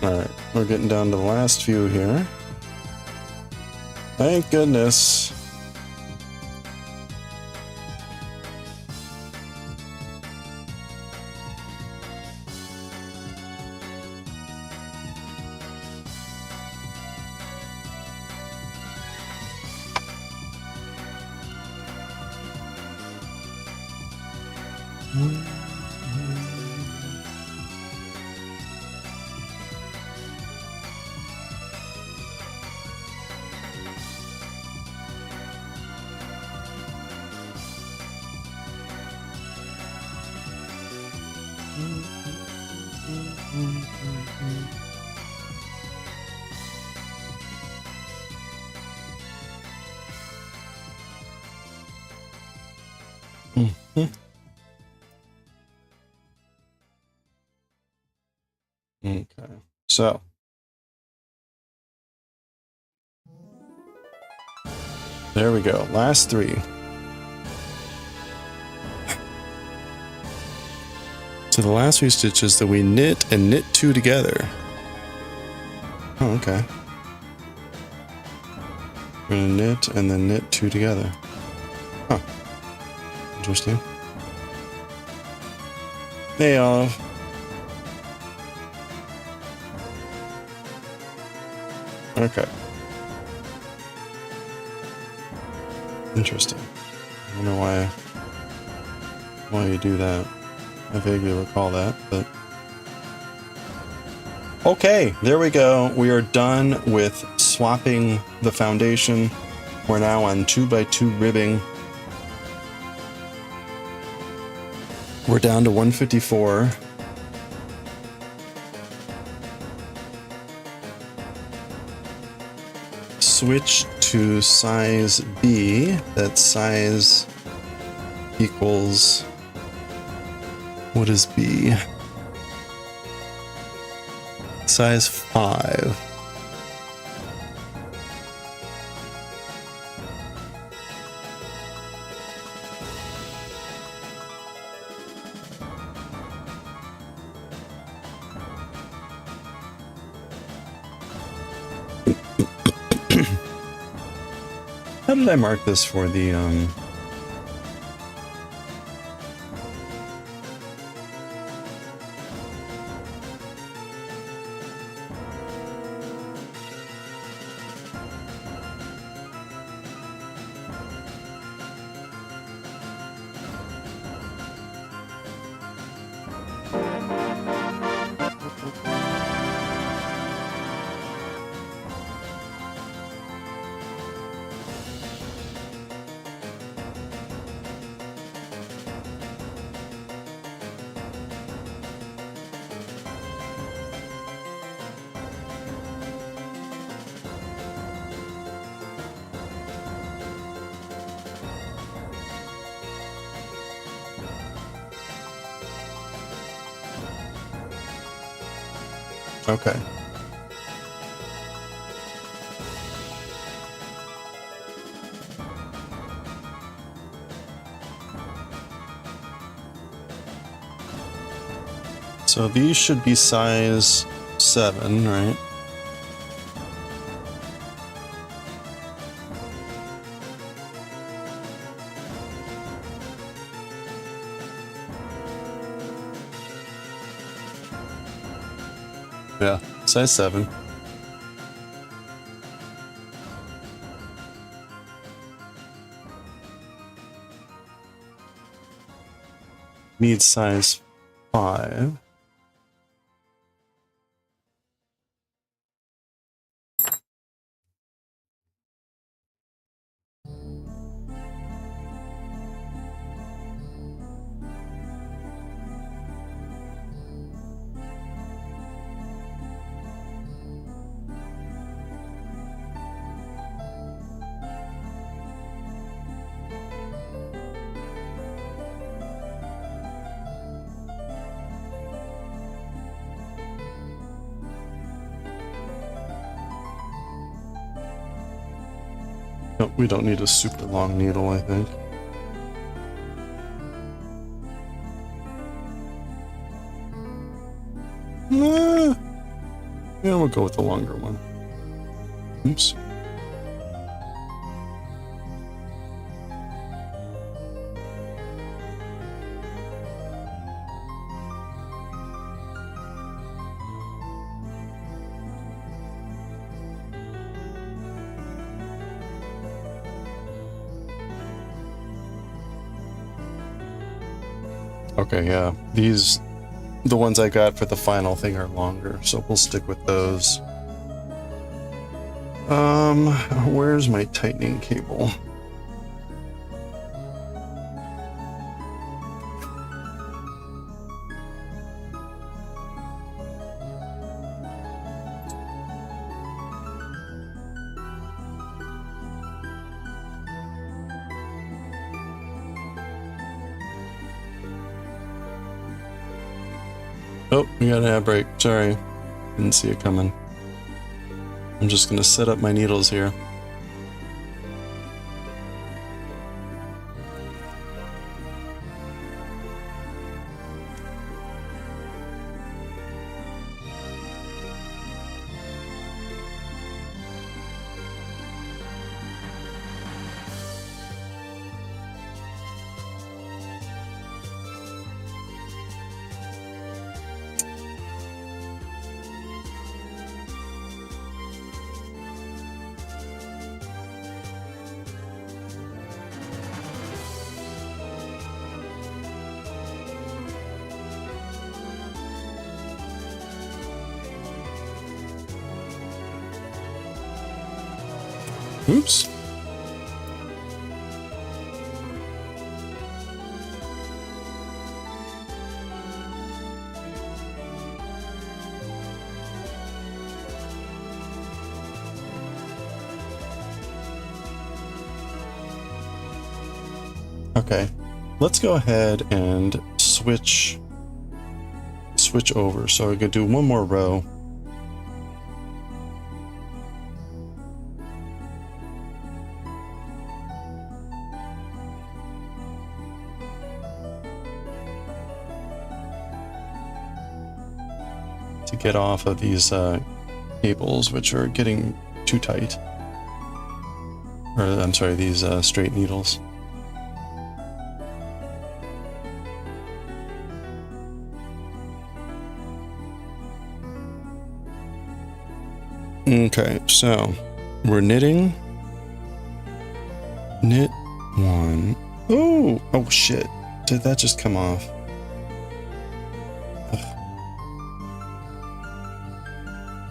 Alright, we're getting down to the last few here. Thank goodness. Okay, so there we go. Last three. to the last few stitches that we knit and knit two together. Oh, okay. We're gonna knit and then knit two together. Huh. Interesting. Hey, Olive. Okay. Interesting. I don't know why you do that. I vaguely recall that, but okay, there we go. We are done with swapping the foundation. We're now on 2x2 ribbing. We're down to 154. Switch to size B. That size equals, what is B? Size 5. How did I mark this for the okay. So these should be size 7, right? Yeah, size 7. Need size 5. No, we don't need a super long needle, I think. Yeah, we'll go with the longer one. Oops. Okay, yeah. These, the ones I got for the final thing are longer, so we'll stick with those. Where's my tightening cable? Oh, we got an ad break. Sorry. Didn't see it coming. I'm just gonna set up my needles here. Oops. Okay, let's go ahead and switch over. So we're gonna do one more row. To get off of these cables, which are getting too tight. Or I'm sorry, these straight needles. Okay, so we're knitting. Knit one. Oh shit. Did that just come off? Ugh.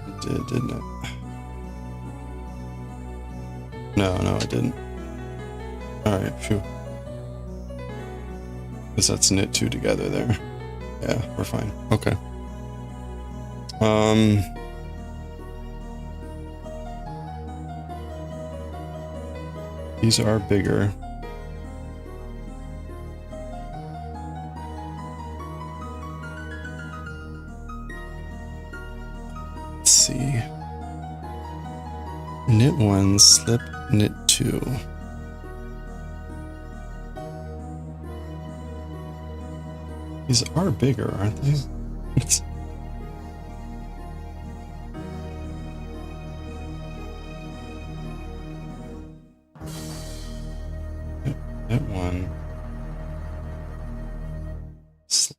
It did, didn't it? No, it didn't. Alright, phew. Because that's knit two together there. Yeah, we're fine. Okay. These are bigger. Let's see. Knit one, slip, knit two. These are bigger, aren't they? Knit one, slip.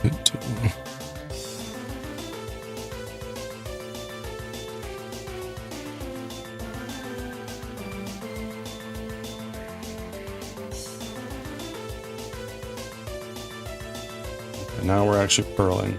Knit two. And now we're actually purling.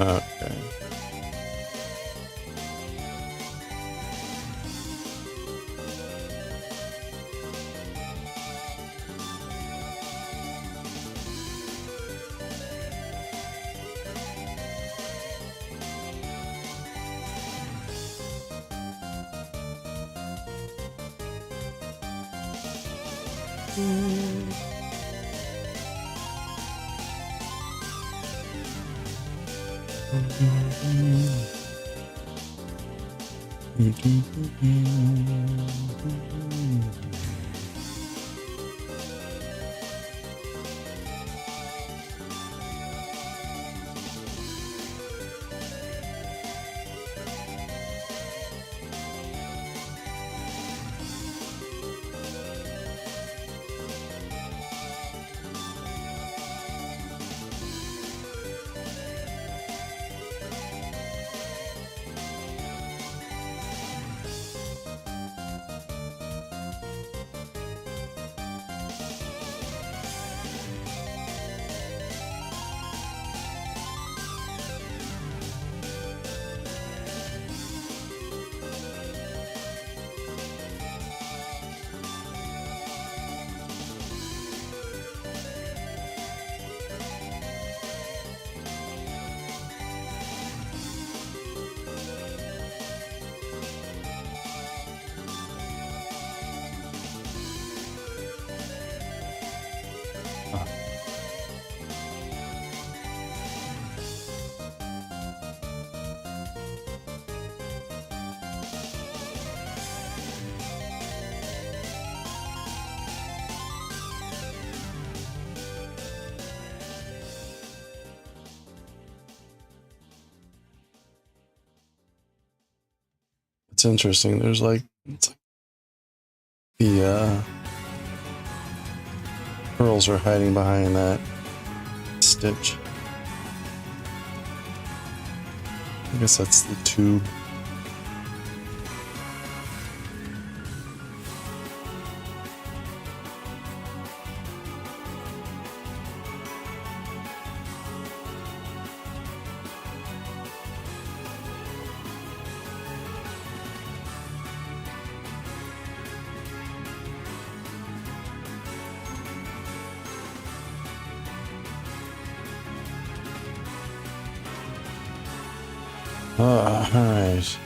Okay. It's interesting. There's like, it's like the pearls are hiding behind that stitch. I guess that's the tube. Oh, all right.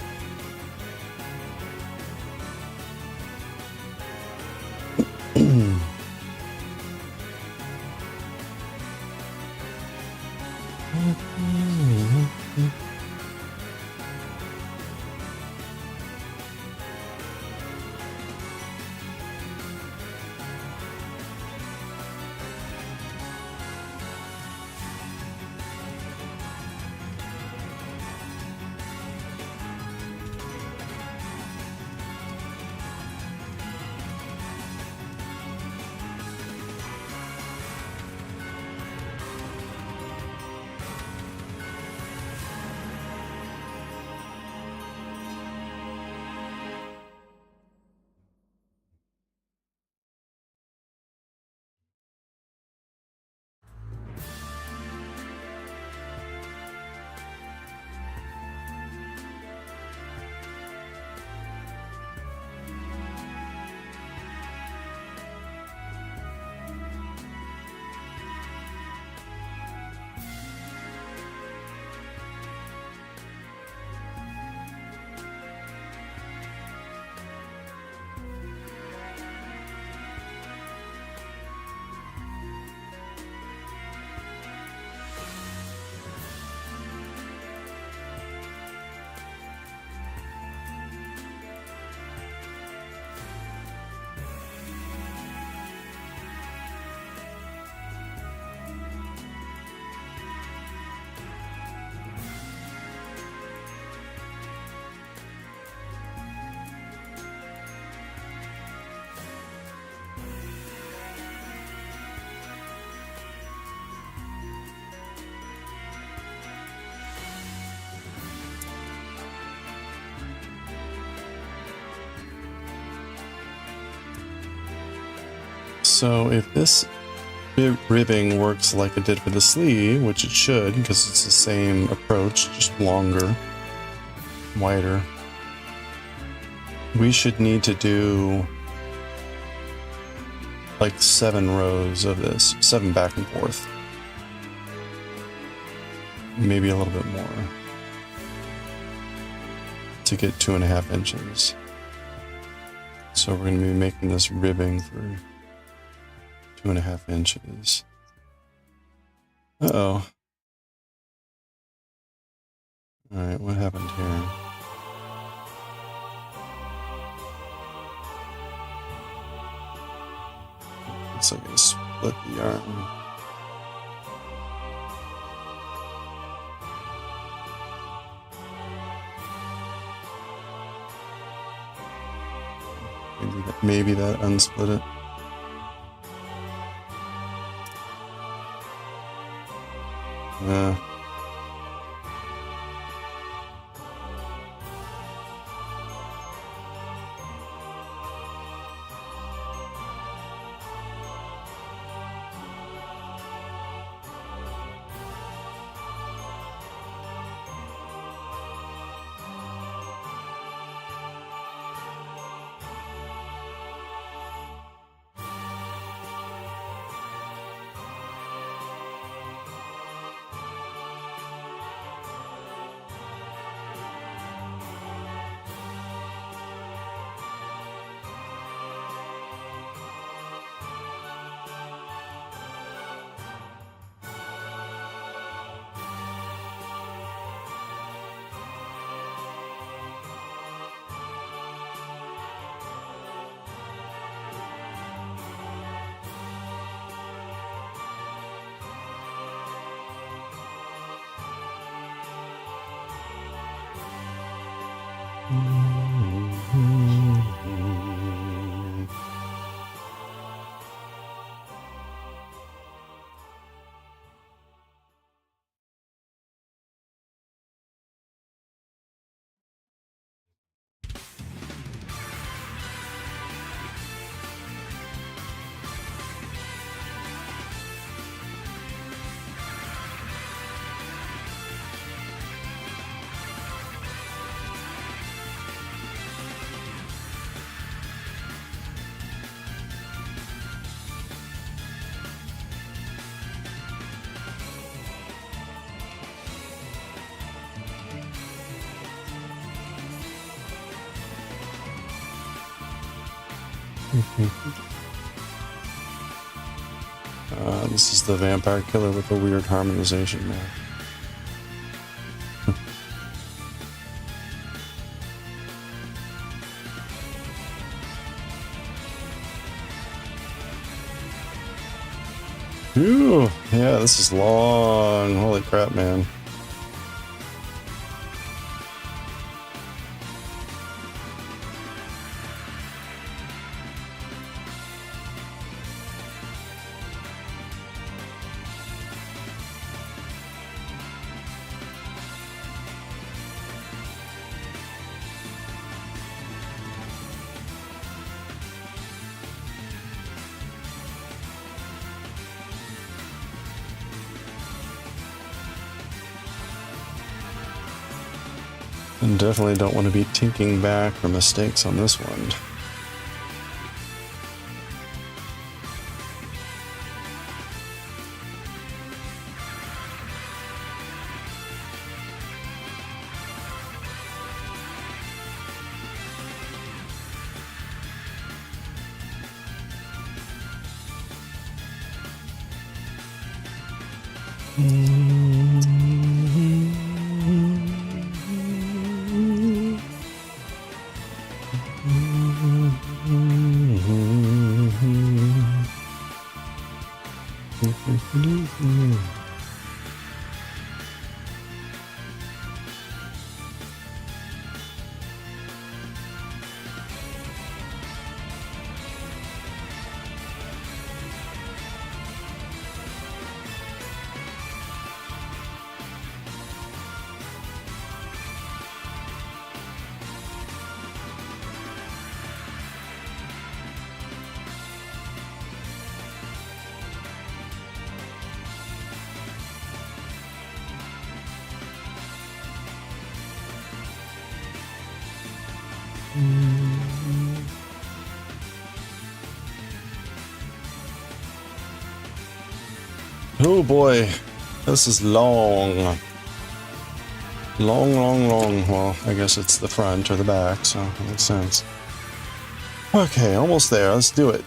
So if this ribbing works like it did for the sleeve, which it should, because it's the same approach, just longer, wider. We should need to do like 7 rows of this, 7 back and forth. Maybe a little bit more to get 2.5 inches. So we're going to be making this ribbing for 2.5 inches. Uh-oh. Alright, what happened here? Looks like I split the yarn. Maybe that unsplit it. This is the vampire killer with the weird harmonization now. Ooh, yeah, this is long. Holy crap, man. And definitely don't want to be tinking back for mistakes on this one. Oh boy, this is long. Long. Well, I guess it's the front or the back, so it makes sense. Okay, almost there. Let's do it.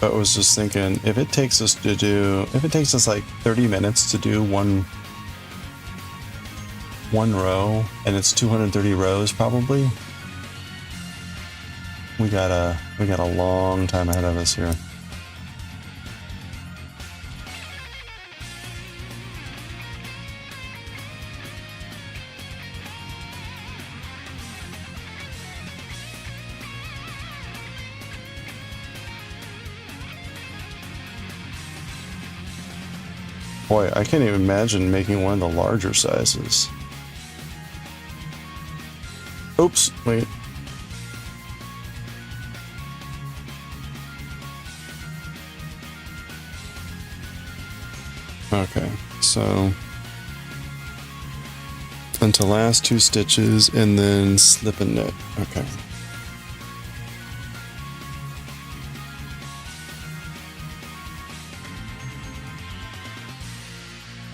I was just thinking, if it takes us like 30 minutes to do one row, and it's 230 rows probably, we got a long time ahead of us here. Boy, I can't even imagine making one of the larger sizes. Oops, wait. Okay, so into last 2 stitches and then slip and knit. Okay.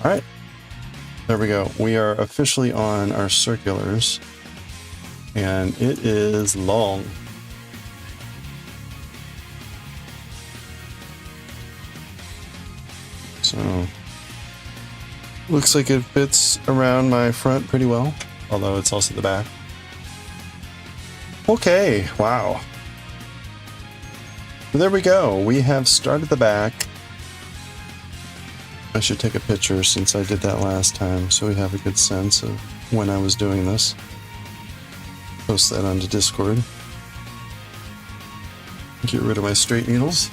All right, there we go. We are officially on our circulars, and it is long. So, looks like it fits around my front pretty well, although it's also the back. Okay, wow. There we go. We have started the back. I should take a picture since I did that last time so we have a good sense of when I was doing this. Post that onto Discord. Get rid of my straight needles.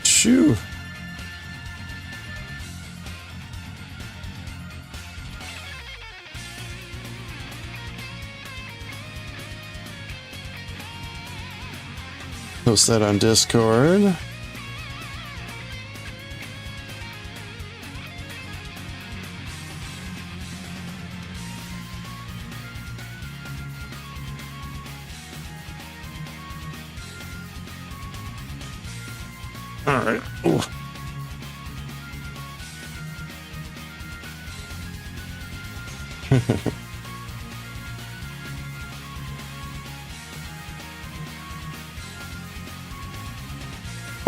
Shoo! Post that on Discord. All right. Ooh.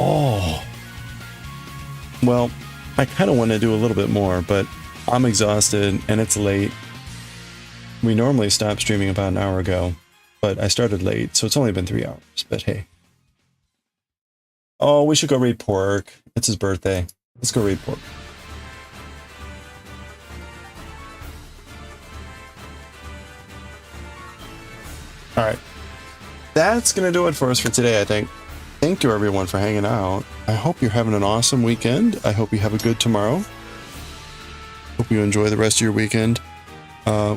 Oh. Well, I kind of want to do a little bit more, but I'm exhausted and it's late. We normally stop streaming about an hour ago, but I started late, so it's only been 3 hours, but hey. Oh, we should go read Pork. It's his birthday. Let's go read Pork. All right. That's going to do it for us for today, I think. Thank you, everyone, for hanging out. I hope you're having an awesome weekend. I hope you have a good tomorrow. Hope you enjoy the rest of your weekend.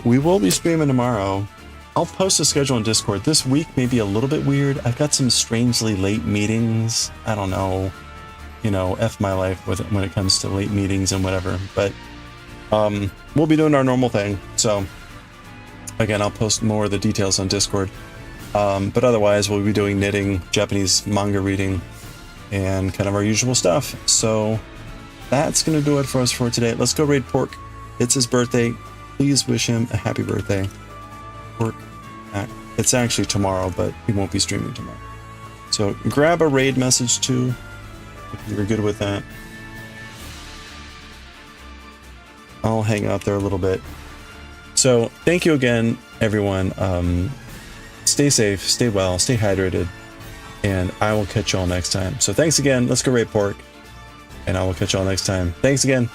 We will be streaming tomorrow. I'll post a schedule on Discord. This week may be a little bit weird. I've got some strangely late meetings. I don't know. You know, F my life with it when it comes to late meetings and whatever. But we'll be doing our normal thing. So, again, I'll post more of the details on Discord. But otherwise, we'll be doing knitting, Japanese manga reading, and kind of our usual stuff. So that's going to do it for us for today. Let's go raid Pork. It's his birthday. Please wish him a happy birthday. Pork. It's actually tomorrow, but he won't be streaming tomorrow. So grab a raid message too, if you're good with that. I'll hang out there a little bit. So thank you again, everyone. stay safe, stay well, stay hydrated, and I will catch y'all next time. So thanks again. Let's go rate pork, and I will catch y'all next time. Thanks again.